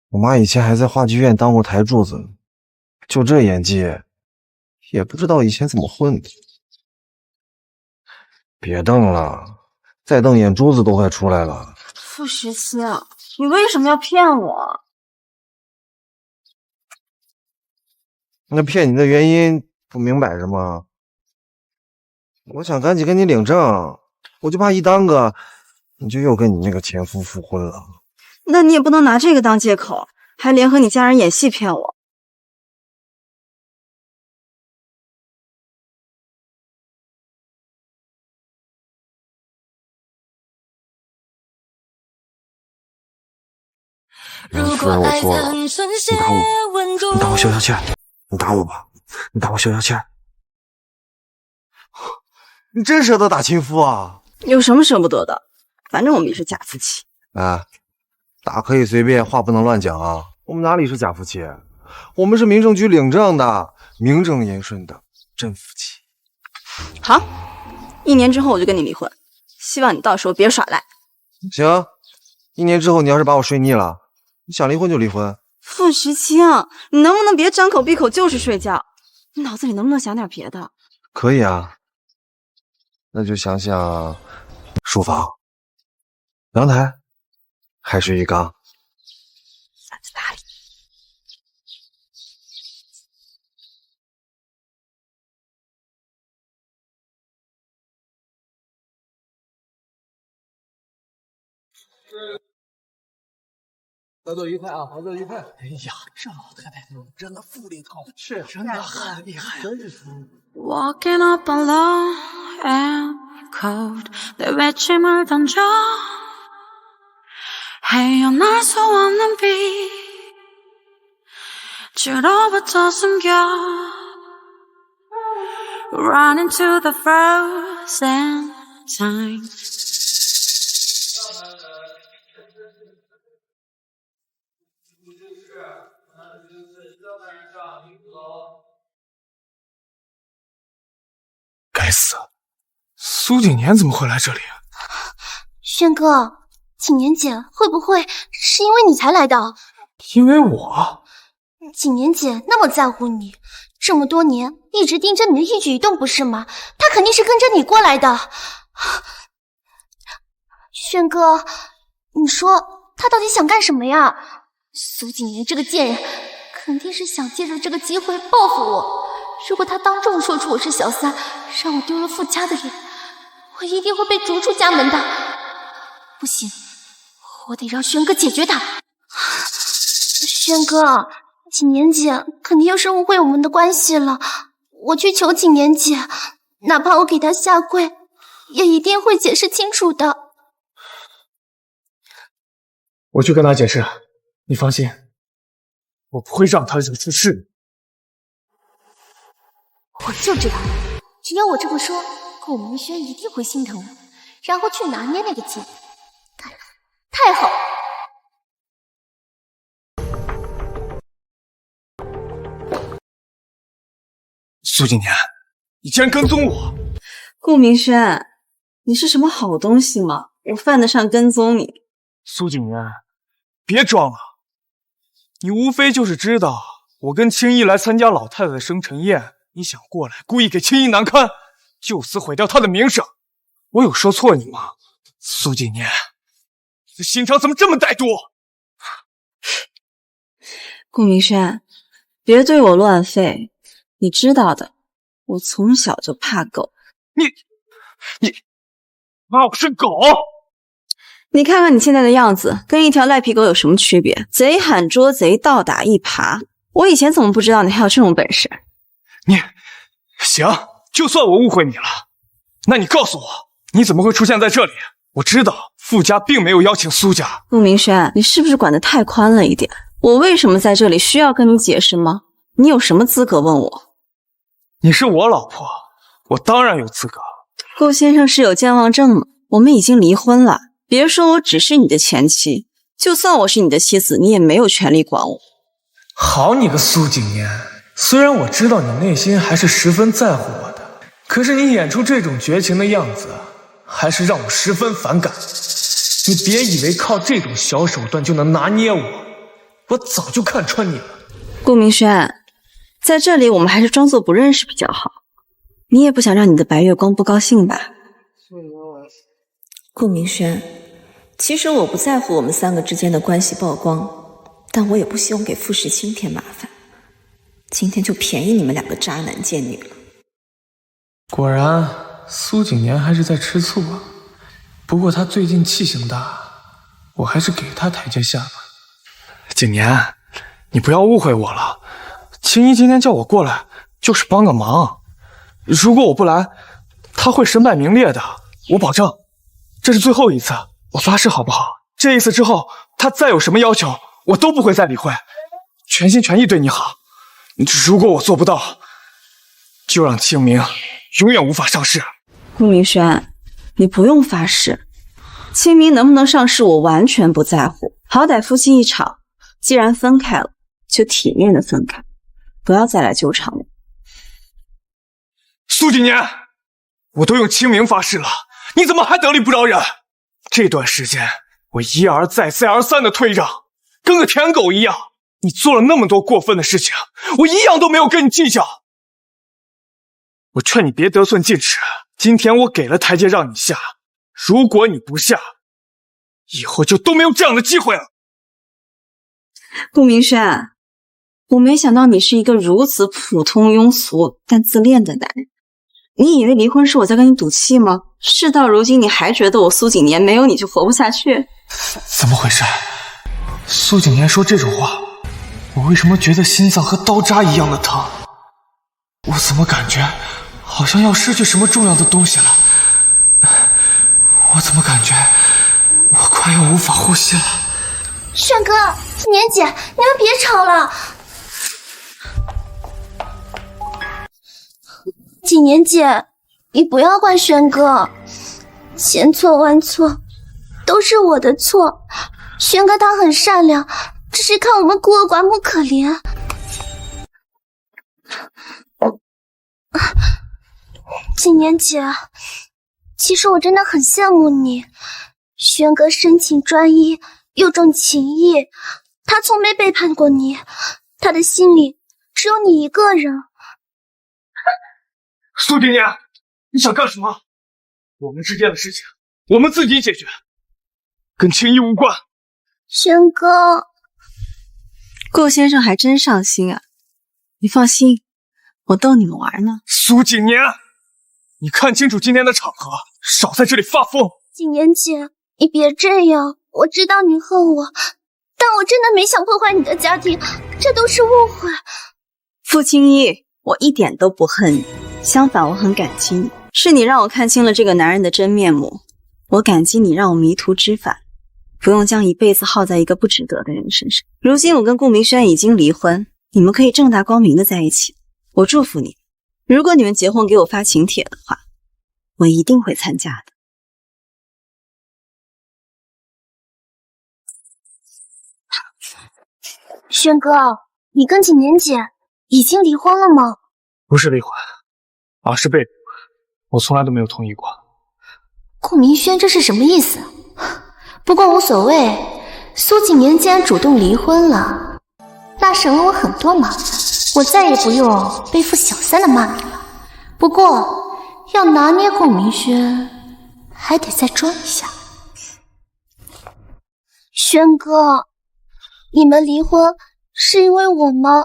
我媽以前還在話劇院當過台柱子，就這演技，也不知道以前怎麼混的。別瞪了，再瞪眼珠子都快出來了。傅时清，你為什麼要騙我？那騙你的原因不明擺着嗎？我想趕緊跟你領證，我就怕一耽擱，你就又跟你那個前夫復婚了。那你也不能拿這個當借口，還聯合你家人演戲騙我。是我错了，你打我消消气，你打我吧，你打我消消气。你真捨得打親夫啊？有什麼捨不得的？反正我們也是假夫妻。啊，打可以隨便，話不能亂講啊。我們哪裡是假夫妻？我們是民政局領證的，名正言順的真夫妻。好，1年之後我就跟你離婚，希望你到時候別耍賴。行，1年之後你要是把我睡膩了，你想離婚就離婚。傅时清，你能不能別張口閉口就是睡覺？你腦子裡能不能想點別的？可以啊，那就想想書房、陽台還是浴缸。伞在哪裡？合作愉快啊！合作愉快！哎呀，这老太太真的富丽堂皇，是真的很厲害，真是。Walking up alone and cold 내 외침을 던져 헤어날 수 없는 빛 주로부터 숨겨 Run into the frozen time该死，蘇景年怎麼會來這裡啊？軒哥，景年姐會不會是因為你才來的？因為我？景年姐那麼在乎你，這麼多年一直盯着你的一舉一動，不是嗎？她肯定是跟着你過來的。軒哥，你說她到底想幹什麼呀？蘇景年這個賤人，肯定是想借着這個機會報復我。如果他當眾說出我是小三，讓我丟了傅家的臉，我一定會被逐出家門的。不行，我得讓軒哥解決他。軒哥，景年姐肯定又是誤會我們的關係了。我去求景年姐，哪怕我給她下跪，也一定會解釋清楚的。我去跟他解釋，你放心，我不會讓他惹出事。我就知道，只要我這麼說，顧明軒一定會心疼我，然後去拿捏那個機會。太好了！蘇景年，你竟然跟蹤我！顧明軒，你是什麼好東西嗎？我犯得上跟蹤你？蘇景年，別裝了，你無非就是知道我跟青衣來參加老太太的生辰宴。你想過來故意給青衣難堪，就此毀掉她的名聲，我有說錯你嗎？蘇景年，你的心腸怎麼這麼歹毒？顧明軒，別對我亂吠，你知道的，我從小就怕狗。你罵我是狗？你看看你現在的樣子，跟一條賴皮狗有什麼區別？賊喊捉賊，倒打一耙。我以前怎麼不知道你還有這種本事？你行，就算我誤會你了，那你告訴我，你怎麼會出現在這裡？我知道傅家並沒有邀請蘇家。顧明軒，你是不是管得太寬了一點？我為什麼在這裡需要跟你解釋嗎？你有什麼資格問我？你是我老婆，我當然有資格。顧先生是有健忘症嗎？我們已經離婚了，別說我只是你的前妻，就算我是你的妻子，你也沒有權利管我。好你個蘇景年，雖然我知道你內心還是十分在乎我的，可是你演出這種絕情的樣子，還是讓我十分反感。你別以為靠這種小手段就能拿捏我，我早就看穿你了。顧明軒，在這裡我們還是裝作不認識比較好。你也不想讓你的白月光不高興吧？顧明軒，其實我不在乎我們3個之間的關係曝光，但我也不希望給傅时清添麻煩。今天就便宜你們2個渣男賤女了。果然，蘇景年還是在吃醋啊。不過他最近气性大，我還是给他台階下吧。景年，你不要誤会我了，青衣今天叫我过来就是幫個忙。如果我不來，他會身敗名裂的，我保證。這是最後一次，我發誓好不好？這一次之後，他再有什麼要求，我都不會再理會，全心全意對你好。如果我做不到，就讓清明永遠無法上市。顧明軒，你不用發誓，清明能不能上市我完全不在乎，好歹夫妻一場，既然分開了，就體面的分開，不要再來糾纏我。蘇景年，我都用清明發誓了，你怎麼還得理不饒人？這段時間我一而再再而三的退讓，跟個舔狗一樣。你做了那麼多過分的事情，我一樣都沒有跟你計較。我勸你別得寸進尺，今天我給了台階讓你下，如果你不下，以後就都沒有這樣的機會了。顧明軒，我沒想到你是一個如此普通庸俗但自戀的男人。你以為離婚是我在跟你賭氣嗎？事到如今你還覺得我蘇景年沒有你就活不下去？怎麼回事？蘇景年說這種話，我為什麼覺得心臟和刀扎一樣的疼？我怎麼感覺好像要失去什麼重要的東西了？我怎麼感覺我快要無法呼吸了？軒哥，景年姐，你們別吵了。景年姐，你不要怪軒哥，千錯萬錯都是我的錯。軒哥他很善良，只是看我們孤兒寡母可憐。景年姐，其實我真的很羨慕你。軒哥深情專一，又重情義，他從沒背叛過你，他的心裡只有你一個人。蘇景年，你想幹什麼？我們之間的事情我們自己解決，跟青衣無關。軒哥，顧先生還真上心啊。你放心，我逗你们玩呢。蘇景年，你看清楚今天的場合，少在這裡發瘋。景年姐，你別這樣，我知道你恨我，但我真的沒想破壞你的家庭，這都是誤會。傅青衣，我一點都不恨你，相反我很感激你，是你讓我看清了這個男人的真面目，我感激你讓我迷途知返，不用將一輩子耗在一個不值得的人身上。如今我跟顧明軒已經離婚，你們可以正大光明的在一起，我祝福你。如果你們結婚給我發請帖的話，我一定會參加的。軒哥，你跟景年姐已經離婚了嗎？不是離婚，而是被離婚，我從來都沒有同意過。顧明軒這是什麼意思？不過無所謂，蘇景年既然主動離婚了，那省了我很多忙，我再也不用背負小三的罵名了。不過要拿捏顧明軒，還得再裝一下。軒哥，你們離婚是因為我嗎？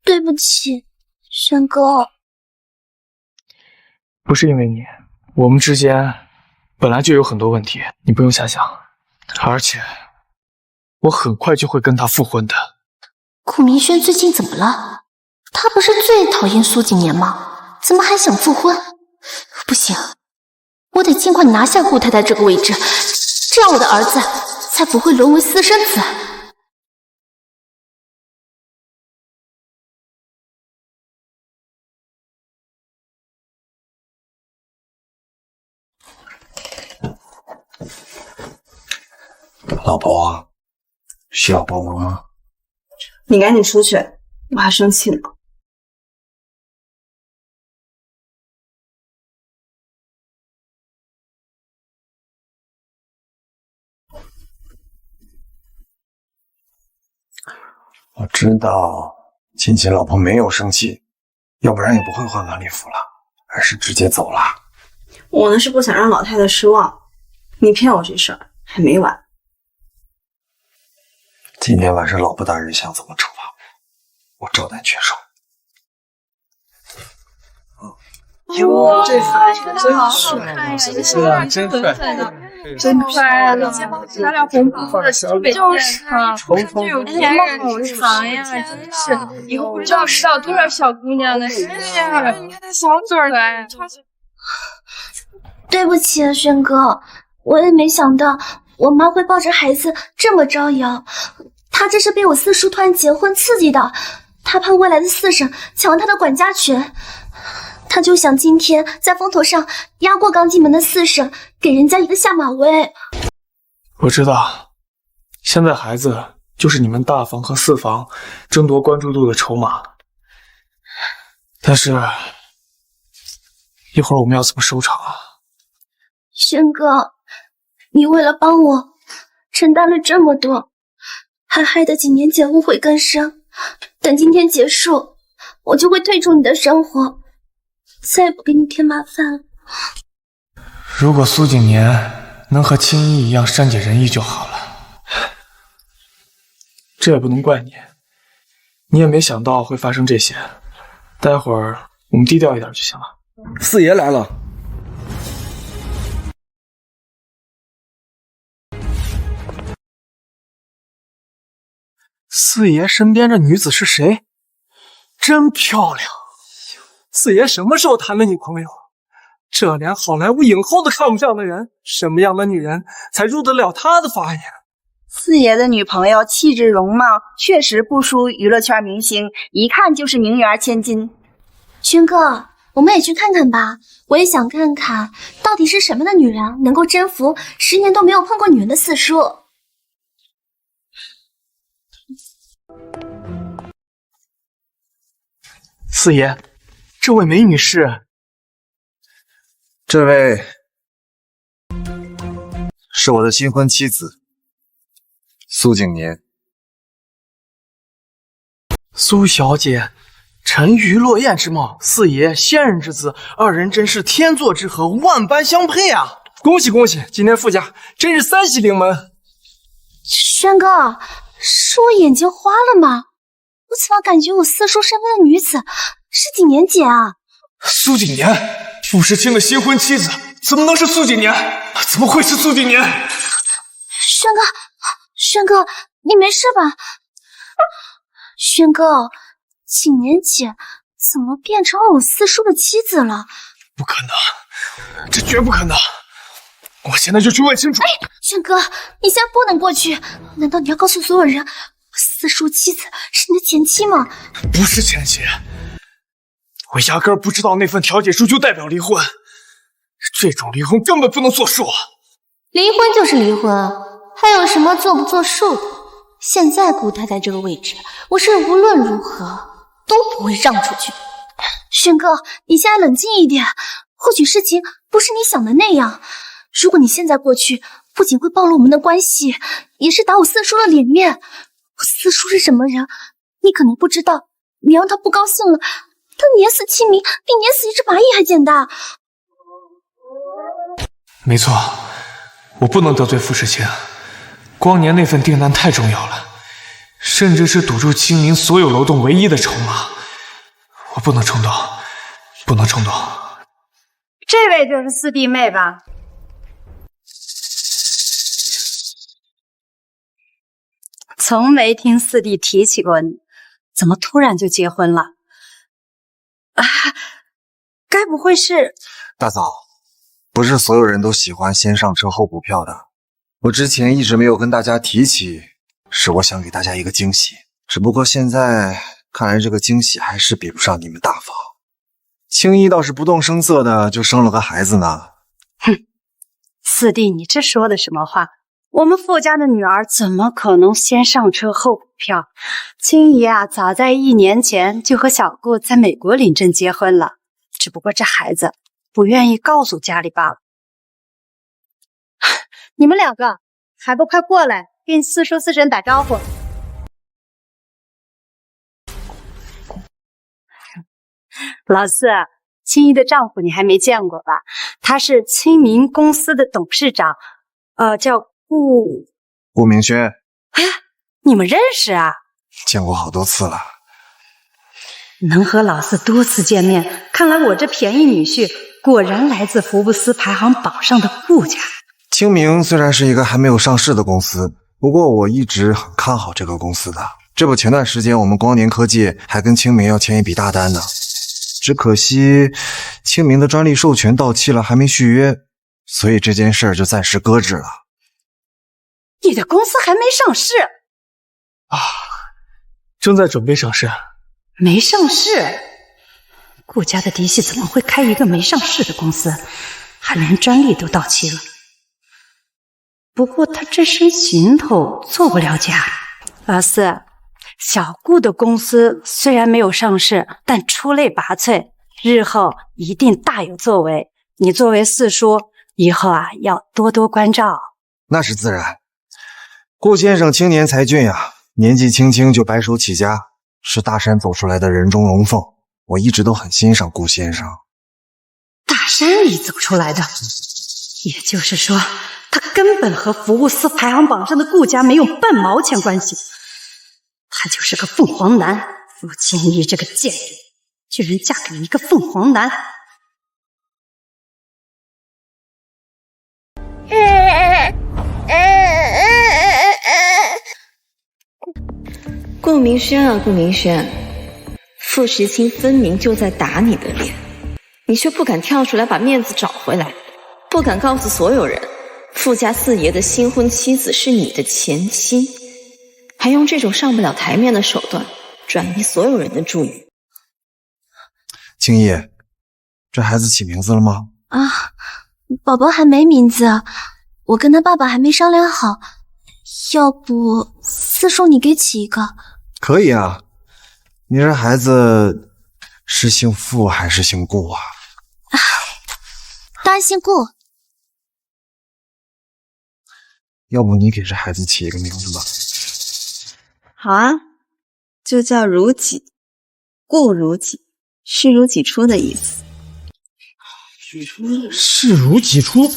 對不起，軒哥。不是因為你，我們之間本來就有很多問題，你不用瞎想。而且我很快就會跟他復婚的。顧明軒最近怎麼了？他不是最討厭蘇景年嗎？怎麼還想復婚？不行，我得盡快拿下顧太太這個位置，這樣我的兒子才不會淪為私生子。老婆，需要幫忙嗎？你趕緊出去，我還生氣呢。我知道亲亲老婆没有生气，要不然也不会换晚礼服了，而是直接走了。我呢是不想让老太太失望，你骗我这事儿还没完。今天晚上老婆大人想怎么处罚我照单全收。哟，这孩子真帅，是啊，真帅，真帅了，拿点红包的小脸，就是啊，这有天任好长呀，真是，以后不知道识到多少小姑娘呢，是不是？你看那小嘴儿来。对不起啊，轩哥，我也没想到我妈会抱着孩子这么招摇，她这是被我四叔突然结婚刺激的，她怕未来的四婶抢她的管家权。他就想今天在风头上压过刚进门的四婶，给人家一个下马威。我知道，现在孩子就是你们大房和四房争夺关注度的筹码，但是一会儿我们要怎么收场啊？轩哥，你为了帮我承担了这么多，还害得几年前誤会更深。等今天結束，我就會退出你的生活，再也不給你添麻煩了。如果蘇景年能和青衣一樣善解人意就好了。這也不能怪你，你也沒想到會發生這些。待會兒我們低調一點就行了。四爺來了。四爺身邊這女子是誰？真漂亮！四爺什麼時候談的女朋友？這連好萊塢影后都看不上的人，什麼樣的女人才入得了他的法眼？四爺的女朋友氣質容貌確實不輸娛樂圈明星，一看就是名媛千金。軒哥，我們也去看看吧，我也想看看到底是什麼的女人能夠征服10年都沒有碰過女人的四叔。四爺，這位美女是？這位是我的新婚妻子蘇景年。蘇小姐，沉魚落雁之貌，四爺仙人之姿，二人真是天作之合，萬般相配啊！恭喜恭喜，今天傅家真是三喜臨門。軒哥，是我眼睛花了嗎？我怎麼感覺我四叔身邊的女子是景年姐啊？蘇景年，傅時清的新婚妻子，怎麼能是蘇景年？怎麼會是蘇景年？軒哥，你沒事吧？軒哥，景年姐怎麼變成了我四叔的妻子了？不可能，這絕不可能！我現在就去問清楚。軒哥，你現在不能過去，難道你要告訴所有人我四叔妻子是你的前妻嗎？不是前妻，我壓根兒不知道那份調解書就代表離婚，這種離婚根本不能作數。離婚就是離婚，還有什麼作不作數的？現在顧太太這個位置，我是無論如何都不會讓出去。軒哥，你現在冷靜一點，或許事情不是你想的那樣。如果你現在過去，不僅會暴露我們的關係，也是打我四叔的臉面。我四叔是什麼人，你可能不知道。你讓他不高興了，他碾死清明比碾死一隻螞蟻還簡單。沒錯，我不能得罪傅時清。光年那份訂單太重要了，甚至是賭注清明所有樓棟唯一的籌碼。我不能衝動，不能衝動。這位就是四弟妹吧？從沒聽四弟提起過你，怎麼突然就結婚了？啊，該不會是……大嫂，不是所有人都喜歡先上車後補票的。我之前一直沒有跟大家提起，是我想給大家一個驚喜。只不過現在看來這個驚喜還是比不上你們大房。青衣倒是不動聲色的就生了個孩子呢。哼，四弟，你這說的什麼話？我們傅家的女兒怎麼可能先上車後補票？青姨啊，早在1年前就和小顧在美國領證結婚了，只不過這孩子不願意告訴家裡罷了。你們兩個還不快過來，跟四叔四嬸打招呼。老四，青衣的丈夫你还没见过吧？他是青明公司的董事长，叫顾明轩。哎，你们认识啊？见过好多次了。能和老四多次见面，看来我这便宜女婿果然来自福布斯排行榜上的顾家。青明虽然是一个还没有上市的公司，不过我一直很看好这个公司的。这不，前段时间我们光年科技还跟青明要签一筆大單呢，只可惜青明的專利授權到期了，還沒續約，所以這件事兒就暫時擱置了。你的公司還沒上市啊？正在準備上市。沒上市？顧家的嫡系怎麼會開一個沒上市的公司？還連專利都到期了。不過他這身行頭做不了假。老四，小顧的公司雖然沒有上市，但出類拔萃，日後一定大有作為。你作為四叔，以後要多多關照。那是自然。顧先生青年才俊呀，年紀輕輕就白手起家，是大山走出來的人中龍鳳。我一直都很欣賞顧先生。大山裡走出來的，也就是說，他根本和福布斯排行榜上的顧家沒有半毛錢關係。他就是個鳳凰男，傅青衣這個賤人，居然嫁給一個鳳凰男。顧明軒啊，顧明軒，傅時清分明就在打你的臉，你卻不敢跳出來把面子找回來，不敢告訴所有人，傅家四爺的新婚妻子是你的前妻，還用這種上不了台面的手段轉移所有人的注意。青衣，這孩子起名字了嗎？啊，寶寶還沒名字，我跟他爸爸還沒商量好，要不四叔你給起一個？可以啊，你這孩子是姓傅還是姓顧啊？當然姓顧。要不你給這孩子起一個名字吧。好啊，就叫如己，顧如己，視如己出的意思。視如己出，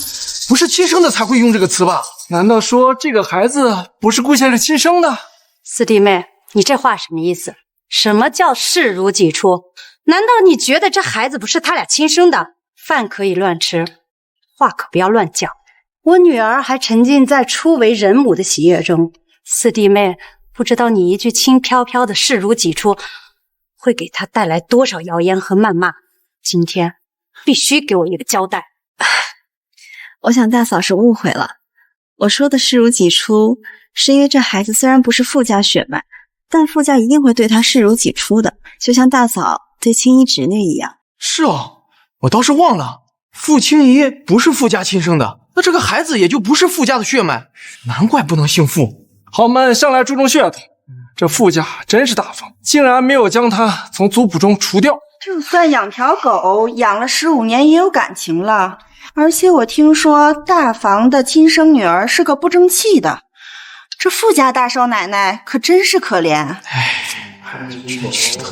不是親生的才會用這個詞吧？難道說這個孩子不是顧先生親生的？四弟妹，你這話什麼意思？什麼叫視如己出？難道你覺得這孩子不是他倆親生的？飯可以亂吃，話可不要亂講。我女兒還沉浸在初為人母的喜悅中，四弟妹不知道你一句輕飄飄的視如己出會給她帶來多少謠言和謾罵。今天必須給我一個交代。我想大嫂是誤會了，我說的視如己出是因為這孩子雖然不是傅家血脈，但傅家一定會對他視如己出的，就像大嫂對青衣侄女一樣。是哦，我倒是忘了，傅青衣不是傅家親生的，那這個孩子也就不是傅家的血脈，難怪不能姓傅。豪門向來注重血統，這傅家真是大方，竟然沒有將他從族譜中除掉。就算養條狗養了15年也有感情了，而且我聽說大房的親生女兒是個不爭氣的，這傅家大少奶奶可真是可憐。哎，真是的。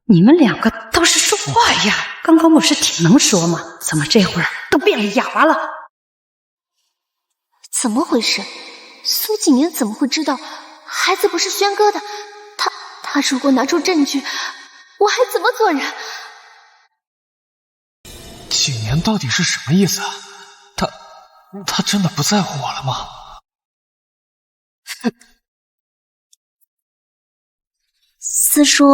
你們兩個倒是說話呀！剛剛不是挺能說嗎？怎麼這會兒都變了啞巴了？怎麼回事？蘇景年怎麼會知道孩子不是軒哥的？他如果拿出證據，我還怎麼做人？景年到底是什麼意思？他真的不在乎我了嗎？四叔，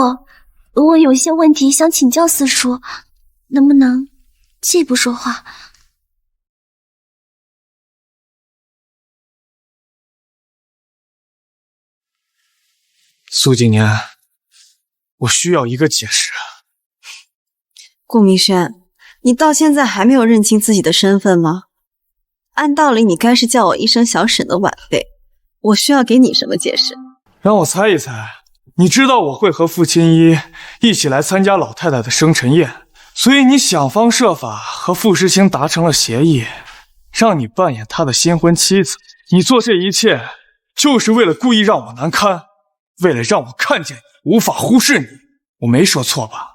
我有些問題想請教四叔，能不能既不說話？蘇景年，我需要一個解釋。顧明軒，你到現在還沒有認清自己的身份嗎？按道理你該是叫我一聲小沈的晚輩，我需要給你什麼解釋？讓我猜一猜，你知道我會和傅青衣一起來參加老太太的生辰宴，所以你想方設法和傅時清達成了協議，讓你扮演他的新婚妻子。你做這一切，就是為了故意讓我難堪，為了讓我看見你，無法忽視你。我沒說錯吧？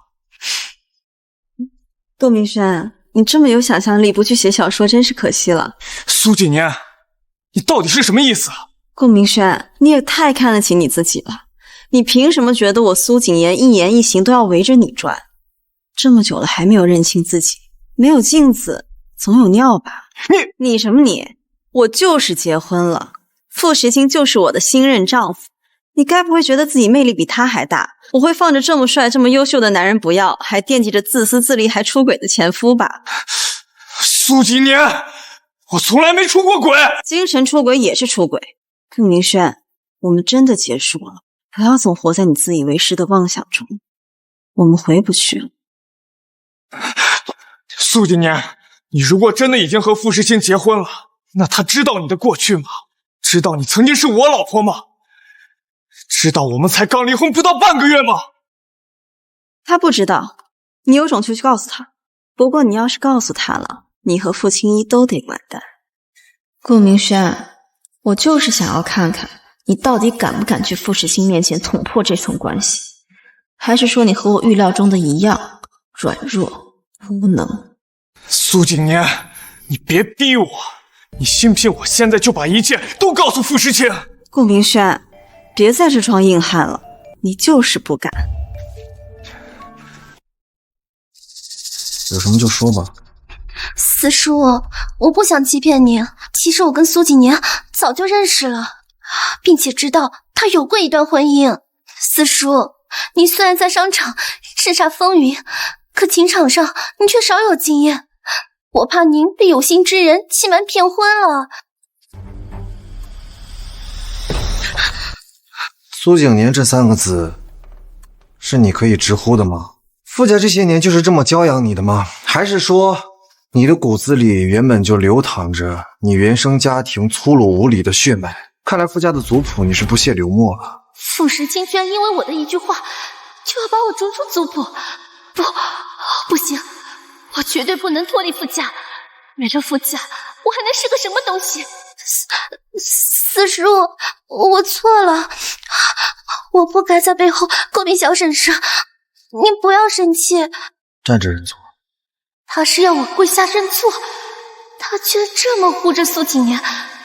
杜明轩，你这么有想象力，不去写小说真是可惜了。苏景年，你到底是什么意思？顾明轩，你也太看得起你自己了。你凭什么觉得我苏景言一言一行都要围着你轉？這麼久了還沒有認清自己，沒有鏡子總有尿吧？你什麼你？我就是結婚了，傅時清就是我的新任丈夫。你該不會覺得自己魅力比他還大？我會放着這麼帥這麼優秀的男人不要，還惦記着自私自利還出軌的前夫吧？蘇景年，我從來沒出過軌，精神出軌也是出軌。顧明軒，我們真的結束了，不要總活在你自以為是的妄想中，我們回不去了。蘇景年，你如果真的已經和傅時清結婚了，那他知道你的過去嗎？知道你曾經是我老婆嗎？知道我們才剛離婚不到半個月嗎？他不知道，你有種就去告訴他。不過你要是告訴他了，你和傅青衣都得完蛋。顧明軒，我就是想要看看你到底敢不敢去傅時清面前捅破這層關係，還是說你和我預料中的一樣軟弱無能？蘇景年，你別逼我，你信不信我現在就把一切都告訴傅時清？顧明軒，別在這裝硬漢了，你就是不敢。有什麼就說吧。四叔，我不想欺騙你，其實我跟蘇景年早就認識了，並且知道他有過一段婚姻。四叔，你雖然在商場叱咤風雲，可情場上你卻少有經驗，我怕您被有心之人欺瞞騙婚了。蘇景年這三個字，是你可以直呼的嗎？傅家這些年就是這麼教養你的嗎？還是說你的骨子裡原本就流淌着你原生家庭粗魯無禮的血脈？看來傅家的族譜你是不屑流墨了。傅時清居然因為我的一句話就要把我逐出族譜，不行，我絕對不能脫離傅家，沒了傅家我還能是個什麼東西？四叔，我錯了，我不該在背後詬病小嬸嬸，您不要生氣。站着認錯。他是要我跪下認錯，他卻這麼護着蘇景年，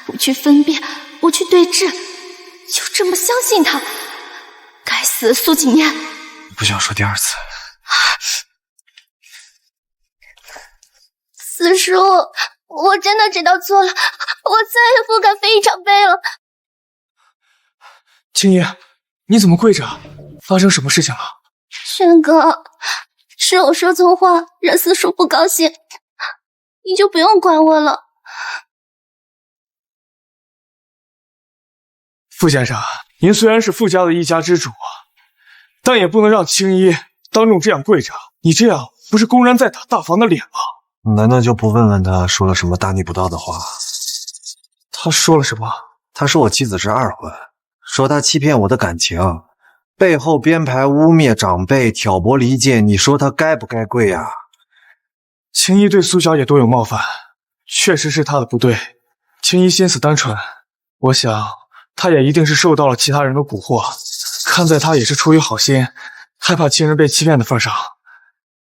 不去分辨，不去對峙，就這麼相信他。該死的蘇景年！不想說第二次。四叔，我真的知道錯了，我再也不敢飛一場杯了。青衣，你怎麼跪着？發生什麼事情了？軒哥，是我說錯話，讓四叔不高興，你就不用管我了。傅先生，您雖然是傅家的一家之主，但也不能讓青衣當眾這樣跪着，你這樣不是公然在打大房的臉嗎？難道就不問問他說了什麼大逆不道的話？他說了什麼？他說我妻子是二婚，說他欺騙我的感情，背後編排污衊長輩，挑撥離間，你說他該不該跪啊？青衣對蘇小姐都有冒犯，確實是他的不對。青衣心思單純，我想他也一定是受到了其他人的蠱惑，看在他也是出於好心，害怕親人被欺騙的份上，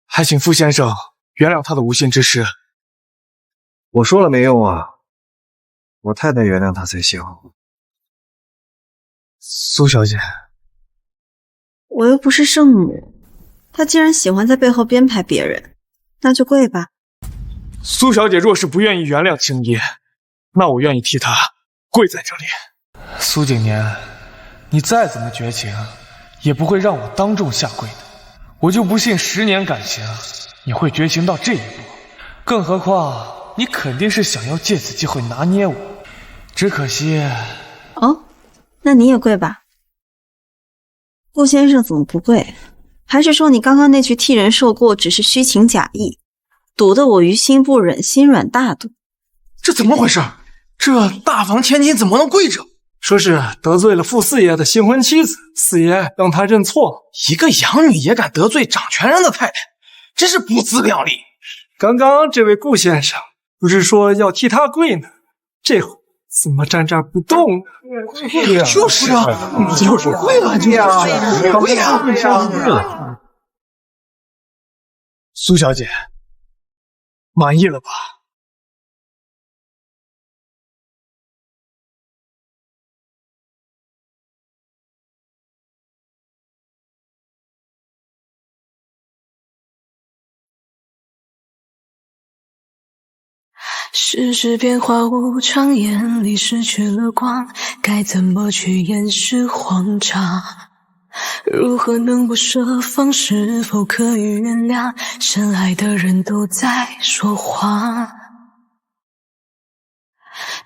還請傅先生原諒他的無心之失。我說了沒用啊，我太太原諒他才行。蘇小姐，我又不是聖母，他既然喜歡在背後編排別人，那就跪吧。蘇小姐若是不願意原諒青衣，那我願意替她跪在這裡。蘇景年，你再怎麼絕情，也不會讓我當眾下跪的。我就不信10年感情，你會絕情到這一步。更何況，你肯定是想要借此機會拿捏我。只可惜……哦，那你也跪吧。顧先生怎麼不跪？還是說你剛剛那句替人受過只是虛情假意，堵得我於心不忍，心軟大度？這怎麼回事？這大房千金怎麼能跪着？說是得罪了傅四爺的新婚妻子，四爺讓他認錯。一個養女也敢得罪掌權人的太太，真是不自量力。剛剛這位顧先生不是說要替他跪呢，這會怎麼站這兒不動呢？就是啊，就是跪了你啊，跪啊！蘇小姐，满意了吧？世事变化无常，眼裡失去了光，該怎麼去掩飾慌張？如何能不設防？是否可以原諒？深愛的人都在說謊，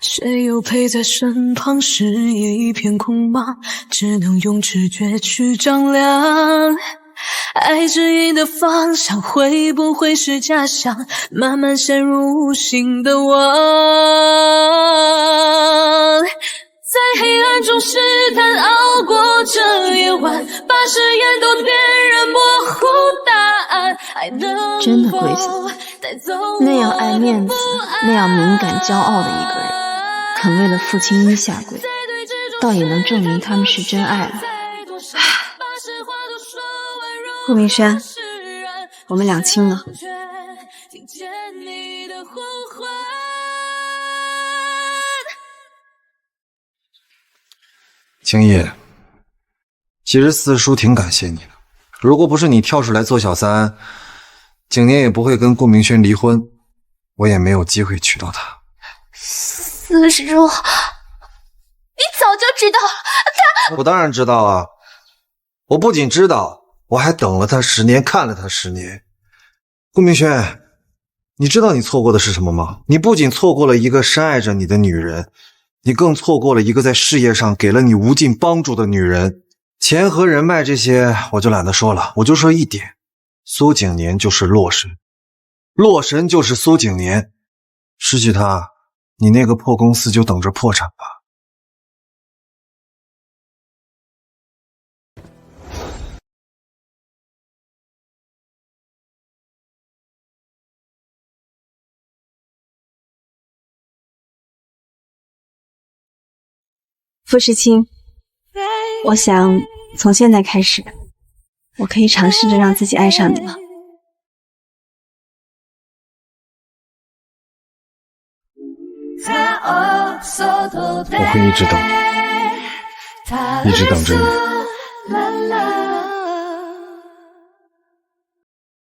誰又陪在身旁？視野一片空茫，只能用直覺去丈量。愛指引的方向會不會是假象？慢慢陷入無形的網，在黑暗中試探熬過這夜晚，把誓言都點燃，模糊答案。愛能真的貴子，那樣愛面子、那樣敏感、驕傲的一個人，肯為了傅青衣下跪，倒也能證明他們是真愛了。顧明軒，我們倆親了。青衣，其實四叔挺感謝你的，如果不是你跳出來做小三，景年也不会跟顧明軒離婚，我也沒有機會娶到她。四叔，你早就知道他……我當然知道啊，我不僅知道，我還等了他10年，看了他10年。顧明軒，你知道你錯過的是什麼嗎？你不僅錯過了一個深愛着你的女人，你更錯過了一個在事業上給了你無盡幫助的女人。錢和人脈這些我就懶得說了，我就說一點，蘇景年就是洛神，洛神就是蘇景年，失去他，你那個破公司就等着破產吧。傅世清，我想從現在開始，我可以嘗試着讓自己愛上你了。我會一直等，一直等着你。